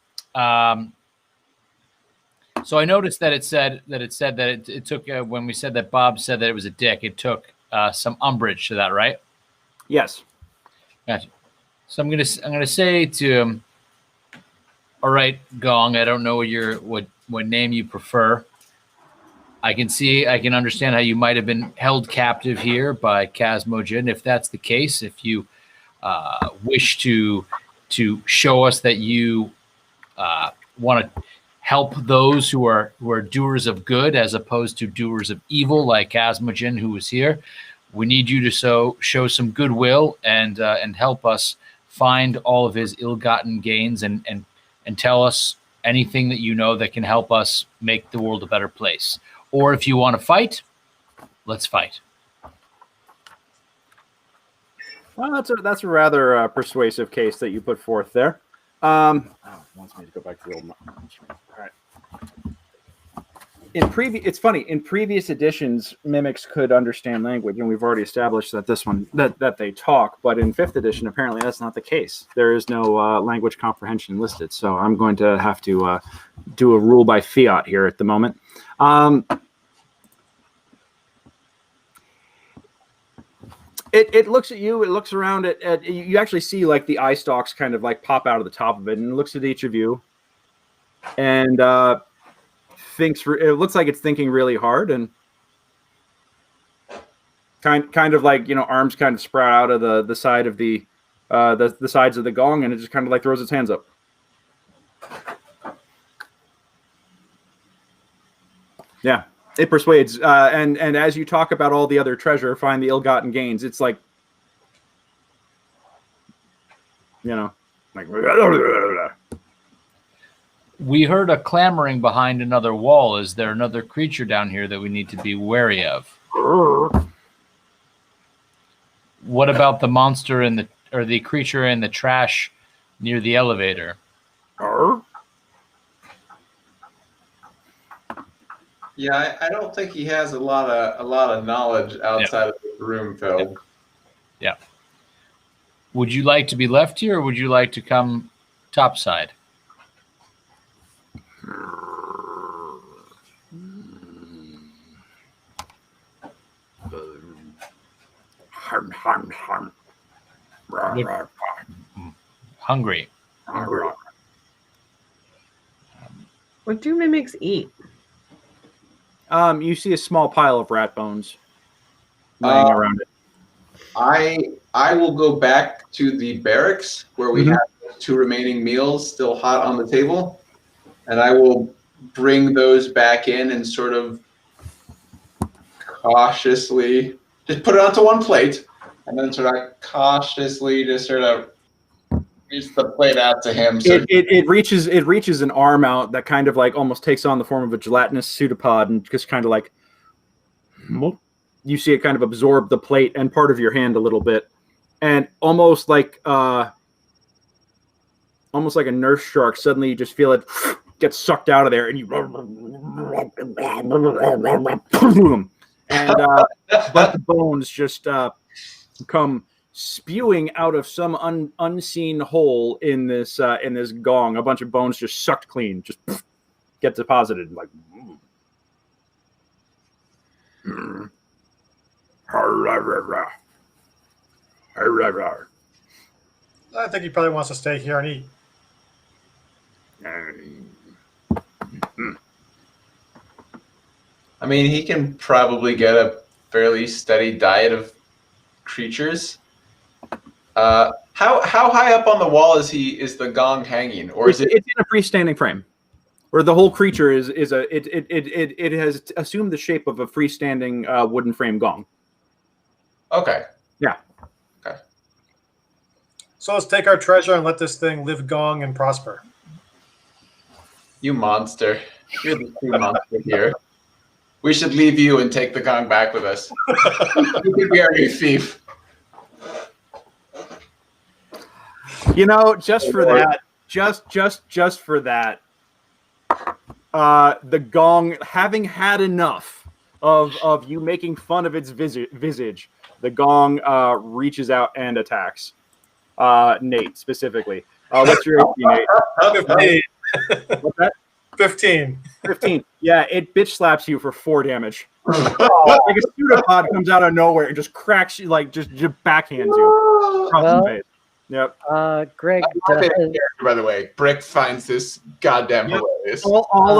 So I noticed that it said that it took when we said that Bob said that it was a dick, it took some umbrage to that, right? Yes. Gotcha. So I'm gonna say to him, all right, Gong, I don't know what name you prefer. I can understand how you might have been held captive here by Kazmojen. If that's the case, if you wish to show us that you want to help those who are doers of good as opposed to doers of evil, like Kazmojen, who was here, we need you to show some goodwill and help us find all of his ill-gotten gains and tell us anything that you know that can help us make the world a better place. Or if you want to fight, let's fight. Well, that's a rather persuasive case that you put forth there. It wants me to go back to the old. All right. It's funny. In previous editions, mimics could understand language, and we've already established that that they talk. But in 5th edition, apparently that's not the case. There is no language comprehension listed. So I'm going to have to do a rule by fiat here at the moment. It looks at you. It looks around at you. Actually see like the eye stalks kind of like pop out of the top of it, and it looks at each of you, and it looks like it's thinking really hard, and kind of like, arms kind of sprout out of the side of the sides of the gong, and it just kind of like throws its hands up. Yeah, it persuades. And as you talk about all the other treasure, find the ill-gotten gains, it's like, like. We heard a clamoring behind another wall. Is there another creature down here that we need to be wary of? What about the monster or the creature in the trash near the elevator? Yeah, I don't think he has a lot of knowledge outside of the room, Phil. Yeah. Would you like to be left here, or would you like to come topside? Hungry. What do mimics eat? You see a small pile of rat bones laying around it. I will go back to the barracks where we have 2 remaining meals still hot on the table, and I will bring those back in and sort of cautiously just put it onto one plate, and then sort of cautiously just sort of reach the plate out to him. So It reaches an arm out that kind of like almost takes on the form of a gelatinous pseudopod, and just kind of like you see it kind of absorb the plate and part of your hand a little bit, and almost like a nurse shark. Suddenly, you just feel it get sucked out of there, and you and a bunch of bones just come spewing out of some unseen hole in this gong. A bunch of bones just sucked clean, just get deposited like. I think he probably wants to stay here and eat. I mean, he can probably get a fairly steady diet of creatures. How high up on the wall is the gong hanging, or is it? It's in a freestanding frame, where the whole creature is it has assumed the shape of a freestanding wooden frame gong. Okay. Yeah. Okay. So let's take our treasure and let this thing live gong and prosper. You monster! You're the true monster here. We should leave you and take the gong back with us. You could be our new thief. Just for that, just for that, the gong, having had enough of you making fun of its visage, the gong reaches out and attacks Nate specifically. What's your HP, Nate? 15. What's that? 15. 15. Yeah, it bitch slaps you for 4 damage. Like a pseudopod comes out of nowhere and just cracks you, like just backhands you across the face. Yep. Greg. By the way, Brick finds this goddamn hilarious. All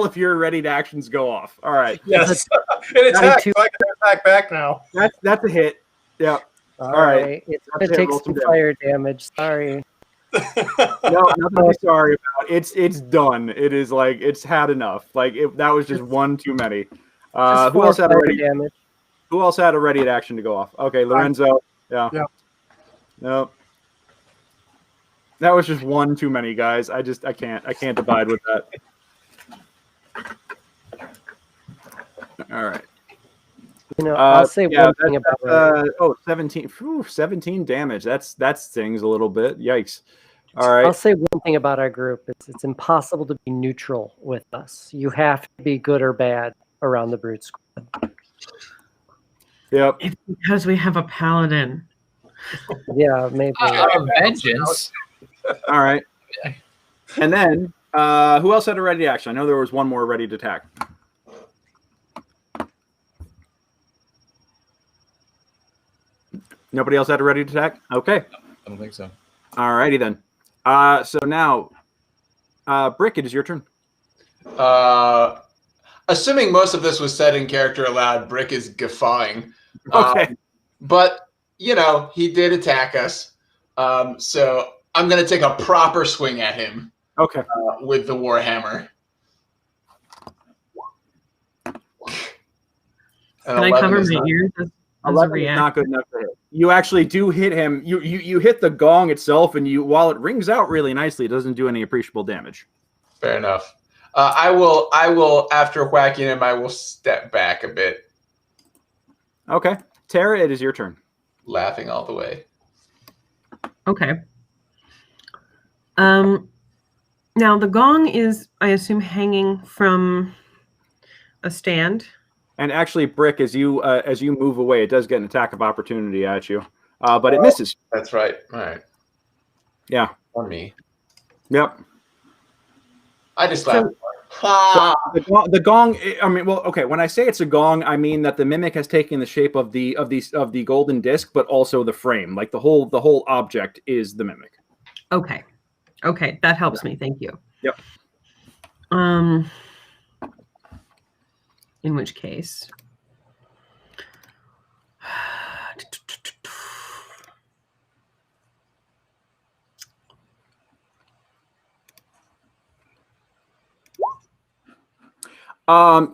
of your ready to actions go off. All right. Yes. It attacked. So I can attack back now. That's a hit. Yep. All right. It's going to take some fire damage. Sorry. No, nothing to be sorry about. It's done. It is like it's had enough. Like that was just one too many. Who else had a ready damage? Who else had a ready action to go off? Okay, Lorenzo. Yeah. No. That was just one too many, guys. I can't abide with that. All right. I'll say one thing about 17. 17 damage. That stings a little bit. Yikes. All right. I'll say one thing about our group. It's impossible to be neutral with us. You have to be good or bad around the Brute Squad. Yep. It's because we have a paladin. Yeah, maybe. Vengeance. All right. And then, who else had a ready action? I know there was one more ready to attack. Nobody else had a ready to attack? Okay. I don't think so. All righty then. So now, Brick, it is your turn. assuming most of this was said in character aloud, Brick is guffawing. Okay. But, you know, he did attack us. So I'm going to take a proper swing at him. Okay. With the Warhammer. Can I cover my ears as a 11 is not good enough to hit. You actually do hit him. You hit the gong itself, and while it rings out really nicely, it doesn't do any appreciable damage. Fair enough. I will after whacking him, I will step back a bit. Okay. Tara, it is your turn. Laughing all the way. Okay. Now the gong is, I assume, hanging from a stand. And actually, Brick, as you move away, it does get an attack of opportunity at you, but it misses. That's right. All right. Yeah. On me. Yep. I just laughed. So the gong. I mean, well, okay. When I say it's a gong, I mean that the mimic has taken the shape of the golden disc, but also the frame. Like the whole object is the mimic. Okay. Okay, that helps me. Thank you. Yep. In which case,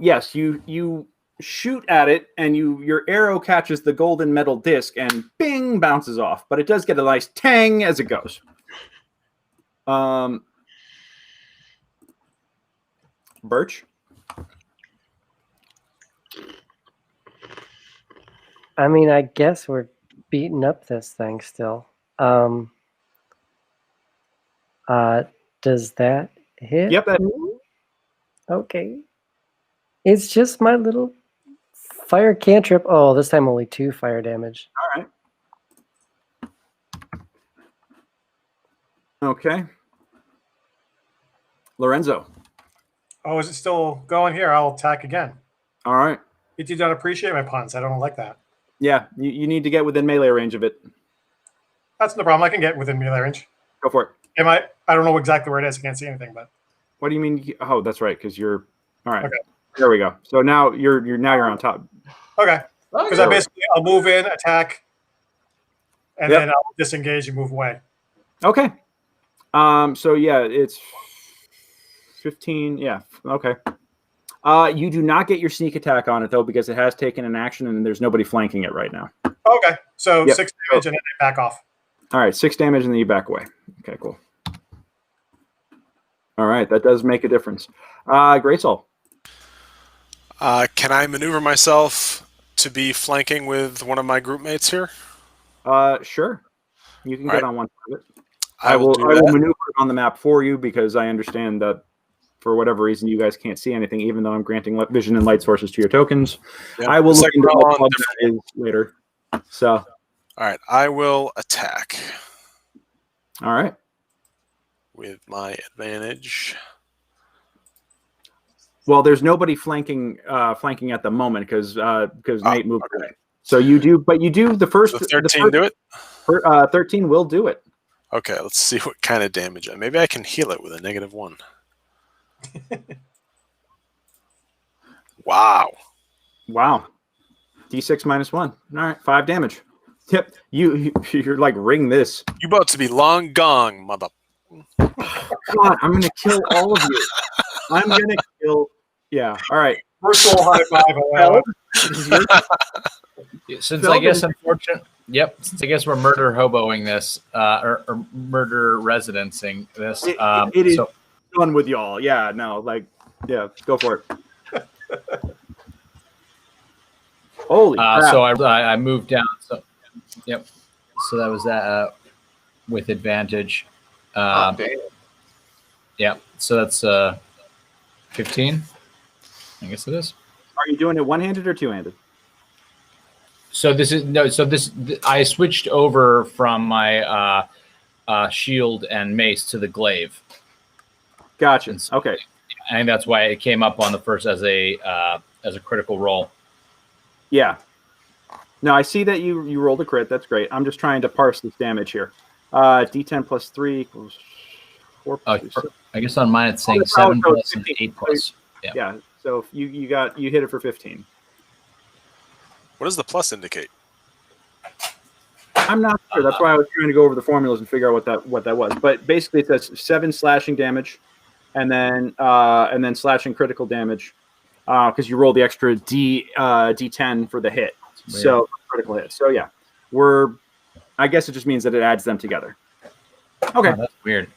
yes, you shoot at it, and your arrow catches the golden metal disc, and bing, bounces off. But it does get a nice tang as it goes. Birch. I mean, I guess we're beating up this thing still. Does that hit? Yep. Okay. It's just my little fire cantrip. Oh, this time only 2 fire damage. All right. Okay. Lorenzo. Oh, is it still going here? I'll attack again. All right. You don't appreciate my puns. I don't like that. Yeah, you need to get within melee range of it. That's no problem. I can get within melee range. Go for it. I don't know exactly where it is. I can't see anything, but. What do you mean? Oh, that's right, because you're all right. Okay. There we go. So now you're on top. Okay. Because I'll move in, attack, and then I'll disengage and move away. Okay. So yeah, it's 15. Yeah. Okay. You do not get your sneak attack on it though, because it has taken an action and there's nobody flanking it right now. Okay. So 6 damage and then I back off. All right, 6 damage and then you back away. Okay, cool. All right, that does make a difference. Greysoul. Can I maneuver myself to be flanking with one of my group mates here? Sure. You can All get right. on one side of it. I will maneuver it on the map for you because I understand that for whatever reason you guys can't see anything, even though I'm granting vision and light sources to your tokens. Yep. I will It's look like into we're what all on that is later. So, all right, I will attack all right. with my advantage. Well, there's nobody flanking at the moment because Nate moved okay. away. So you do the first. So 13 do it? 13 will do it. Okay, let's see what kind of damage. Maybe I can heal it with a -1. Wow. D6 -1. All right, 5 damage. Yep. You're like, ring this. You about to be long gone, mother. God, I'm gonna kill all of you. I'm gonna kill. Yeah. All right. First roll high five. Since I guess unfortunate. Yep. Since I guess we're murder hoboing this, or murder residencing this. It is done with y'all. Yeah. No. Like. Yeah. Go for it. Holy crap. So I moved down. So, yep. So that was that with advantage. Yeah. So that's 15. I guess it is. Are you doing it one-handed or two-handed? So this is no. So I switched over from my shield and mace to the glaive. Gotcha. Okay. I think that's why it came up on the first as a critical roll. Yeah. No, I see that you rolled a crit. That's great. I'm just trying to parse this damage here. D10 plus 3 equals 4. I guess on mine it's saying 7 plus and 8 plus. Yeah. So you hit it for 15. What does the plus indicate? I'm not sure. That's why I was trying to go over the formulas and figure out what that was. But basically, it says 7 slashing damage, and then slashing critical damage, because you roll the extra D10 for the hit. So critical hit. So yeah, I guess it just means that it adds them together. Okay, Oh, that's weird.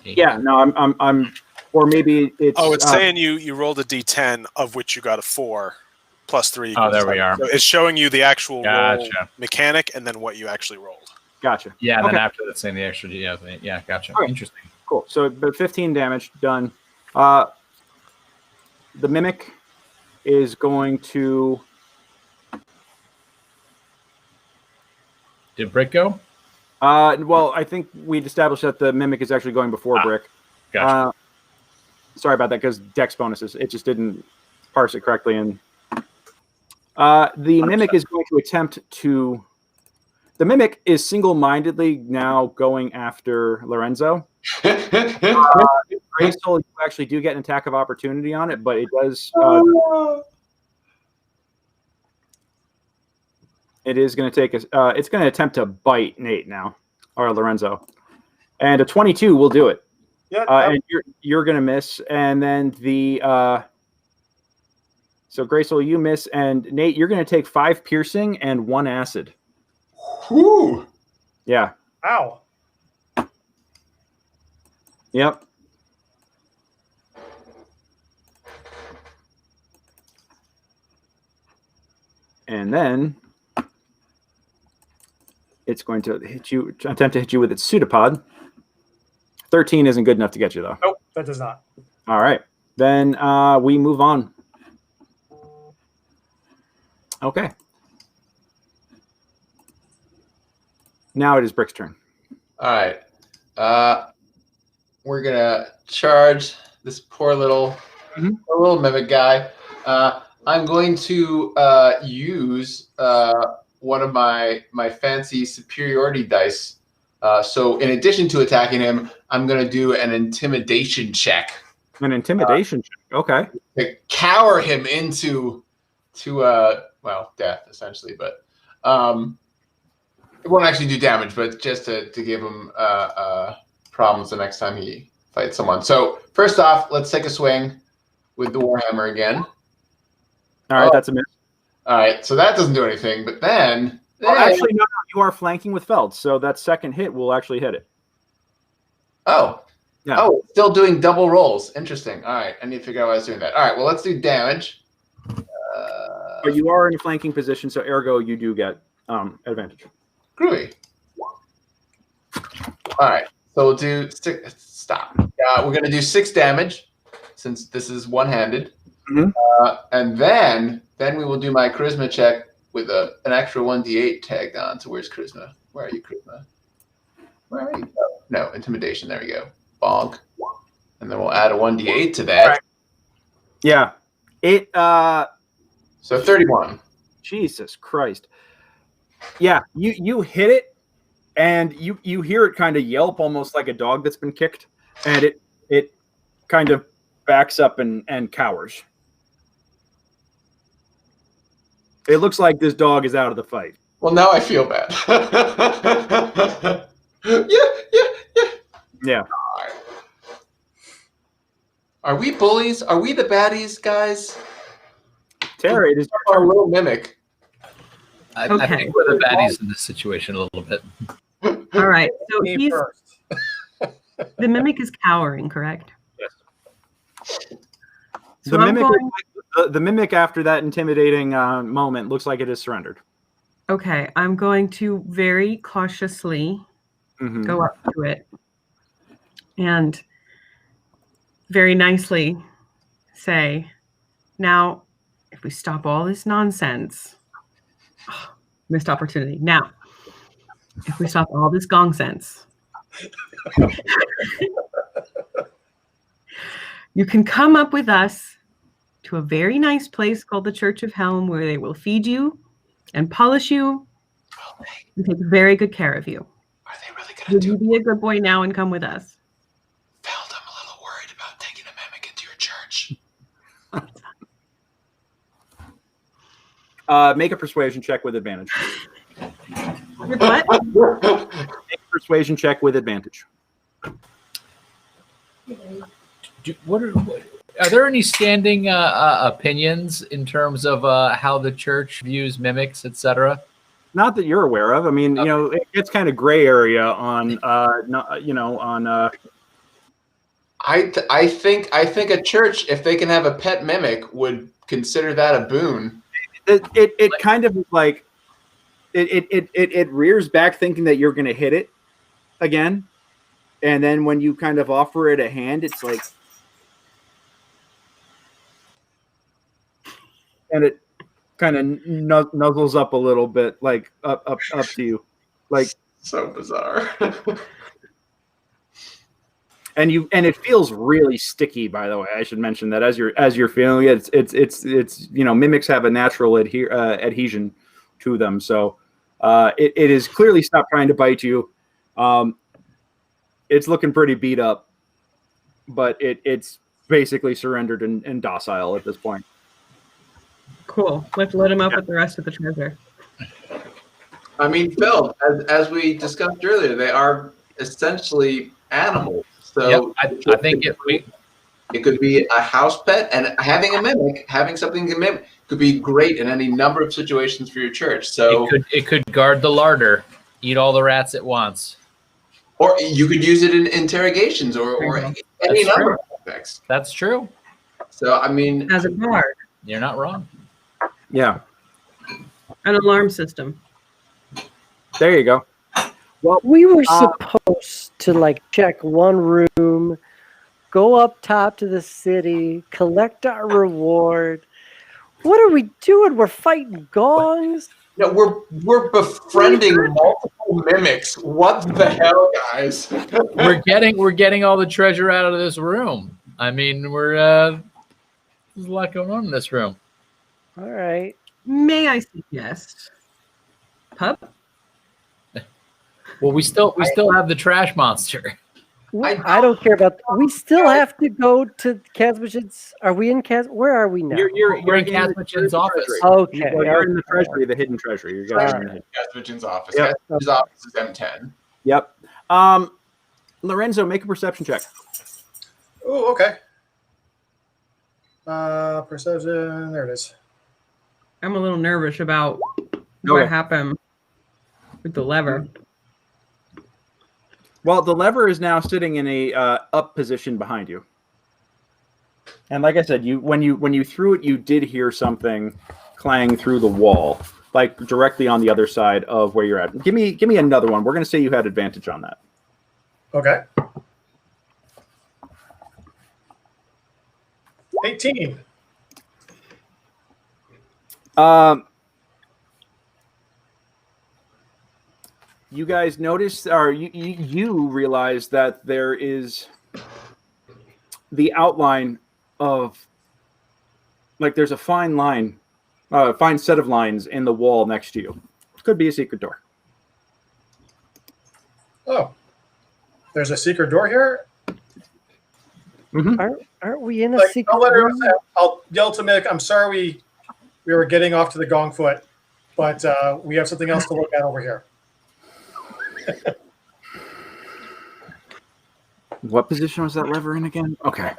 yeah. No, I'm or maybe it's. Oh, it's saying you rolled a D10 of which you got a 4 plus 3. Oh, there we are. So it's showing you the actual roll Gotcha. mechanic and then what you actually rolled. Gotcha. Yeah, and Okay. then after that's saying the extra. Yeah, gotcha. Okay. Interesting. Cool. So, but 15 damage done. The mimic is going to. Did Brick go? Well, I think we'd established that the mimic is actually going before Brick. Gotcha. Sorry about that, because Dex bonuses. It just didn't parse it correctly. And the mimic is going to attempt to. The mimic is single-mindedly now going after Lorenzo. Greysoul, you actually do get an attack of opportunity on it, but it does. It is going to take it's going to attempt to bite Nate now, or Lorenzo, and a 22 will do it. Yeah. And you're going to miss, and then so Greysoul, you miss, and Nate, you're going to take 5 piercing and 1 acid. Whoo! Yeah. Ow. Yep. And then it's going to attempt to hit you with its pseudopod. 13 isn't good enough to get you, though. Nope, that does not. All right. Then we move on. Okay. Now it is Brick's turn. All right. We're gonna charge this poor little mimic guy. I'm going to use one of my fancy superiority dice. So in addition to attacking him, I'm going to do an intimidation check. An intimidation check. Okay. To cower him into death, essentially. But it won't actually do damage, but just to give him problems the next time he fights someone. So first off, let's take a swing with the Warhammer again. All right, that's a miss. All right, so that doesn't do anything. But then actually, no, you are flanking with Feld, so that second hit will actually hit it. Oh. Yeah. Oh, still doing double rolls. Interesting. All right, I need to figure out why I was doing that. All right, well, let's do damage. But you are in a flanking position, so ergo you do get advantage. Groovy. All right, so we'll do 6. Stop. We're going to do 6 damage since this is one-handed. And then we will do my charisma check with an extra 1d8 tagged on. So where's charisma? Where are you, charisma? Where are you? Oh, no, intimidation. There we go. Bonk. And then we'll add a 1d8 to that. Right. Yeah. It So 31. Jesus Christ. Yeah, you hit it, and you hear it kind of yelp almost like a dog that's been kicked, and it kind of backs up and cowers. It looks like this dog is out of the fight. Well, now I feel bad. Yeah. Are we bullies? Are we the baddies, guys? Tara, it is Our little mimic. I Okay. think we're the baddies in this situation a little bit. All right. So Me he's first. the mimic is cowering, correct? the I'm mimic. going- The mimic after that intimidating moment looks like it is surrendered. Okay, I'm going to very cautiously go up to it and very nicely say, now, if we stop all this nonsense, missed opportunity. Now, if we stop all this gong sense, you can come up with us to a very nice place called the Church of Helm, where they will feed you and polish you and take very good care of you. Are they really going to Would do you be a good boy now and come with us? Feld, I'm a little worried about taking a mimic into your church. Make a persuasion check with advantage. What? Make a persuasion check with advantage. Are there any standing opinions in terms of how the church views mimics, etc.? Not that you're aware of. I mean, you know, it gets kind of gray area on, I think a church, if they can have a pet mimic, would consider that a boon. It kind of like it rears back thinking that you're going to hit it again, and then when you kind of offer it a hand, it's like, and it kind of nuzzles up a little bit, like up to you, like so bizarre. And it feels really sticky. By the way, I should mention that as you're feeling it, it's you know, mimics have a natural adhesion to them, so it is clearly stopped trying to bite you. It's looking pretty beat up, but it's basically surrendered and docile at this point. Cool. Let's load him up with the rest of the treasure. I mean, Phil, as we discussed earlier, they are essentially animals. So yep, I think it could be a house pet, and having a mimic, having something to mimic, could be great in any number of situations for your church. So it could guard the larder, eat all the rats at once, or you could use it in interrogations or any number of aspects. That's true. So I mean, As a guard, you're not wrong. Yeah, an alarm system. There you go. Well, we were supposed to like check one room, go up top to the city, collect our reward. What are we doing? We're fighting gongs. No, we're befriending multiple mimics. What the hell, guys? we're getting all the treasure out of this room. I mean, there's a lot going on in this room. All right. May I suggest, pup? Well, we still have the trash monster. I don't care about. We still have to go to Kazmojen's. Are we in Kaz? Where are we now? We're in Kazmojen's office. Okay, you're in the treasury, the hidden treasury. You're in Kazmojen's office. Yep. His office is M10. Yep. Lorenzo, make a perception check. Oh, okay. Perception. There it is. I'm a little nervous about what happened with the lever. Well, the lever is now sitting in a up position behind you, and like I said, when you threw it, you did hear something clang through the wall, like directly on the other side of where you're at. Give me another one. We're going to say you had advantage on that. Okay. 18. You guys notice, or you realize that there is the outline of, like, there's a fine line, fine set of lines in the wall next to you. Could be a secret door. Oh, there's a secret door here. Mm-hmm. Aren't we in a secret room? I'll yell to Mick. I'm sorry we were getting off to the gong foot, but we have something else to look at over here. What position was that lever in again? Okay.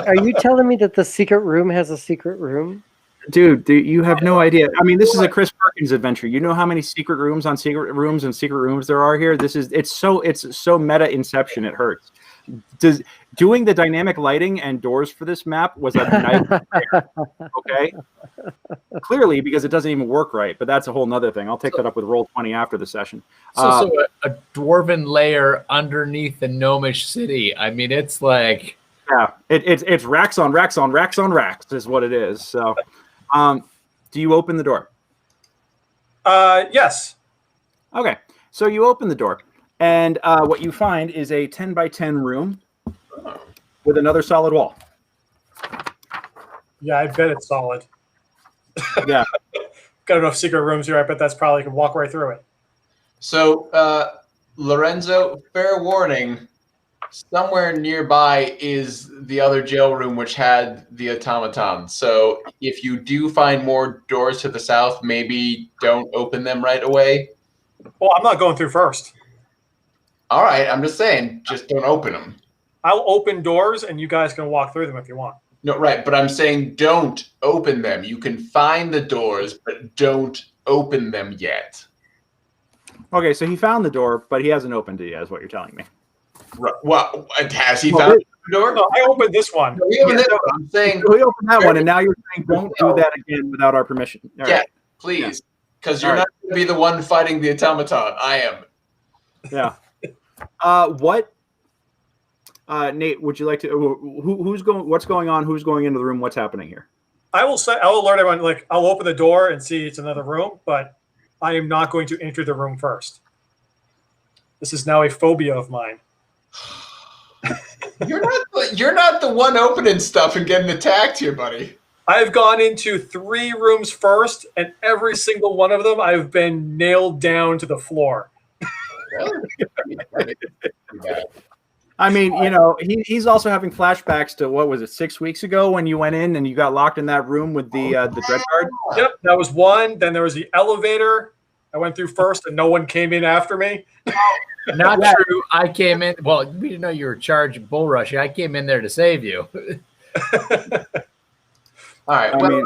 Are you telling me that the secret room has a secret room? Dude, you have no idea. I mean, this is a Chris Perkins adventure. You know how many secret rooms on secret rooms and secret rooms there are here? It's so meta Inception, it hurts. Doing the dynamic lighting and doors for this map was a nightmare. Okay, clearly because it doesn't even work right, but that's a whole nother thing. I'll take that up with Roll20 after the session. So a dwarven layer underneath the gnomish city. I mean, it's like, yeah, it's racks on racks on racks on racks is what it is. So, do you open the door? Yes. Okay, so you open the door. And what you find is a 10 by 10 room with another solid wall. Yeah, I bet it's solid. Yeah. Got enough secret rooms here. I bet that's probably can walk right through it. So, Lorenzo, fair warning. somewhere nearby is the other jail room, which had the automaton. So if you do find more doors to the south, maybe don't open them right away. Well, I'm not going through first. All right, I'm just saying, just don't open them. I'll open doors, and you guys can walk through them if you want. No, right, but I'm saying don't open them. You can find the doors, but don't open them yet. Okay, so he found the door, but he hasn't opened it yet, is what you're telling me. Right. Well, has he found the door? No, I opened this one. No, he opened this one. I'm saying So he opened that one, and now you're saying don't do that again without our permission. All yeah, right. please, because you're not going to be the one fighting the automaton. I am. Yeah. What? Nate, would you like to? Who's going? What's going on? Who's going into the room? What's happening here? I will alert everyone. Like, I'll open the door and see it's another room, but I am not going to enter the room first. This is now a phobia of mine. You're not the one opening stuff and getting attacked here, buddy. I've gone into 3 rooms first, and every single one of them I've been nailed down to the floor. I mean, you know, he's also having flashbacks to what was it, 6 weeks ago when you went in and you got locked in that room with the dread guard. Yep, that was one. Then there was the elevator. I went through first, and no one came in after me. Not true. I came in. Well, we didn't know you were charged of bull rushing. I came in there to save you. All right. Well,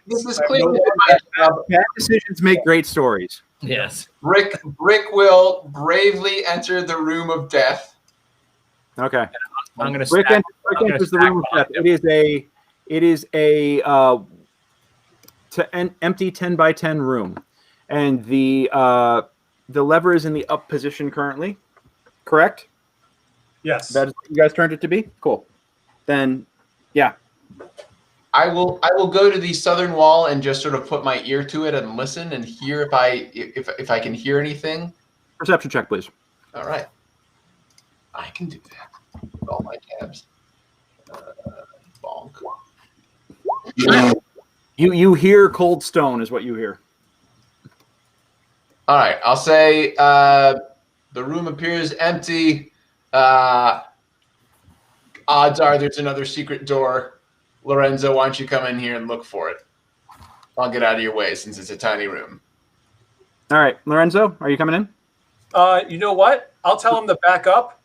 this is clear. Bad decisions make great stories. Yes. Brick will bravely enter the room of death. Okay. I'm going to Brick enters the room of death. It is a empty 10 by 10 room, and the lever is in the up position currently. Correct? Yes. That is what you guys turned it to be? Cool. Then, yeah. I will go to the southern wall and just sort of put my ear to it and listen and hear if I can hear anything. Perception check, please. All right. I can do that with all my tabs. Bonk. You hear cold stone is what you hear. All right. I'll say the room appears empty. Odds are there's another secret door. Lorenzo, why don't you come in here and look for it? I'll get out of your way since it's a tiny room. All right. Lorenzo, are you coming in? You know what? I'll tell him to back up,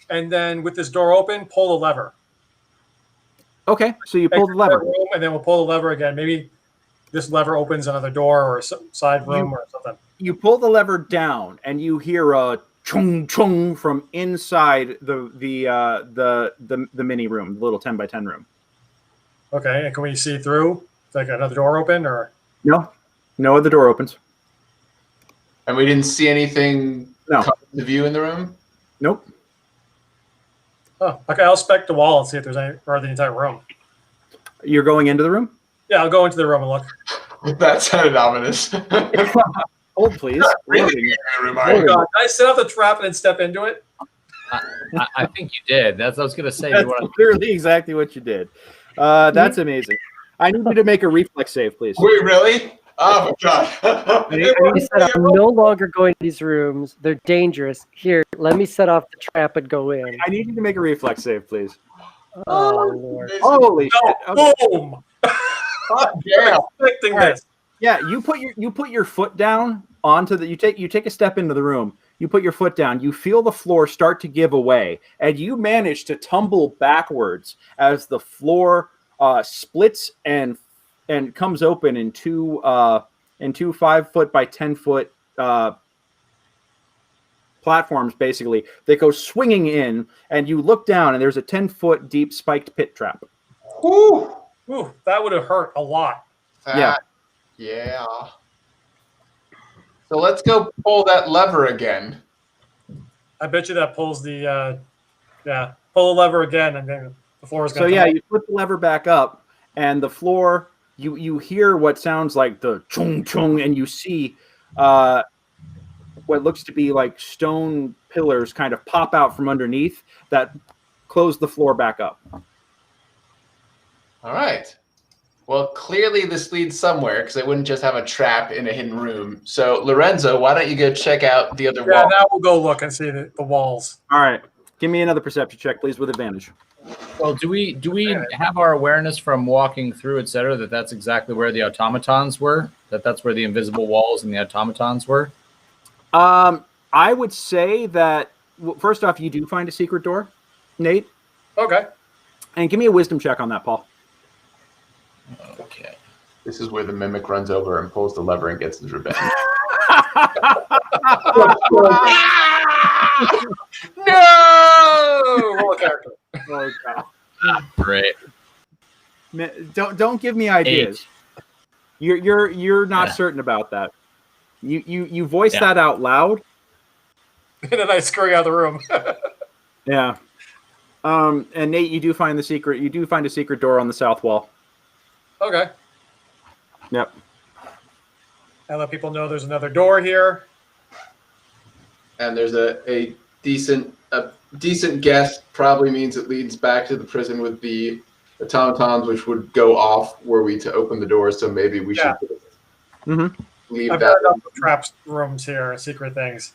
and then with this door open, pull the lever. Okay. So you pull the lever. Room, and then we'll pull the lever again. Maybe this lever opens another door or a side room or something. You pull the lever down, and you hear a chung chung from inside the mini room, the little 10 by 10 room. Okay, and can we see through? Like another door open, or no other door opens. And we didn't see anything come to view in the room? Nope. Oh, okay. I'll spec the wall and see if there's any, or the entire room. You're going into the room? Yeah, I'll go into the room and look. That sounded ominous. Hold, please. Really? Oh, God. Did I set up the trap and then step into it? I think you did. That's what I was going to say. That's clearly exactly what you did. That's amazing. I need you to make a reflex save, please. Wait, really? Oh, my God. He said, I'm no longer going to these rooms. They're dangerous. Here, let me set off the trap and go in. I need you to make a reflex save, please. Oh, Lord. Holy shit. Okay. Boom! Yeah. This. Yeah, you put your foot down onto the you take a step into the room. You put your foot down, you feel the floor start to give away, and you manage to tumble backwards as the floor splits and comes open in two 5 foot by 10 foot platforms, basically. They go swinging in, and you look down, and there's a 10-foot deep spiked pit trap. Whew. Ooh, that would have hurt a lot. Yeah. So let's go pull that lever again. I bet you that pulls the pull the lever again, and then the floor is going to So you put the lever back up, and the floor, you hear what sounds like the chung chung, and you see what looks to be like stone pillars kind of pop out from underneath that close the floor back up. All right. Well, clearly this leads somewhere because I wouldn't just have a trap in a hidden room. So, Lorenzo, why don't you go check out the other wall? Yeah, now we'll go look and see the walls. All right. Give me another perception check, please, with advantage. Well, do we have our awareness from walking through, etc., that that's exactly where the automatons were? That's where the invisible walls and the automatons were? I would say that, first off, you do find a secret door, Nate. Okay. And give me a wisdom check on that, Paul. Okay. This is where the mimic runs over and pulls the lever and gets his revenge. No! Roll a character. Oh, God. Great. Don't give me ideas. 8. You're not certain about that. You voice that out loud. And then I scurry out of the room. Yeah. And Nate, you do find a secret door on the south wall. Okay. Yep. I let people know there's another door here. And there's a decent guess probably means it leads back to the prison with the automatons, which would go off were we to open the door. So maybe we should leave I've that. got enough trap rooms here, secret things.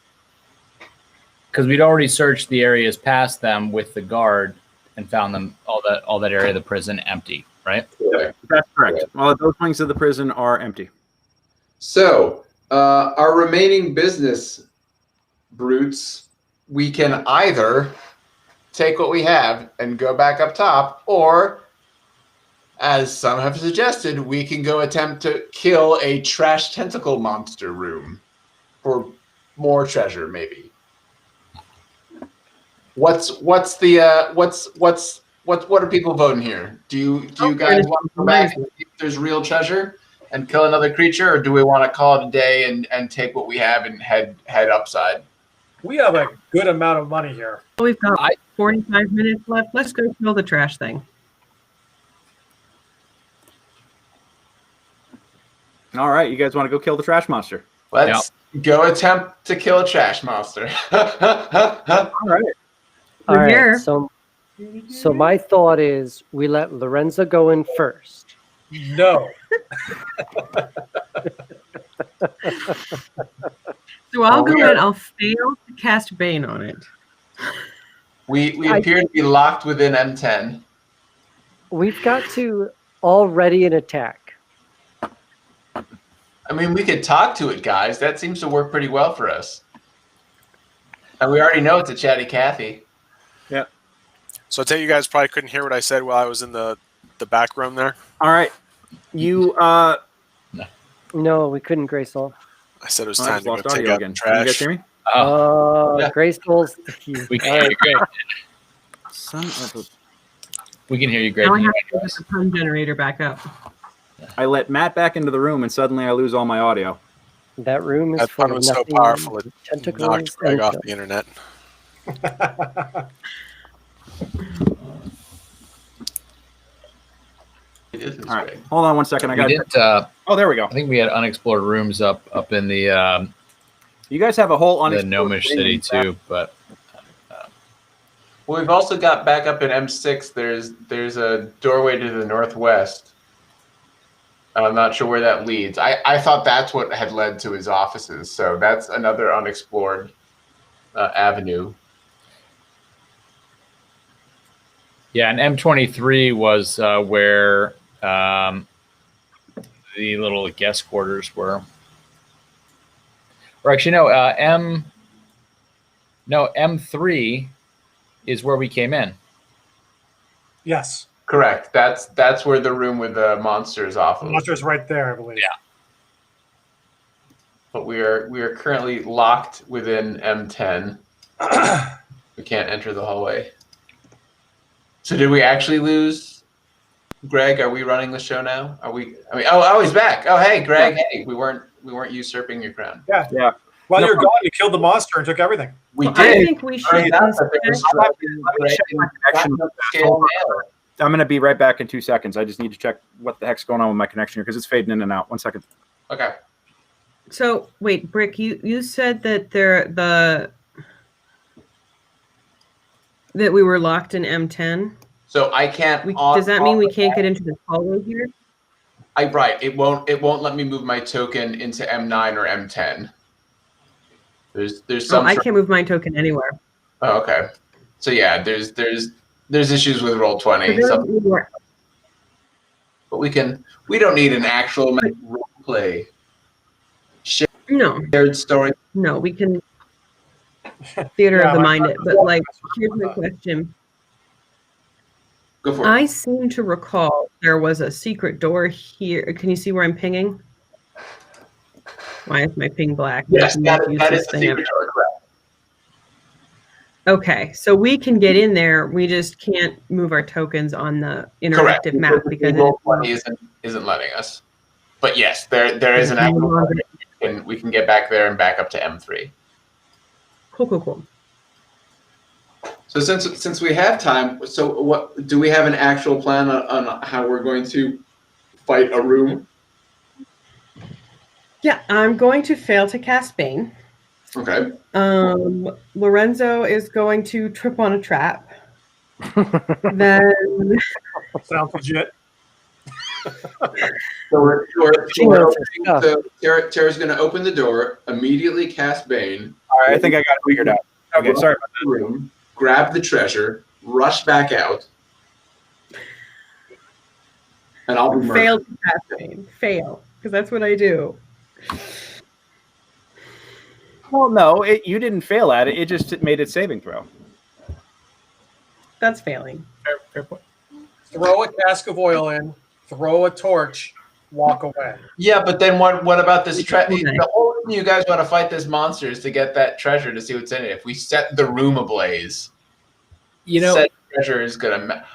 Because we'd already searched the areas past them with the guard and found them all that area of the prison empty, right? Correct. That's correct. All those wings of the prison are empty. So our remaining business brutes, we can either take what we have and go back up top, or, as some have suggested, we can go attempt to kill a trash tentacle monster room for more treasure, maybe. What are people voting here? Do you guys want to go back and see if there's real treasure and kill another creature, or do we want to call it a day and take what we have and head upside? We have a good amount of money here. We've got 45 minutes left. Let's go kill the trash thing. All right, you guys want to go kill the trash monster? Let's go attempt to kill a trash monster. All right. All right. here. So my thought is we let Lorenzo go in first. No. So I'll go in. I'll fail to cast Bane on it. We appear to be locked within M10. We've got to already an attack. I mean, we could talk to it, guys. That seems to work pretty well for us. And we already know it's a chatty Cathy. Yeah. So I tell you guys probably couldn't hear what I said while I was in the back room there. All right. You No, we couldn't, Greysoul. I said it was time to go lost take audio out again. the Can you guys trash. hear me? Greysoul's. We can hear you great. Son of a... We can hear you great. Now I have to get the pun generator back up. I let Matt back into the room, and suddenly I lose all my audio. That room is That full fun of was so nothing. powerful it Tentacles knocked Greg and off filth. the internet. All right, hold on one second. I got. We didn't. Oh, there we go. I think we had unexplored rooms up in the You guys have a whole the unexplored gnomish thing city in fact. too, but Well, we've also got back up in M6. There's a doorway to the northwest. I'm not sure where that leads. I thought that's what had led to his offices. So that's another unexplored avenue. yeah, and M23 was where the little guest quarters were. Or actually, no, M3 is where we came in. Yes. Correct. That's where the room with the monsters off The of. monster's right there, I believe. Yeah. But we are currently locked within M10. We can't enter the hallway. So did we actually lose? Greg, are we running the show now? Are we? I mean, oh, he's back. Oh, hey, Greg. Hey, we weren't usurping your crown. Yeah. While you're gone, you killed the monster and took everything. We I did. think we should. Turned out that there was Let me check my connection. scale mail. I'm going to be right back in 2 seconds. I just need to check what the heck's going on with my connection here because it's fading in and out. 1 second. Okay. So wait, Brick, you said that that we were locked in M10. So I can't. Does that mean we can't get into the hallway here? Right. It won't let me move my token into M9 or M10. There's some. I can't move my token anywhere. Oh, okay. So yeah, there's issues with Roll20. But we don't need an actual role play. Shared story. No, we can theater of the mind it. But like, here's my question. Go for it. I seem to recall there was a secret door here. Can you see where I'm pinging? Why is my ping black? Yes, that is the secret door, correct. Okay, so we can get in there. We just can't move our tokens on the interactive map because Roll20 isn't letting us. But yes, there is an actual and we can get back there and back up to M3. Cool. So since we have time, so what do we have an actual plan on how we're going to fight a room? Yeah, I'm going to fail to cast Bane. Okay. Lorenzo is going to trip on a trap. Then sounds legit. So Tara's going to open the door, immediately cast Bane. All right, I think I got it figured out. Okay, sorry about that. Room, grab the treasure, rush back out, and I'll be fail to cast Bane. Fail, because that's what I do. Well, no, you didn't fail at it. It just made its saving throw. That's failing. Fair point. Throw a cask of oil in, throw a torch, walk away. Yeah, but then what about this treasure? The whole reason you guys want to fight this monster is to get that treasure to see what's in it. If we set the room ablaze, said treasure is gonna.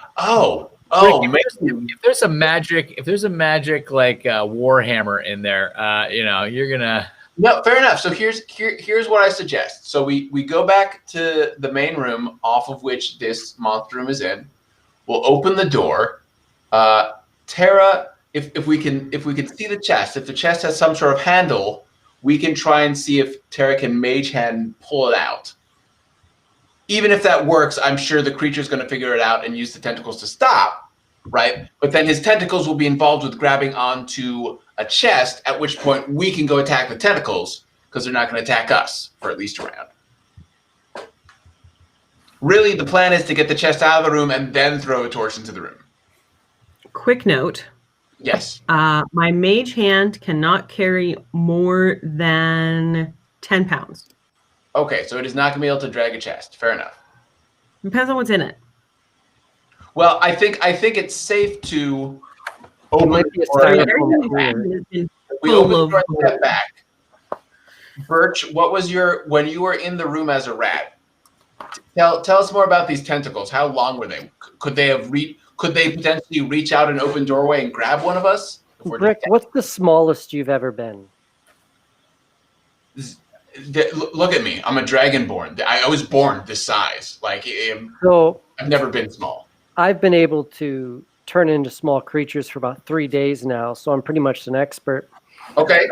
If there's a magic like Warhammer in there, you're gonna. No, fair enough. So here's what I suggest. So we go back to the main room off of which this monster room is in. We'll open the door. Tara, if we can see the chest, if the chest has some sort of handle, we can try and see if Tara can mage hand pull it out. Even if that works, I'm sure the creature's going to figure it out and use the tentacles to stop, right? But then his tentacles will be involved with grabbing onto a chest, at which point we can go attack the tentacles because they're not going to attack us for at least a round. Really, the plan is to get the chest out of the room and then throw a torch into the room. Quick note. Yes. My mage hand cannot carry more than 10 pounds. Okay, so it is not going to be able to drag a chest. Fair enough. Depends on what's in it. Well, I think it's safe to open the door. We open the door and step back. Birch, what was when you were in the room as a rat? Tell us more about these tentacles. How long were they? Could they potentially reach out an open doorway and grab one of us? Rick, what's the smallest you've ever been? Look at me. I'm a dragonborn. I was born this size. So I've never been small. I've been able to turn into small creatures for about 3 days now, so I'm pretty much an expert. Okay.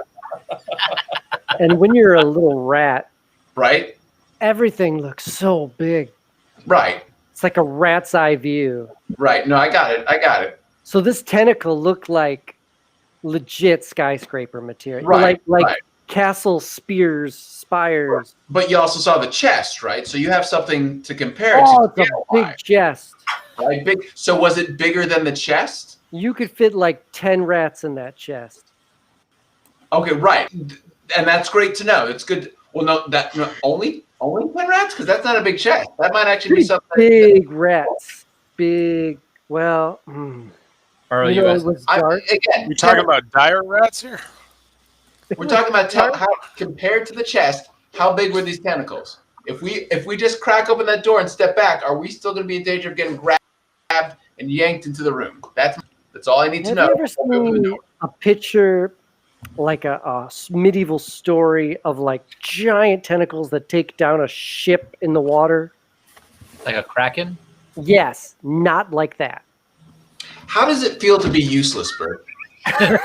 And when you're a little rat, right? Everything looks so big. Right. It's like a rat's eye view. Right. No, I got it. So this tentacle looked like legit skyscraper material. Right. Like castle spires. But you also saw the chest, right? So you have something to compare to. It's a big chest. Right? Big. So was it bigger than the chest? You could fit like 10 rats in that chest. Okay, right. And that's great to know. It's good. Well, only 10 rats? Because that's not a big chest. That might actually be something. Big rats. Big. Well. Early it was dark. Again, we talking about dire rats here? We're talking about how, compared to the chest, how big were these tentacles? If we just crack open that door and step back, are we still going to be in danger of getting grabbed and yanked into the room? That's all I need to know. Have you ever seen a picture, like a medieval story of like giant tentacles that take down a ship in the water? Like a kraken? Yes, not like that. How does it feel to be useless, Bert? How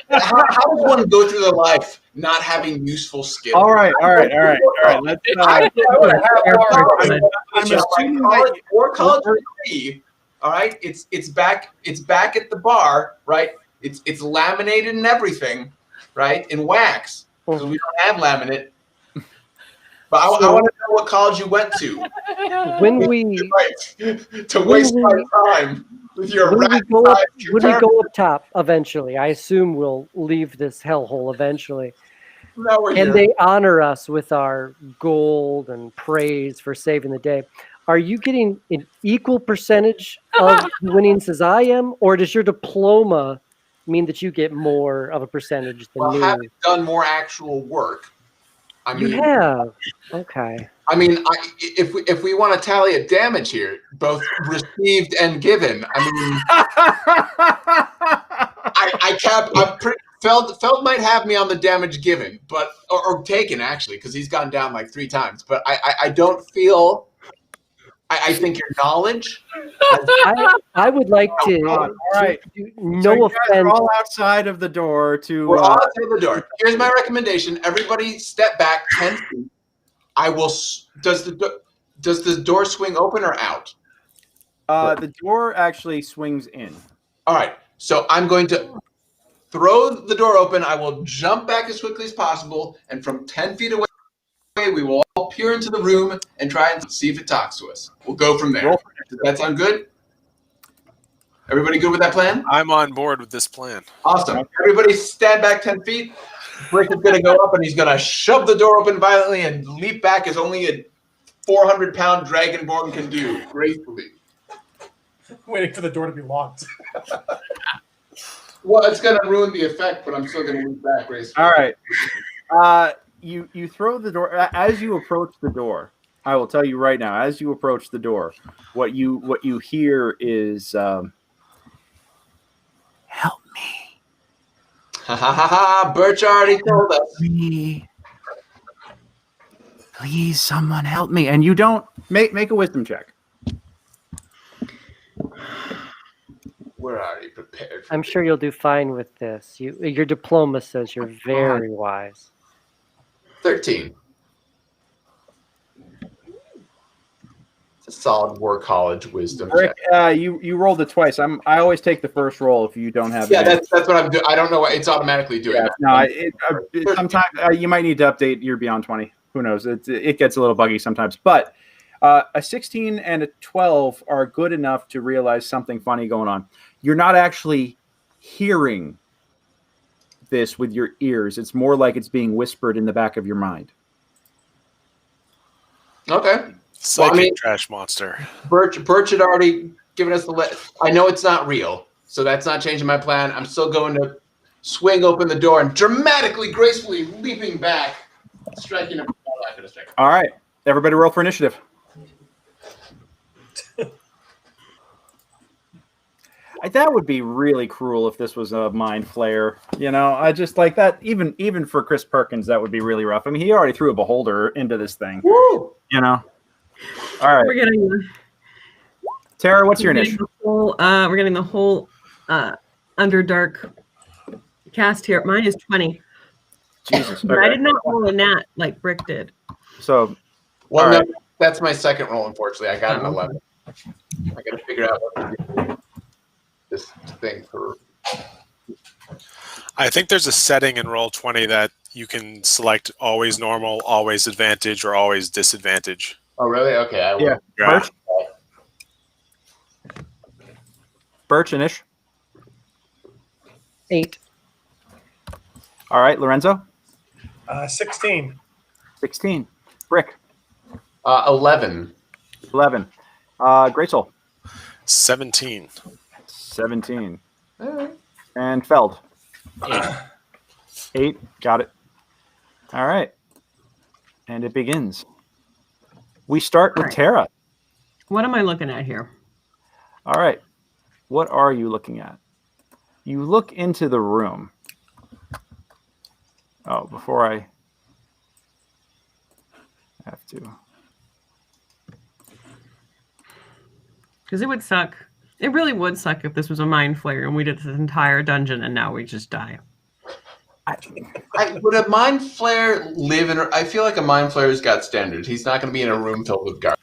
does one go through the life not having useful skills? All right. Let's. I'm assuming that college degree. All right, it's back at the bar, right? It's laminated and everything, right? In wax, because we don't have laminate. But I want to know what college you went to. when we to waste my time with your when we go up top eventually, I assume we'll leave this hellhole eventually. Now we're And here. they honor us with our gold and praise for saving the day. Are you getting an equal percentage of winnings as I am, or does your diploma mean that you get more of a percentage than me? Having done more actual work, You have. Okay. I mean, if we want to tally a damage here, both received and given, Feld might have me on the damage given, but or taken actually, because he's gone down like 3 times. But I don't feel. I think your knowledge. I would like to. All right. No so offense. You guys are all outside of the door to. We're all outside the door. Here's my recommendation: everybody, step back 10 feet. I will. Does the door swing open or out? The door actually swings in. All right. So I'm going to throw the door open. I will jump back as quickly as possible, and from 10 feet away, we will all peer into the room and try and see if it talks to us. We'll go from there. Does that sound good? Everybody good with that plan? I'm on board with this plan. Awesome. Everybody stand back 10 feet. Brick is going to go up, and he's going to shove the door open violently and leap back as only a 400-pound dragonborn can do, gracefully. Waiting for the door to be locked. Well, it's going to ruin the effect, but I'm still going to leap back gracefully. All right. You throw the door as you approach the door. I will tell you right now, as you approach the door, what you hear is help me. Ha ha ha ha! Birch already told us. Me. Please, someone help me. And you don't make a wisdom check. We're already prepared. I'm sure you'll do fine with this. Your diploma says you're very wise. 13. It's a solid war college wisdom Rick, check. you rolled it twice. I always take the first roll if you don't have. Yeah, that's what I'm doing. I don't know why it's automatically doing that. No, sometimes you might need to update your Beyond 20. Who knows? It gets a little buggy sometimes. But a 16 and a 12 are good enough to realize something funny going on. You're not actually hearing this with your ears. It's more like it's being whispered in the back of your mind. Okay. Psychic trash monster. Birch had already given us I know it's not real, so that's not changing my plan. I'm still going to swing open the door and dramatically, gracefully leaping back, striking him. All right. Everybody roll for initiative. That would be really cruel if this was a mind flayer. You know, I just like that. Even for Chris Perkins, that would be really rough. I mean, he already threw a beholder into this thing. Woo! You know. All right. We're getting Tara, what's your initiative? We're getting the whole Underdark cast here. Mine is 20. Jesus. But I did not roll a nat like Brick did. So, well, no, right. That's my second roll. Unfortunately, I got an 11. I got to figure out what to do this thing for. I think there's a setting in Roll20 that you can select always normal, always advantage, or always disadvantage. Oh, really? Okay. I will. Yeah. Yeah. Birch and Ish. 8. All right, Lorenzo. 16. 16. Brick. 11. 11. Greysoul. 17. 17. All right. And Feld. 8. Got it. All right. And it begins. We start with Tara. What am I looking at here? All right. What are you looking at? You look into the room. Oh, before I have to. Because it would suck. It really would suck if this was a mind flayer and we did this entire dungeon and now we just die. Would a mind flayer live in? I feel like a mind flayer's got standards. He's not going to be in a room filled with garbage.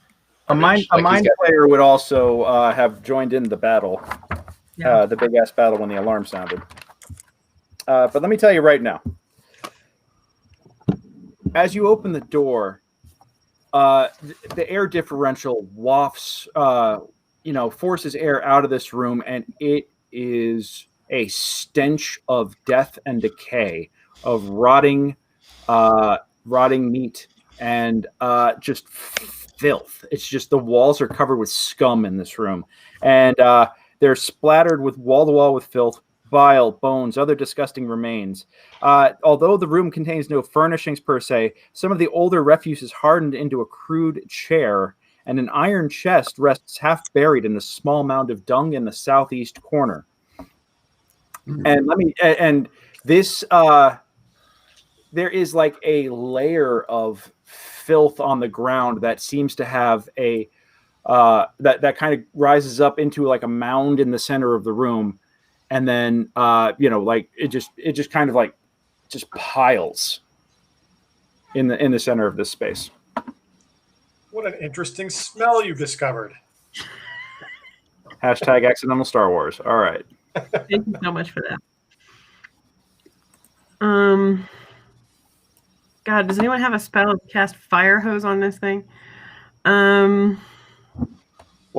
A mind flayer would also have joined in the battle, the big ass battle when the alarm sounded. But let me tell you right now, as you open the door, the air differential wafts, forces air out of this room, and it is a stench of death and decay, of rotting meat, and just filth. It's just the walls are covered with scum in this room, and they're splattered with wall to wall with filth, bile, bones, other disgusting remains. Although the room contains no furnishings per se, some of the older refuse is hardened into a crude chair, and an iron chest rests half buried in a small mound of dung in the southeast corner. And this there is like a layer of filth on the ground that seems to have a that kind of rises up into like a mound in the center of the room, and then like it just kind of like just piles in the center of this space. What an interesting smell you've discovered. Hashtag accidental Star Wars. All right. Thank you so much for that. God, does anyone have a spell to cast fire hose on this thing? Well,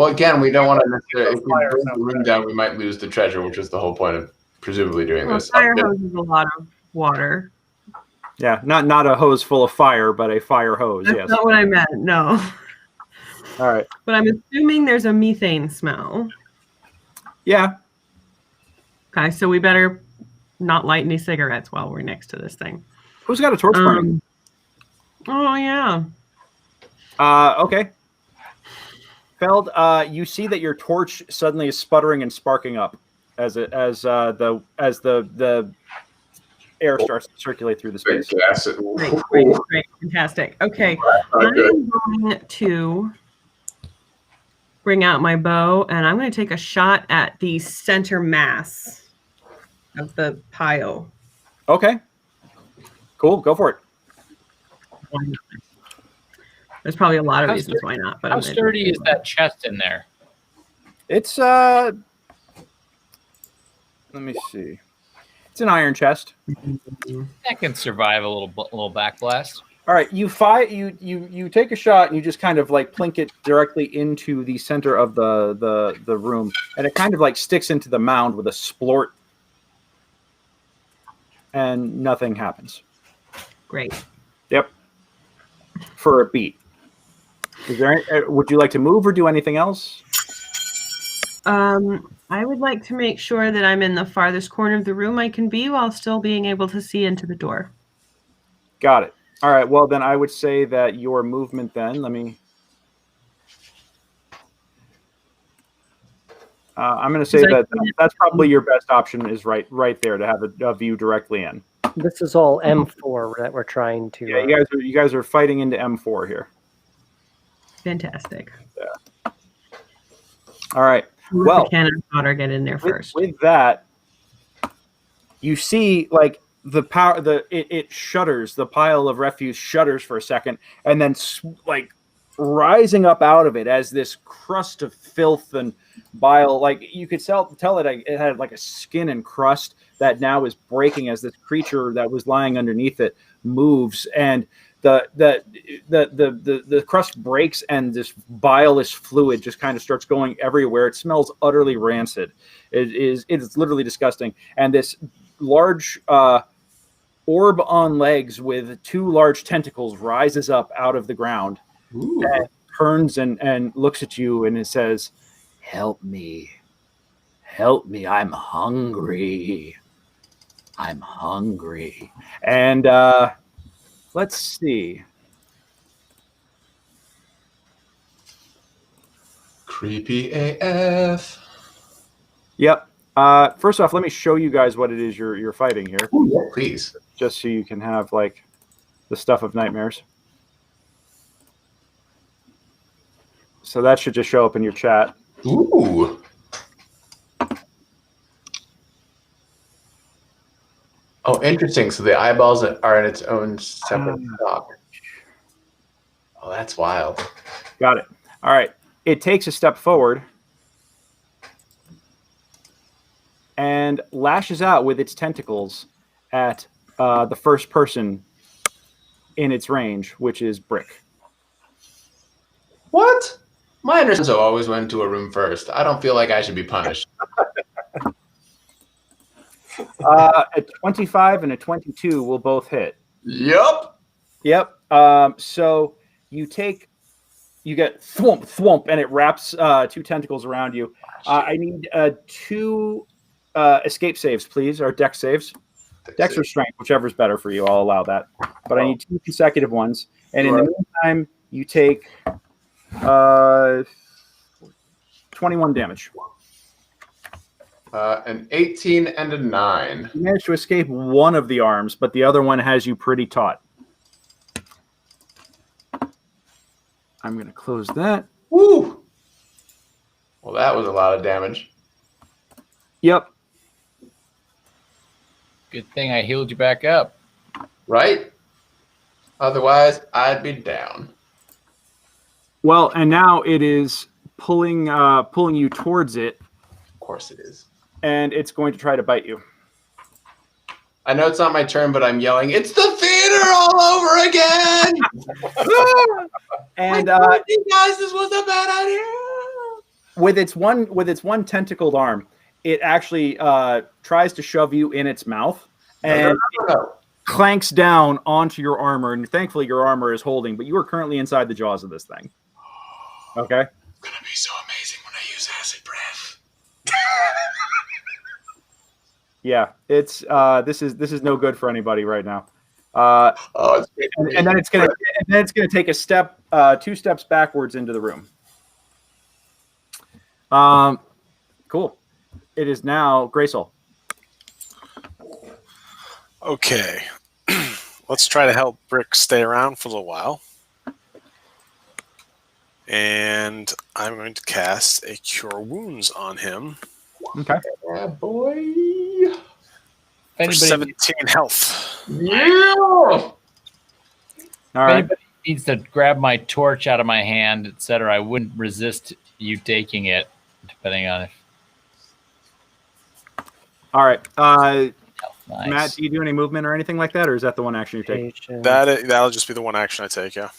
again, we don't want to necessarily. If we burn the room down, we might lose the treasure, which is the whole point of presumably doing this. Fire hose is a lot of water. Yeah, not a hose full of fire, but a fire hose. That's yes. not what I meant. No. All right. But I'm assuming there's a methane smell. Yeah. Okay, so we better not light any cigarettes while we're next to this thing. Who's got a torch burning? Oh yeah. Okay. Feld, you see that your torch suddenly is sputtering and sparking up as the air starts to circulate through the space. Great, fantastic. Okay, I'm going to bring out my bow, and I'm going to take a shot at the center mass of the pile. Okay. Cool. Go for it. There's probably a lot of reasons why not. But how sturdy is that chest in there? It's let me see. It's an iron chest. That can survive a little backblast. All right, you take a shot and you just kind of like plink it directly into the center of the room, and it kind of like sticks into the mound with a splort, and nothing happens. Great. Yep. For a beat. Is there would you like to move or do anything else? I would like to make sure that I'm in the farthest corner of the room I can be while still being able to see into the door. Got it. All right. Well, then I would say that your movement then, I'm going to say that's probably your best option is right there to have a view directly in. This is all M4 that we're trying to. Yeah, you guys are fighting into M4 here. Fantastic. Yeah. All right. Well, the cannon fodder get in there first. With that, you see like the power. It shudders. The pile of refuse shudders for a second, and then like rising up out of it as this crust of filth and bile. Like you could tell it had like a skin and crust that now is breaking as this creature that was lying underneath it moves, and the crust breaks, and this bilious fluid just kind of starts going everywhere. It smells utterly rancid. It is literally disgusting. And this large orb on legs with two large tentacles rises up out of the ground. Ooh. And turns and looks at you, and it says, help me, I'm hungry. And let's see. Creepy AF. Yep. First off, let me show you guys what it is you're fighting here. Ooh, yeah, please. Just so you can have like the stuff of nightmares. So that should just show up in your chat. Ooh. Oh, interesting. So the eyeballs are in its own separate stock. Oh, that's wild. Got it. All right. It takes a step forward and lashes out with its tentacles at the first person in its range, which is Brick. What? My understanding always went to a room first. I don't feel like I should be punished. A 25 and a 22 will both hit. Yep. So you get thwomp, thwomp, and it wraps 2 tentacles around you. I need 2 escape saves, please, or dex saves. Dex or strength, whichever's better for you. I'll allow that. But I need 2 consecutive ones. And in the meantime, you take 21 damage. An 18 and a 9. You managed to escape one of the arms, but the other one has you pretty taut. I'm going to close that. Woo! Well, that was a lot of damage. Yep. Good thing I healed you back up. Right? Otherwise, I'd be down. Well, and now it is pulling you towards it. Of course it is. And it's going to try to bite you. I know it's not my turn, but I'm yelling, "It's the theater all over again!" And I told you guys this was a bad idea. With its one tentacled arm, it actually tries to shove you in its mouth and it clanks down onto your armor. And thankfully, your armor is holding, but you are currently inside the jaws of this thing. Okay. It's gonna be so amazing when I use acid breath. Yeah, it's this is no good for anybody right now. And then it's gonna take a step, 2 steps backwards into the room. Cool. It is now Greysoul. Okay, let's try to help Brick stay around for a little while. And I'm going to cast a Cure Wounds on him. Okay. Yeah, boy. For 17 health. Yeah. All right. Anybody needs to grab my torch out of my hand, etc., I wouldn't resist you taking it, depending on if. All right. Nice. Matt, do you do any movement or anything like that, or is that the one action you take? That'll just be the one action I take. Yeah.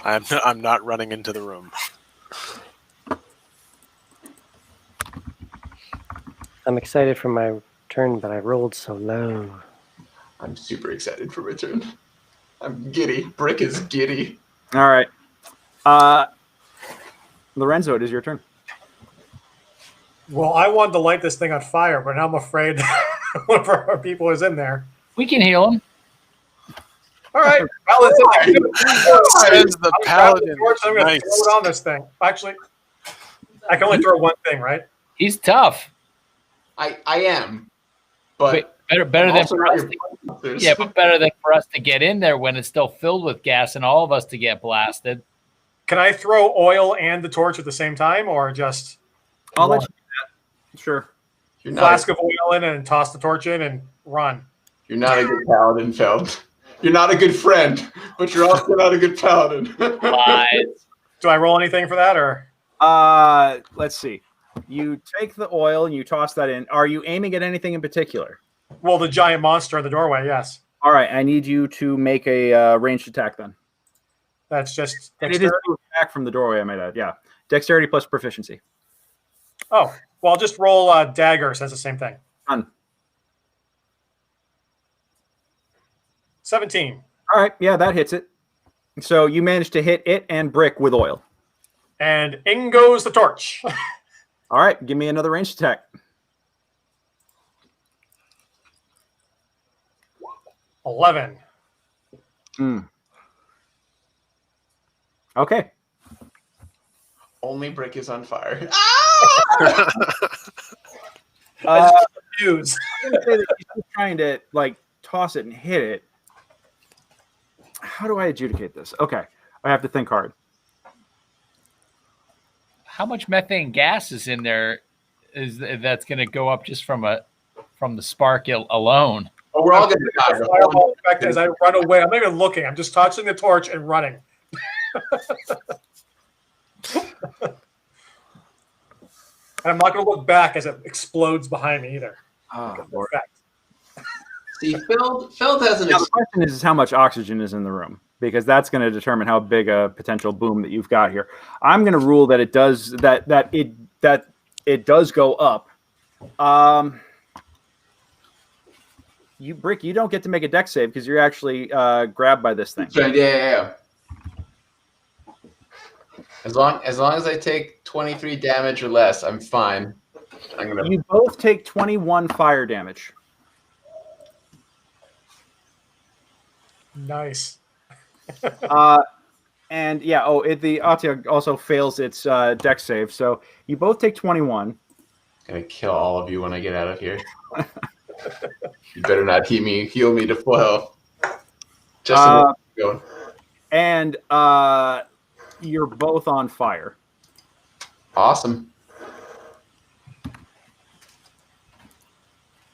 I'm not running into the room. I'm excited for my turn, but I rolled so low. I'm super excited for my turn. I'm giddy. Brick is giddy. All right. Lorenzo, it is your turn. Well, I wanted to light this thing on fire, but now I'm afraid one of our people is in there. We can heal him. All right. Well, let's Says the paladin. I'm going to Nice. throw it on this thing. Actually, I can only throw one thing, right? He's tough. I am. But better than also for not us. your Yeah, but better than for us to get in there when it's still filled with gas and all of us to get blasted. Can I throw oil and the torch at the same time, or just I'll let you do that. Sure. You're flask of oil in and toss the torch in and run? You're not a good paladin, Feld. You're not a good friend, but you're also not a good paladin. Lies. Do I roll anything for that, or? Let's see. You take the oil and you toss that in. Are you aiming at anything in particular? Well, the giant monster in the doorway, yes. All right. I need you to make a ranged attack then. That's just And it is an attack from the doorway, I might add. Yeah. Dexterity plus proficiency. Oh, well, I'll just roll daggers. That's the same thing. Done. 17. All right. Yeah, that hits it. So you managed to hit it and Brick with oil. And in goes the torch. All right. Give me another ranged attack. 11. Okay. Only Brick is on fire. Use. I'm gonna say that he's trying to toss it and hit it. How do I adjudicate this? Okay. I have to think hard. How much methane gas is in there? That's going to go up just from the spark alone? Oh, we're all going to die. Fireball effect as I run away. I'm not even looking. I'm just touching the torch and running. And I'm not going to look back as it explodes behind me either. Oh, Lord. See, Feld has an. Now, the question is how much oxygen is in the room. because that's going to determine how big a potential boom that you've got here. I'm going to rule that it does it does go up. Brick, you don't get to make a dex save because you're actually grabbed by this thing. Yeah. As long as I take 23 damage or less, I'm fine. You both take 21 fire damage. Nice. And yeah, the Atia also fails its dex save, so you both take 21. I'm gonna kill all of you when I get out of here. You better not heal me to full health. Just going. And you're both on fire. Awesome.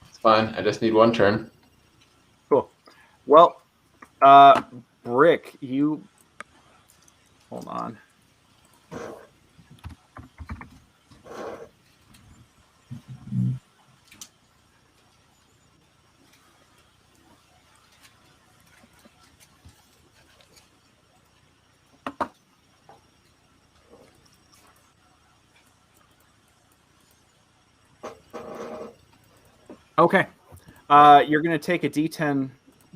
It's fine. I just need one turn. Cool. Well, Brick, you hold on. Okay. You're going to take a D10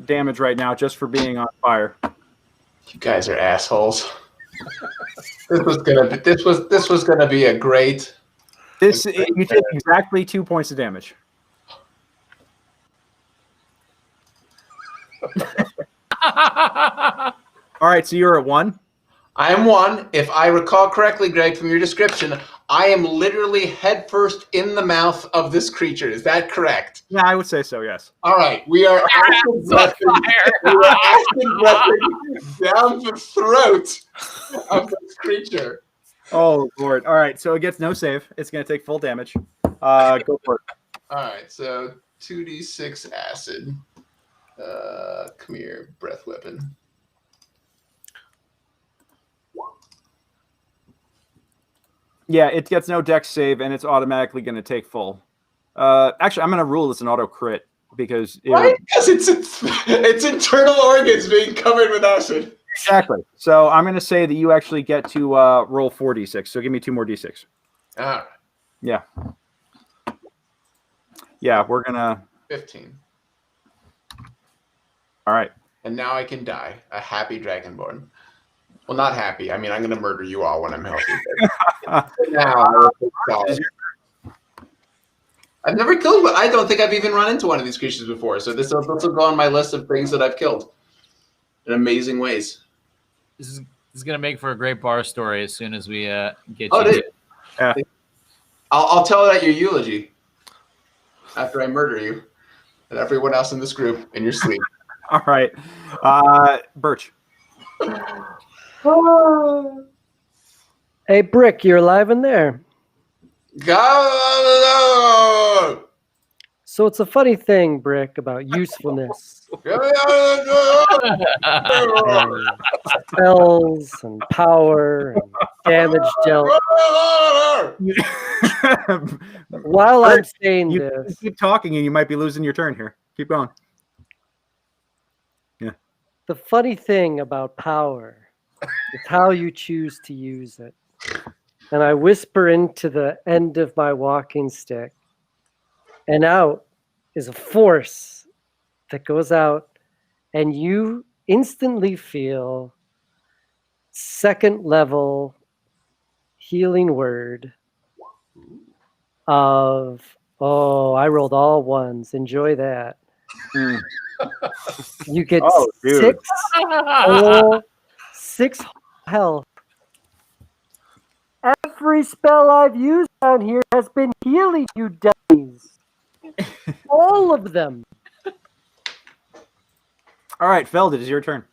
damage right now just for being on fire. You guys are assholes. This was gonna be a great. You take exactly 2 points of damage. All right, so you're at 1. I am 1. If I recall correctly, Greg, from your description, I am literally headfirst in the mouth of this creature. Is that correct? Yeah, I would say so, yes. All right. We are acid breathing down the throat of this creature. Oh, Lord. All right, so it gets no save. It's going to take full damage. Go for it. All right, so 2d6 acid. Come here, breath weapon. Yeah, it gets no dex save, and it's automatically going to take full. Actually, I'm going to rule this an auto crit because because it's internal organs being covered with acid. Exactly. So I'm going to say that you actually get to roll 4d6. So give me 2 more d6. All right. Yeah. Yeah, we're going to... 15. All right. And now I can die. A happy dragonborn. Well, not happy. I mean, I'm going to murder you all when I'm healthy. Now, I've never killed one. I don't think I've even run into one of these creatures before. So this will go on my list of things that I've killed in amazing ways. This is going to make for a great bar story as soon as we get you. Yeah. I'll tell it at your eulogy after I murder you and everyone else in this group in your sleep. All right. Birch. Hey, Brick, you're alive in there. Go! So it's a funny thing, Brick, about usefulness. Spells and power and damage dealt. While I'm saying this, keep talking and you might be losing your turn here. Keep going. Yeah. The funny thing about power is how you choose to use it. And I whisper into the end of my walking stick, and out is a force that goes out, and you instantly feel 2nd level healing word of, I rolled all 1s. Enjoy that. You get 6 health. Every spell I've used down here has been healing you dummies. All of them. All right, Feld, it is your turn.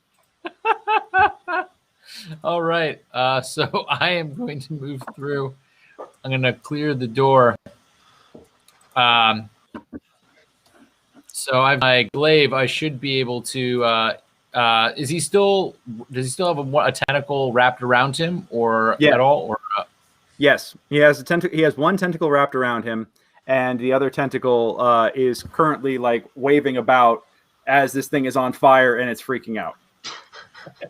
All right. So I am going to move through. I'm going to clear the door. So I've my glaive. I should be able to. Does he still have a tentacle wrapped around him, or at all? Or yes, he has He has 1 tentacle wrapped around him, and the other tentacle is currently like waving about as this thing is on fire and it's freaking out.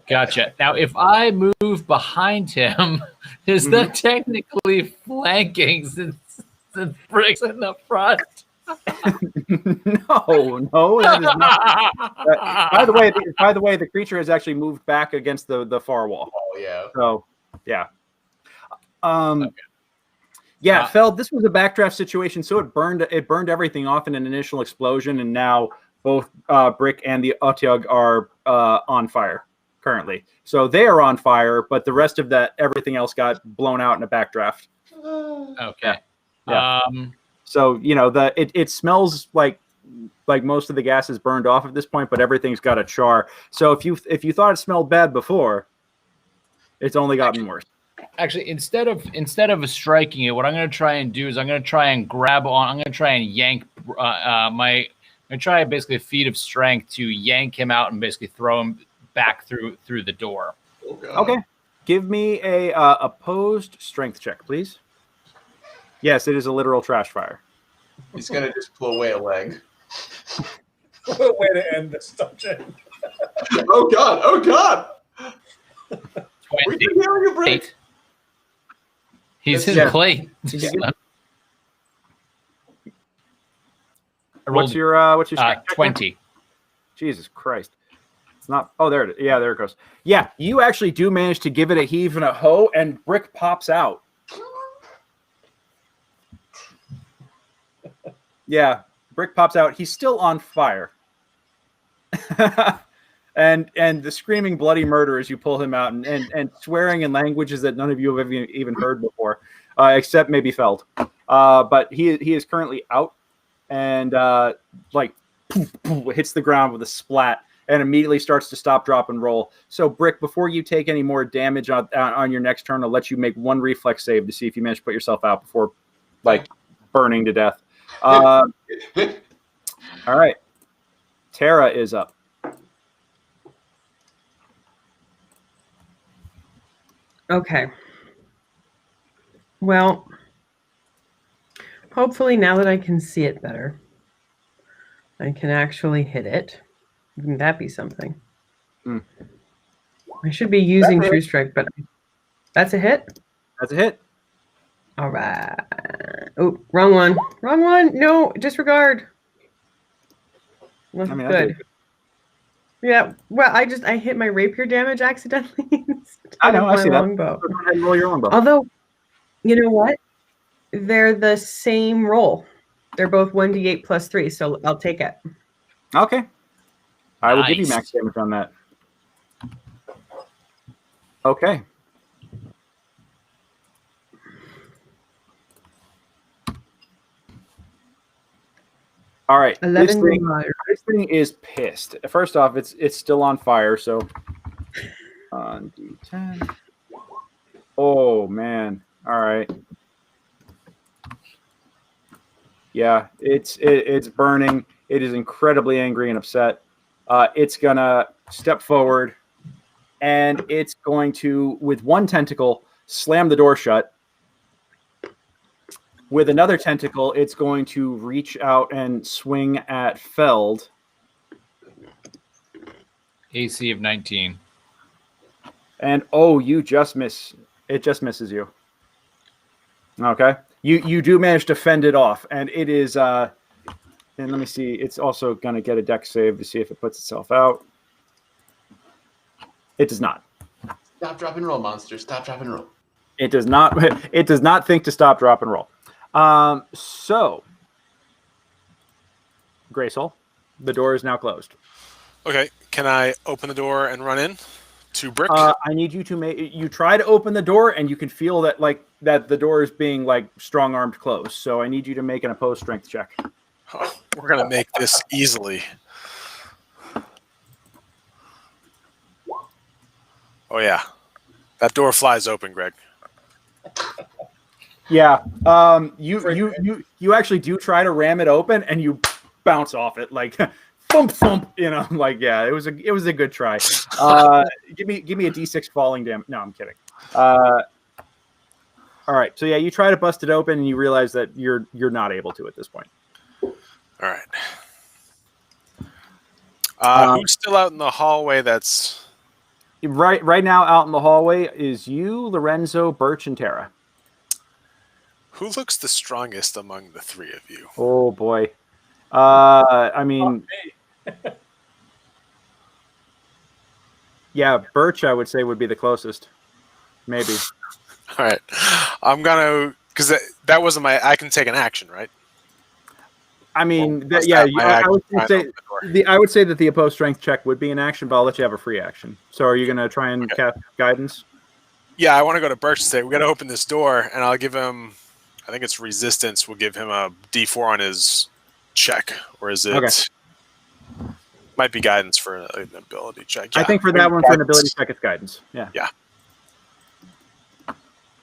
Gotcha. Now, if I move behind him, is that technically flanking since Brick's in the front? No, that is not. By the way, the creature has actually moved back against the far wall. Oh yeah. So, yeah. Okay. Yeah, Feld, this was a backdraft situation, so it burned everything off in an initial explosion, and now both Brick and the Otyug are on fire currently. So they are on fire, but the rest of everything else got blown out in a backdraft. Okay. Yeah. So it smells like most of the gas is burned off at this point, but everything's got a char. So if you thought it smelled bad before, it's only gotten worse. Actually, instead of striking it, what I'm going to try and do is I'm going to try and grab on. I'm going to try and yank I'm going to try basically a feat of strength to yank him out and basically throw him back through the door. Okay. Give me a opposed strength check, please. Yes, it is a literal trash fire. He's gonna just pull away a leg. What a way to end this dungeon. Oh God! Oh God! 20. We can hear you, Brick. He's in plate. What's your strength check? 20. Jesus Christ. It's not. Oh, there it is. Yeah, there it goes. Yeah, you actually do manage to give it a heave and a hoe, and Brick pops out. Yeah, Brick pops out. He's still on fire. and the screaming bloody murder as you pull him out and swearing in languages that none of you have even heard before, except maybe Feld. But he is currently out and hits the ground with a splat and immediately starts to stop, drop, and roll. So, Brick, before you take any more damage on your next turn, I'll let you make one reflex save to see if you manage to put yourself out before burning to death. All right. Tara is up. Okay. Well, hopefully now that I can see it better, I can actually hit it. Wouldn't that be something? I should be using True Strike, but that's a hit? That's a hit. All right. Oh, wrong one. Wrong one. No, disregard. Wasn't good. Yeah. Well, I hit my rapier damage accidentally. I know. I see longbow. That. Go ahead and roll your longbow. Although, you know what? They're the same roll. They're both 1d8 plus 3, so I'll take it. Okay. I will give you max damage on that. Okay. All right. 11 this thing is pissed. First off, it's still on fire, so on D10. Oh man. All right. Yeah, it's burning. It is incredibly angry and upset. It's gonna step forward, and it's going to, with one tentacle, slam the door shut. With another tentacle, it's going to reach out and swing at Feld. AC of 19. And you just miss. It just misses you. Okay. You do manage to fend it off, and it is and let me see, it's also gonna get a dex save to see if it puts itself out. It does not. Stop, drop, and roll, monster. Stop, drop, and roll. It does not think to stop, drop, and roll. So Greysoul, the door is now closed. Okay, can I open the door and run in to Brick? I need you to you try to open the door, and you can feel that that the door is being strong-armed closed. So I need you to make an opposed strength check. Oh, we're gonna make this easily. Oh yeah, that door flies open, Greg. Yeah. You actually do try to ram it open, and you bounce off it thump thump. Yeah. It was a good try. Give me a D6 falling damage. No, I'm kidding. All right. So yeah, you try to bust it open, and you realize that you're not able to at this point. All right. Who's still out in the hallway? That's right now out in the hallway is you, Lorenzo, Birch, and Tara. Who looks the strongest among the three of you? Oh boy. I mean, yeah, Birch, I would say, would be the closest. Maybe. All right. I'm going to, because that wasn't I can take an action, right? I mean, Well, I would say that the opposed strength check would be an action, but I'll let you have a free action. So are you going to try and cast guidance? Yeah, I want to go to Birch and say, we got to open this door, and I'll give him, I think it's resistance, we'll give him a D4 on his check. Or is it... Okay. Might be guidance for an ability check. Yeah. I think for that one, for an ability check, it's guidance. Yeah. Yeah.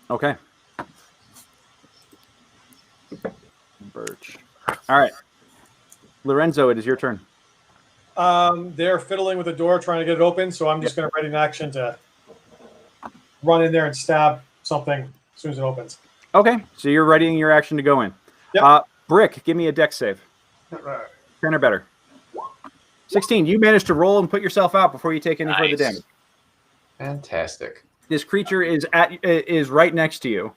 Okay. Birch. All right. Lorenzo, it is your turn. They're fiddling with the door, trying to get it open, so I'm just going to ready an action to run in there and stab something as soon as it opens. Okay. So you're readying your action to go in. Yep. Brick, give me a dex save. 10 or better. 16. You managed to roll and put yourself out before you take any further damage. Fantastic. This creature is right next to you.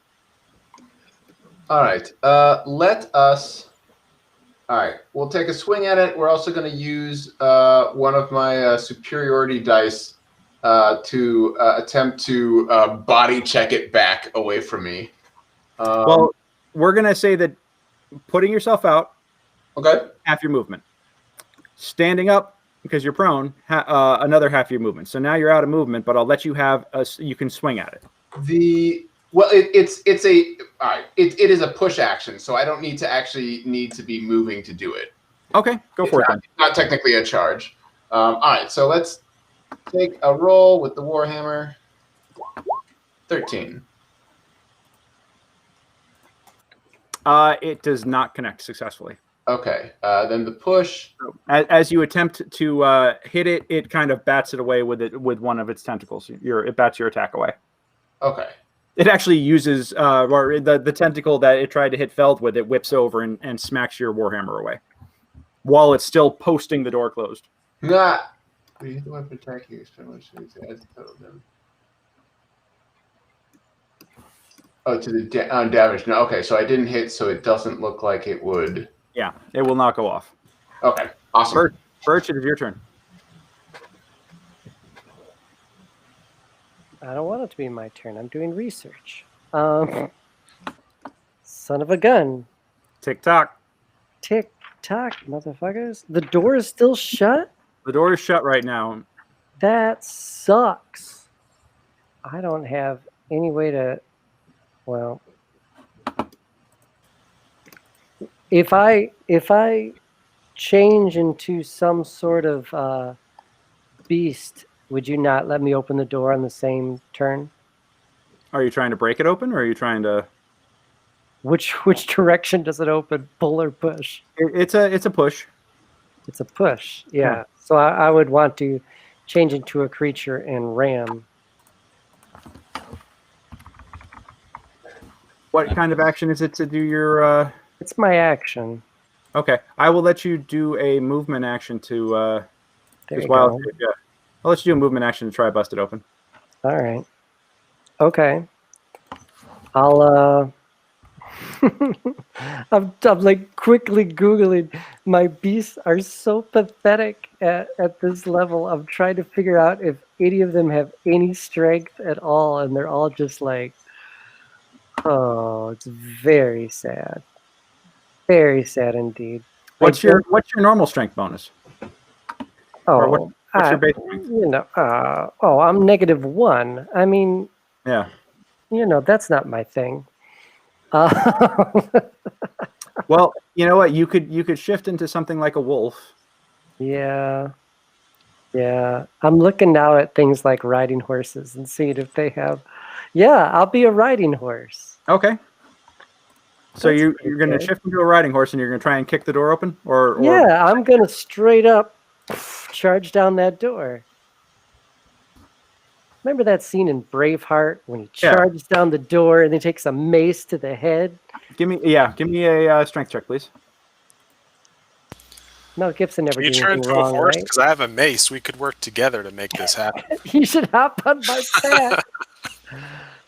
All right. Let us. All right. We'll take a swing at it. We're also going to use one of my superiority dice to attempt to body check it back away from me. Well, we're going to say that putting yourself out. Okay. Half your movement. Standing up because you're prone, another half your movement. So now you're out of movement, but I'll let you have you can swing at it. It's a all right. It is a push action, so I don't need to be moving to do it. Okay, go for it then. Not technically a charge. All right, so let's take a roll with the Warhammer. 13. It does not connect successfully. Okay, then the push. As you attempt to hit it, it kind of bats it away with one of its tentacles. It bats your attack away. Okay. It actually uses or the tentacle that it tried to hit Feld with. It whips over and smacks your Warhammer away, while it's still posting the door closed. Nah. Oh, to the damage. No, okay, so I didn't hit, so it doesn't look like it would. Yeah, it will not go off. Okay, awesome. Birch, it is your turn. I don't want it to be my turn. I'm doing research. Son of a gun. Tick-tock. Tick-tock, motherfuckers. The door is still shut? The door is shut right now. That sucks. I don't have any way to... Well... If I change into some sort of beast, would you not let me open the door on the same turn? Are you trying to break it open, or are you trying to? Which direction does it open? Pull or push? It's a push. It's a push. Yeah. So I would want to change into a creature and ram. What kind of action is it to do your? It's my action. Okay, I will let you do a movement action to. There you go. Yeah, I'll let you do a movement action to try to bust it open. All right. Okay. I'll. I'm like quickly Googling. My beasts are so pathetic at this level. I'm trying to figure out if any of them have any strength at all, and they're all just like, oh, it's very sad. Very sad indeed. What's your normal strength bonus? Oh, what's your base strength? I'm -1. I mean, yeah. That's not my thing. Well, you know what? You could shift into something like a wolf. Yeah. I'm looking now at things like riding horses and seeing if they have. Yeah, I'll be a riding horse. Okay. So you're going to shift into a riding horse and you're going to try and kick the door open, or yeah, I'm going to straight up charge down that door. Remember that scene in Braveheart when he charges down the door and then takes a mace to the head? Give me a strength check, please. Mel Gibson never You did turn anything into a wrong, horse right? because I have a mace. We could work together to make this happen. You should hop on my back.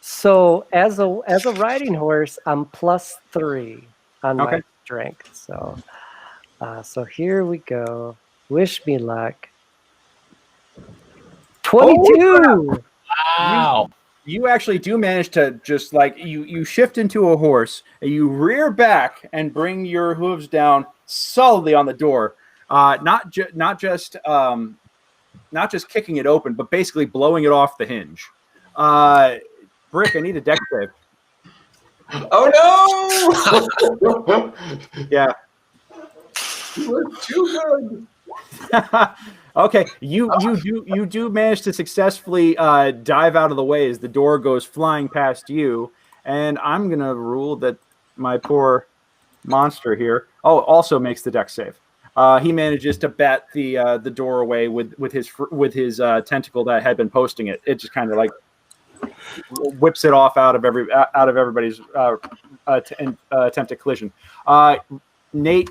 So as a riding horse, I'm +3 on my strength. So so here we go. Wish me luck. 22. Wow. You actually do manage to just like you shift into a horse and you rear back and bring your hooves down solidly on the door. Not just kicking it open, but basically blowing it off the hinge. Brick, I need a dex save. Oh no! Yeah. You were too good. Okay, you do manage to successfully dive out of the way as the door goes flying past you, and I'm gonna rule that my poor monster here also makes the dex save. He manages to bat the door away with his tentacle that had been posting it. It just kind of like whips it off out of everybody's attempted collision. Nate,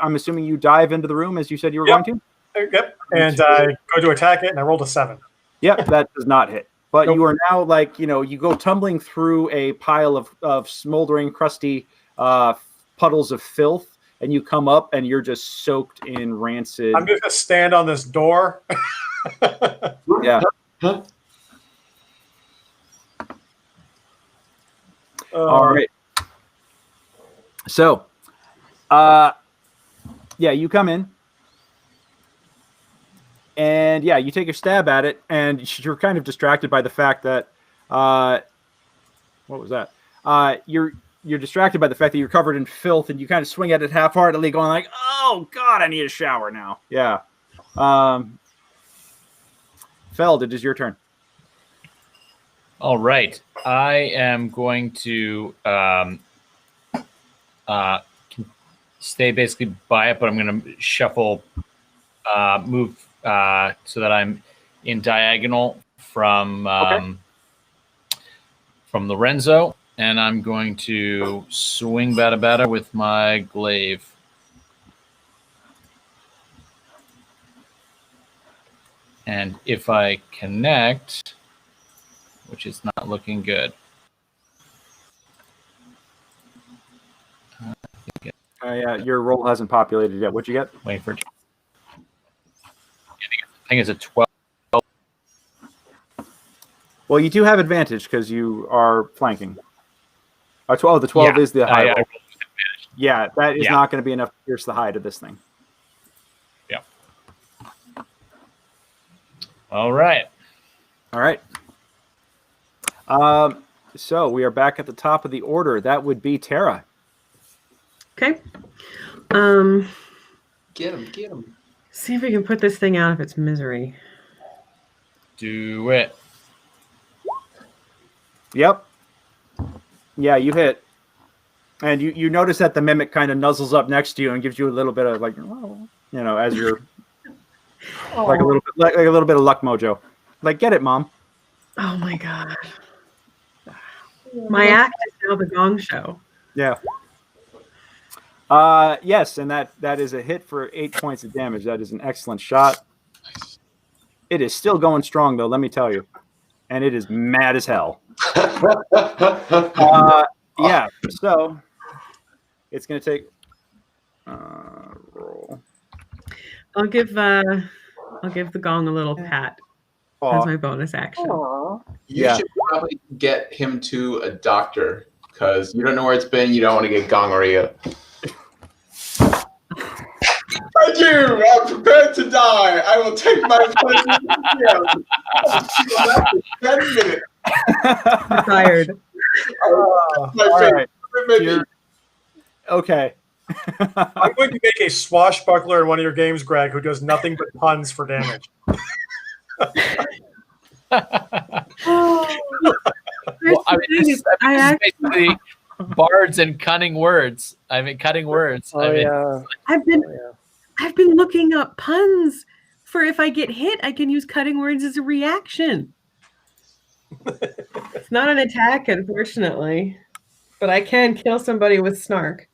I'm assuming you dive into the room as you said you were going to. Yep. And I go to attack it, and I rolled a 7. Yep, that does not hit. But you are now you go tumbling through a pile of smoldering, crusty puddles of filth, and you come up, and you're just soaked in rancid. I'm just going to stand on this door. Yeah. All right. So, you come in. And you take a stab at it, and you're kind of distracted by the fact that, what was that? You're distracted by the fact that you're covered in filth, and you kind of swing at it half-heartedly, going like, "Oh God, I need a shower now." Yeah. Feld, it is your turn. All right, I am going to stay basically by it, but I'm going to shuffle, move. So that I'm in diagonal from Lorenzo, and I'm going to swing bada with my glaive. And if I connect, which is not looking good. Your roll hasn't populated yet. What'd you get? Wait for it. I think it's a 12. Well, you do have advantage because you are flanking. 12. The 12 is the high roll. Yeah, that is not going to be enough to pierce the hide of this thing. Yeah. All right. So we are back at the top of the order. That would be Tara. Okay. Get him. See if we can put this thing out of its misery. Do it. Yep. Yeah, you hit. And you notice that the mimic kind of nuzzles up next to you and gives you a little bit of as you're like a little bit of luck mojo. Like, get it, Mom. Oh my God. My act is now the Gong Show. Yeah. Yes, and that is a hit for 8 points of damage. That is an excellent shot. It is still going strong, though, let me tell you. And it is mad as hell. So it's going to take roll. I'll give the gong a little pat as my bonus action. You should probably get him to a doctor because you don't know where it's been. You don't want to get gongoria. Thank you. I'm prepared to die. I will take my place. In 10 minutes. I'm tired. All right. Okay. I'm going to make a swashbuckler in one of your games, Greg, who does nothing but puns for damage. Well, this is basically bards and cunning words. Cutting words. I've been looking up puns for if I get hit, I can use cutting words as a reaction. It's not an attack, unfortunately, but I can kill somebody with snark.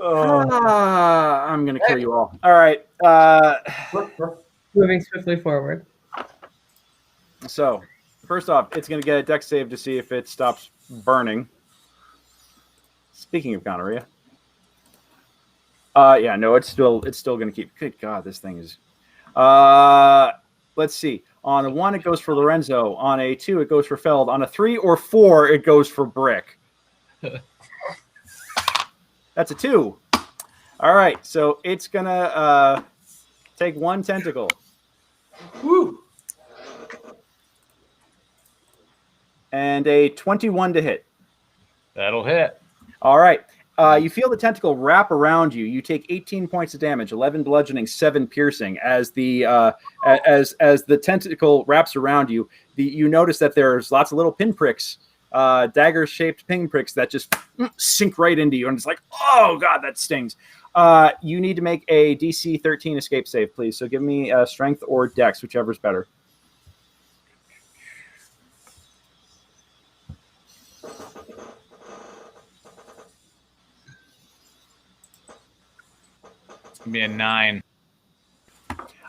I'm going to kill you all. All right. Moving swiftly forward. So, first off, it's going to get a dex save to see if it stops burning. Speaking of gonorrhea. Yeah, no, it's still going to keep. Good God, this thing is. Let's see. On a 1, it goes for Lorenzo. On a 2, it goes for Feld. On a 3 or 4, it goes for Brick. That's a 2. All right, so it's gonna take 1 tentacle. Woo! And a 21 to hit. That'll hit. All right. You feel the tentacle wrap around you. You take 18 points of damage, 11 bludgeoning, 7 piercing. As the as the tentacle wraps around you, you notice that there's lots of little pinpricks, dagger-shaped pinpricks that just sink right into you, and it's like, oh God, that stings. You need to make a DC 13 escape save, please. So give me strength or dex, whichever's better. Be a 9.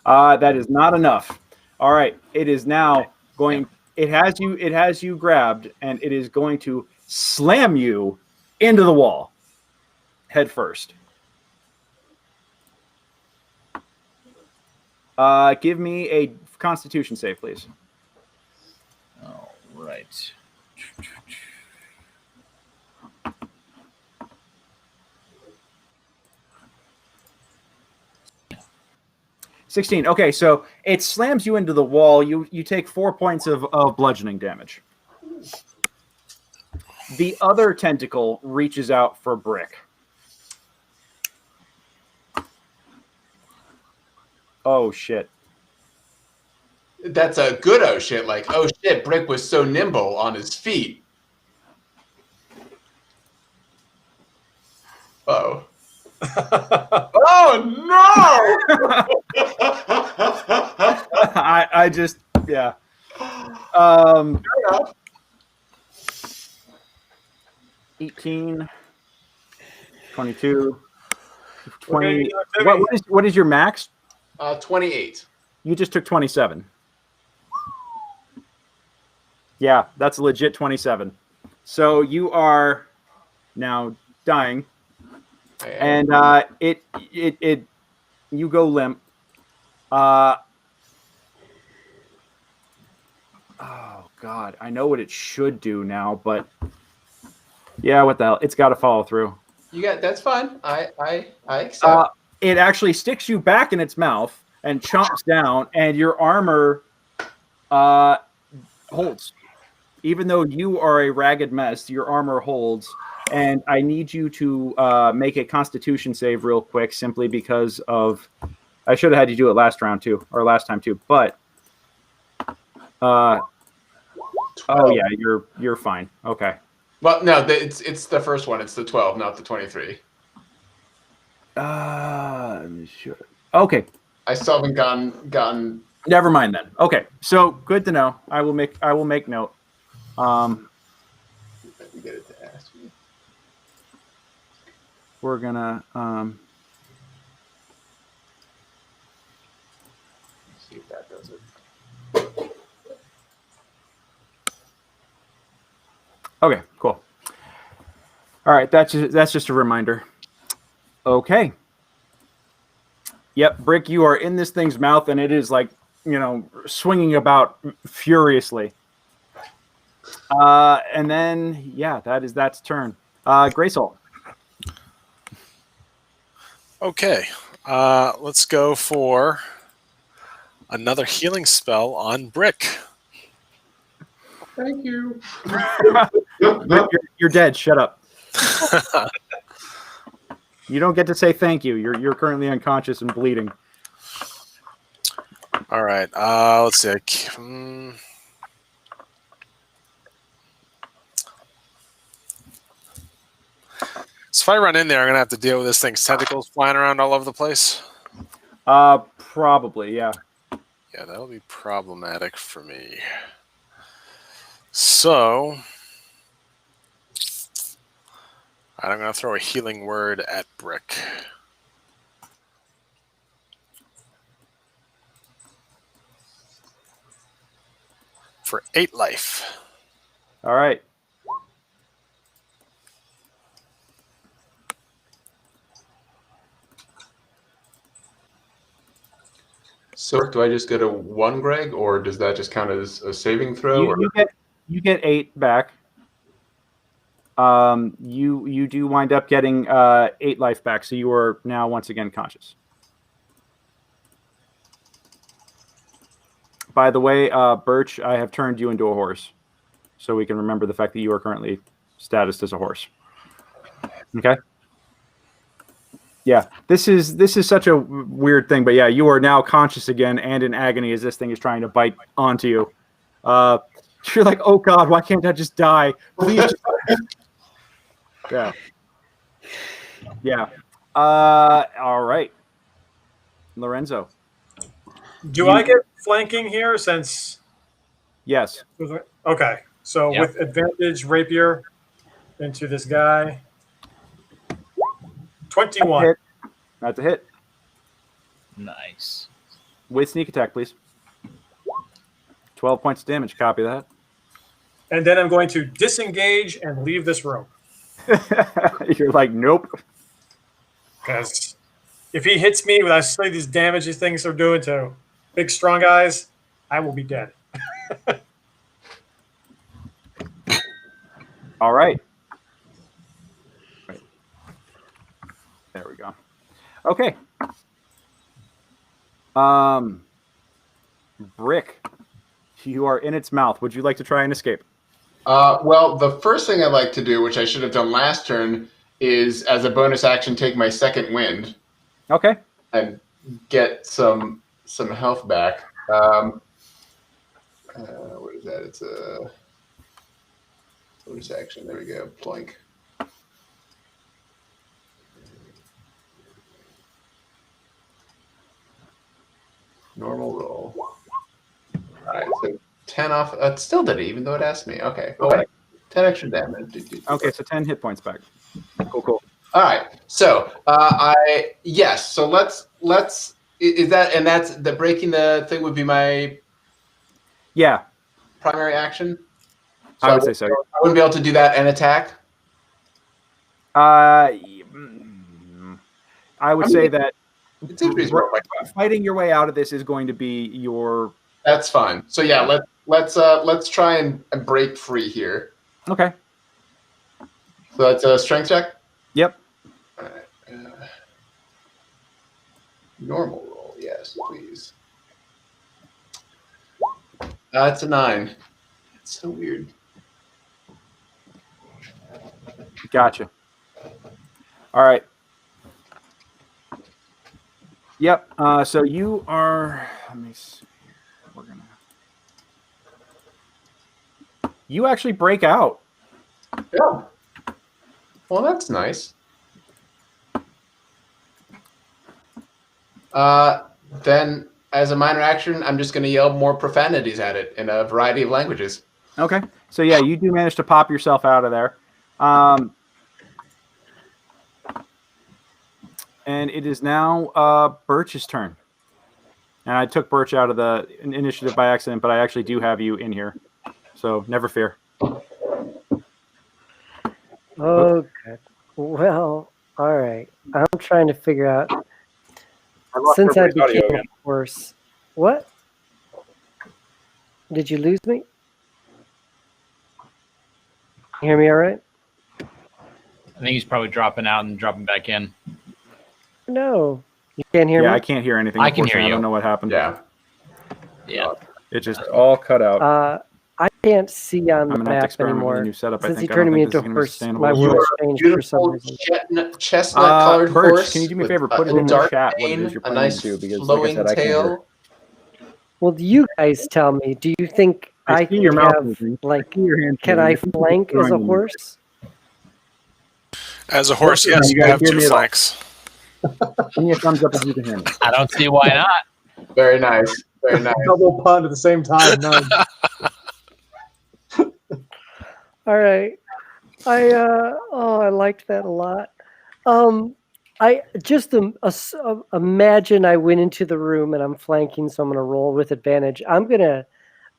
That is not enough. All right, it is now going. It has you grabbed, and it is going to slam you into the wall, head first. Give me a Constitution save, please. All right. 16. Okay, so it slams you into the wall. You take 4 points of bludgeoning damage. The other tentacle reaches out for Brick. Oh, shit. That's a good oh shit. Like, oh shit, Brick was so nimble on his feet. Uh-oh. Oh no! I just, yeah. 18, 22, 20. What is your max? 28. You just took 27. Yeah, that's a legit 27. So you are now dying. And you go limp. Oh God, I know what it should do now, but yeah, what the hell? It's got to follow through. That's fine. I accept. It actually sticks you back in its mouth and chomps down, and your armor holds. Even though you are a ragged mess, your armor holds. And I need you to make a Constitution save real quick, simply because of. I should have had you do it last round too, or last time too. But oh yeah, you're fine. Okay. Well, no, it's the first one. It's the 12, not the 23. Sure. Okay. I still haven't gotten. Never mind then. Okay, so good to know. I will make note. Let me get it to ask you. We're gonna see if that does it. Okay, cool. All right, that's just a reminder. Okay. Yep, Brick, you are in this thing's mouth, and it is like, swinging about furiously. And then, yeah, that's turn. Greysoul. Okay, let's go for another healing spell on Brick. Thank you. You're dead. Shut up. You don't get to say thank you. You're currently unconscious and bleeding. All right. Let's see. So if I run in there, I'm gonna have to deal with this thing's tentacles flying around all over the place. Probably, yeah. Yeah, that'll be problematic for me. So I'm going to throw a healing word at Brick. For 8 life. All right. So do I just get a 1, Greg, or does that just count as a saving throw? You get 8 back. You do wind up getting 8 life back, so you are now once again conscious. By the way, Birch, I have turned you into a horse, so we can remember the fact that you are currently statused as a horse. Okay. Yeah, this is such a weird thing, but yeah, you are now conscious again and in agony as this thing is trying to bite onto you. You're like, oh God, why can't I just die? Please. Yeah. Yeah. All right. Lorenzo. Do I get flanking here since? Yes. Okay. So with advantage, rapier into this guy. 21. That's a hit. Nice. With sneak attack, please. 12 points of damage. Copy that. And then I'm going to disengage and leave this room. You're like, nope. Because if he hits me with I see these damage these things are doing to big strong guys, I will be dead. All right. There we go. Okay. Brick, you are in its mouth. Would you like to try and escape? Well, the first thing I'd like to do, which I should have done last turn, is as a bonus action take my second wind. Okay. And get some health back. What is that? It's a bonus action. There we go. Ploink. Normal roll. All right, so 10 off. Still did it, even though it asked me. Okay. Okay. 10 extra damage. Okay, so 10 hit points back. Cool. All right. So So let's. Is that and that's the breaking the thing would be my. Yeah. Primary action. So I would say so. I wouldn't be able to do that and attack. I would say that fighting your way out of this is going to be your. That's fine. So yeah, let's try and break free here. Okay. So that's a strength check. Yep. All right. Normal roll, yes, please. That's a 9. It's so weird. Gotcha. All right. Yep. So you are. Let me see. We're gonna. You actually break out. Yeah. Well, that's nice. Then, as a minor action, I'm just going to yell more profanities at it in a variety of languages. Okay. So yeah, you do manage to pop yourself out of there. And it is now Birch's turn. And I took Birch out of the initiative by accident, but I actually do have you in here. So never fear. Okay. Well, all right. I'm trying to figure out. Since I became a horse. What? Did you lose me? You hear me all right? I think he's probably dropping out and dropping back in. No. You can't hear me? Yeah, I can't hear anything. I can hear you. I don't know what happened. Yeah. It just all cut out. I can't see on the I'm gonna have to map experiment with a anymore. new setup. Since I he think turned me I don't into a think this is horse, gonna be my sustainable. world changed for some reason. Chestnut-colored Birch, horse. can you do me a with favor? Put it a in the dark chat what it mane, is you're a planning nice to do, because like I flowing said, I can't hear. tail. Well, you guys tell me. Do you think I see your can mouth have, moving. like, I see your hand can moving. I I think flank you're as a throwing me. horse? As a horse, You yes, you guys have hear 2 me at all? flanks. Give me a thumbs up if you can hear me. I don't see why not. Very nice. Very nice. Double pun at the same time. Nice. All right. I liked that a lot. I just imagine I went into the room and I'm flanking, so I'm going to roll with advantage. I'm going to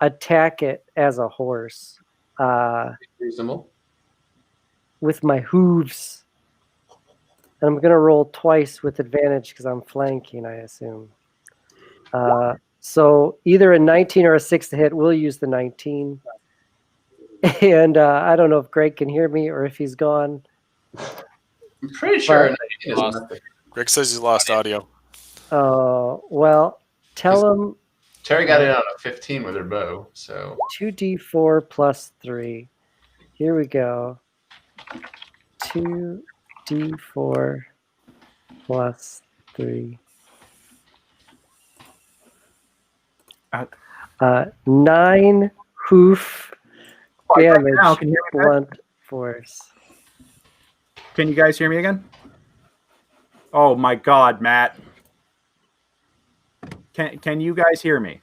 attack it as a horse. Reasonable. With my hooves. And I'm going to roll twice with advantage because I'm flanking, I assume. So either a 19 or a 6 to hit. We'll use the 19. And I don't know if Greg can hear me or if he's gone. I'm pretty sure. Greg says he's lost audio. Oh, well, tell him. Terry got it on a 15 with her bow, so 2d4 plus 3. Here we go. 2d4 plus 3. 9 hoof damage, now, can you hear me blunt force. Can you guys hear me again? Oh my God, Matt. Can you guys hear me?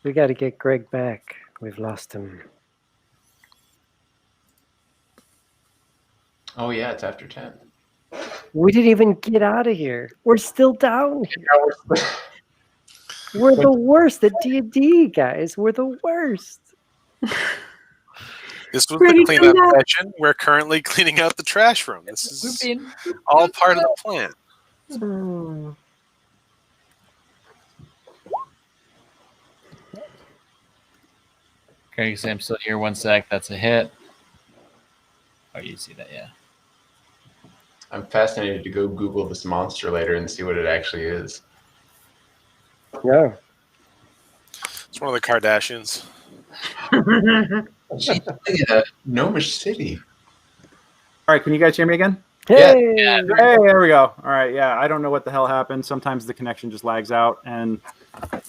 We got to get Greg back. We've lost him. oh yeah, it's after 10. We didn't even get out of here. We're still down here. We're the worst at D&D, guys. We're the worst. This was the cleanup session. We're currently cleaning out the trash room. This is all part of the plan. Okay, you say I'm still here. 1 sec. That's a hit. Oh, you see that, yeah. I'm fascinated to go Google this monster later and see what it actually is. Yeah. It's one of the Kardashians. She's living in a gnomish city. All right, can you guys hear me again? Hey. Yeah. Hey, there we go. All right, yeah, I don't know what the hell happened. Sometimes the connection just lags out and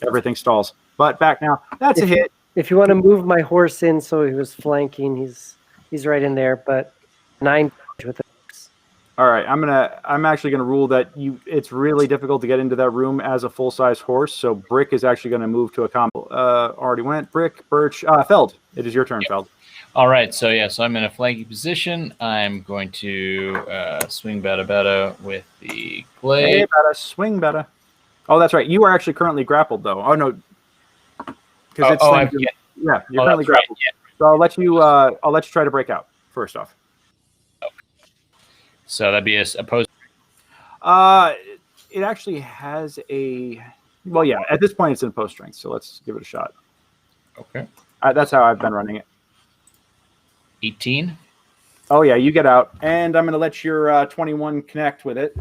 everything stalls. But back now. That's a hit. If you want to move my horse in so he was flanking, he's right in there, but 9 with it. All right, I'm actually gonna rule that it's really difficult to get into that room as a full-size horse. So Brick is actually gonna move to a combo. Already went. Brick, Birch, Feld. It is your turn, Feld. All right, so I'm in a flanking position. I'm going to swing bada with the glaive. Hey, bada, swing bada. Oh, that's right. You are actually currently grappled, though. Oh no, because you're currently grappled. Yeah. So I'll let you try to break out first off. So that'd be a opposed. It actually has a. Well, yeah. At this point, it's in post strength. So let's give it a shot. Okay. That's how I've been running it. 18. Oh yeah, you get out, and I'm gonna let your 21 connect with it.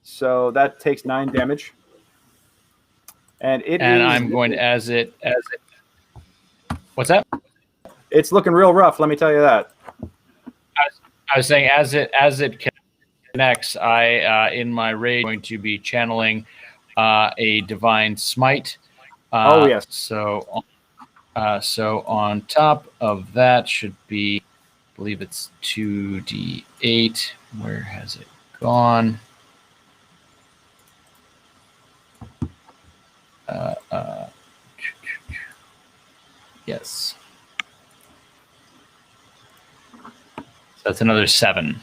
So that takes 9 damage. And I'm going to as it. What's that? It's looking real rough. Let me tell you that. I was saying as it connects, I in my rage going to be channeling a divine smite. Oh yes. So on top of that should be, I believe it's 2d8. Where has it gone? Yes. So that's another 7.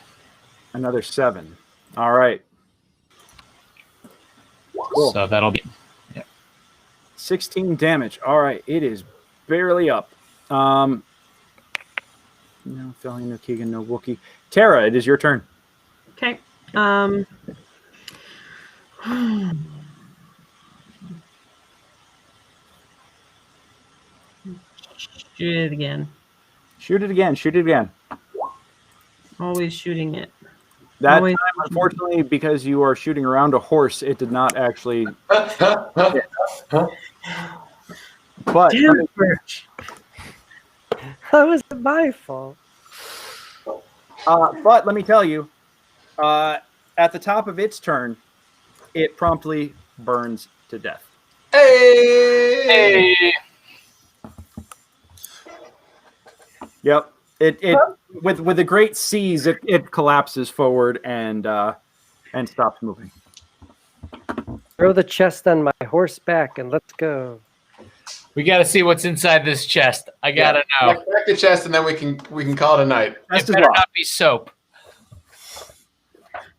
Another 7. All right. Cool. So that'll be 16 damage. All right. It is barely up. No Felly, no Keegan, no Wookie. Tara, it is your turn. Okay. Shoot it again. Shoot it again. Shoot it again. Always shooting it. That time, unfortunately, because you are shooting around a horse, it did not actually hit. But How was it my fault? but let me tell you, at the top of its turn, it promptly burns to death. Hey! Yep. It with a great seize, it collapses forward and stops moving. Throw the chest on my horse back and let's go. We got to see what's inside this chest. I gotta know. Back the chest, and then we can call it a night. It better not be soap.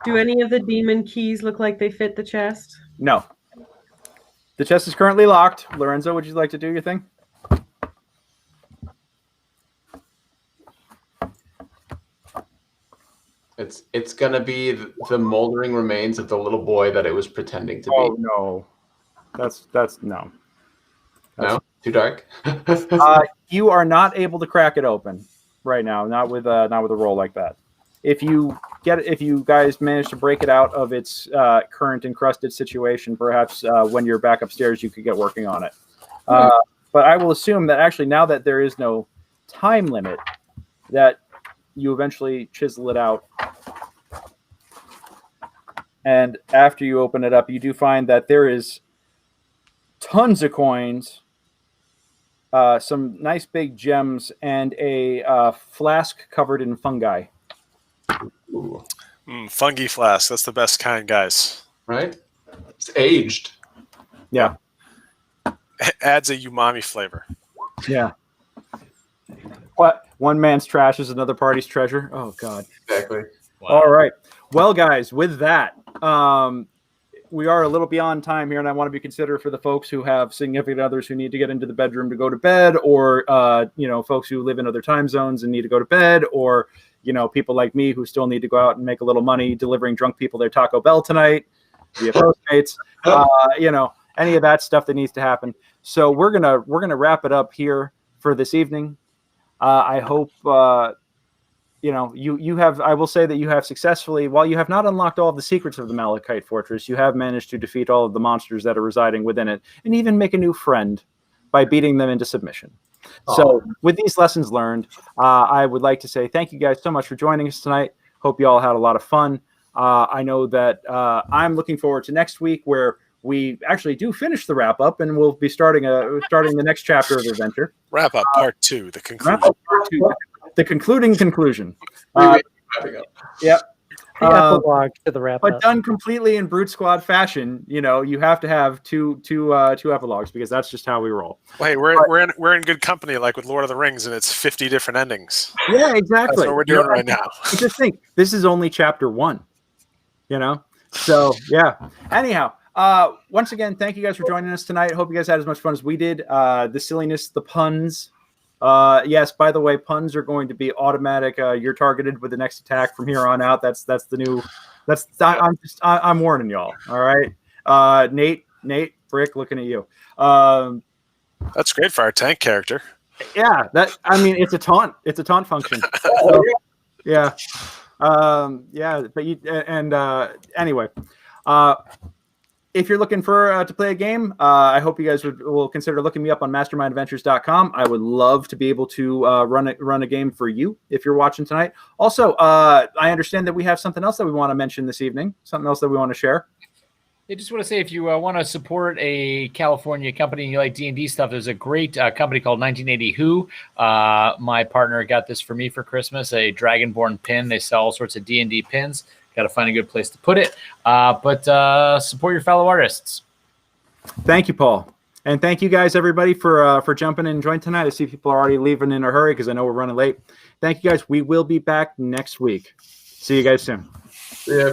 Do any of the demon keys look like they fit the chest? No. The chest is currently locked. Lorenzo, would you like to do your thing? It's gonna be the moldering remains of the little boy that it was pretending to be. Oh no, that's no. No, too dark. You are not able to crack it open right now. Not with a roll like that. If you guys manage to break it out of its current encrusted situation, perhaps when you're back upstairs, you could get working on it. But I will assume that actually now that there is no time limit, that you eventually chisel it out. And after you open it up, you do find that there is tons of coins, some nice big gems, and a flask covered in fungi. Fungi flask. That's the best kind, guys. Right? It's aged. Yeah. It adds a umami flavor. Yeah. What? One man's trash is another party's treasure. Oh, God. Exactly. Wow. All right. Well, guys, with that, we are a little beyond time here, and I want to be considerate for the folks who have significant others who need to get into the bedroom to go to bed, or folks who live in other time zones and need to go to bed, or people like me who still need to go out and make a little money delivering drunk people their Taco Bell tonight via Postmates. Any of that stuff that needs to happen. So we're gonna wrap it up here for this evening. I hope you have. I will say that you have successfully, while you have not unlocked all of the secrets of the Malachite Fortress, you have managed to defeat all of the monsters that are residing within it, and even make a new friend by beating them into submission. So with these lessons learned, I would like to say thank you guys so much for joining us tonight. Hope you all had a lot of fun. I know that I'm looking forward to next week, where we actually do finish the wrap up, and we'll be starting the next chapter of the adventure. Wrap up part 2, the conclusion. The concluding conclusion. Yep. Epilogue to the wrap but up. done completely in Brute Squad fashion. You have to have two epilogues, because that's just how we roll. Wait, we're in good company, like with Lord of the Rings, and it's 50 different endings. Yeah, exactly. That's what we're doing right now. Just think, this is only chapter 1. So yeah. Anyhow, once again, thank you guys for joining us tonight. Hope you guys had as much fun as we did. The silliness, the puns. Yes, by the way, puns are going to be automatic. You're targeted with the next attack from here on out. That's the new. I'm warning y'all. All right. Nate, Brick, looking at you. That's great for our tank character. Yeah, it's a taunt. It's a taunt function. Yeah. But anyway. If you're looking for to play a game, I hope you guys will consider looking me up on mastermindadventures.com. I would love to be able to run a game for you if you're watching tonight. Also, I understand that we have something else that we want to mention this evening, something else that we want to share. I just want to say, if you want to support a California company and you like D&D stuff, there's a great company called 1980 Who. My partner got this for me for Christmas, a Dragonborn pin. They sell all sorts of D&D pins. Got to find a good place to put it. But support your fellow artists. Thank you, Paul. And thank you guys, everybody, for jumping in and joining tonight. I see people are already leaving in a hurry because I know we're running late. Thank you, guys. We will be back next week. See you guys soon. Yeah.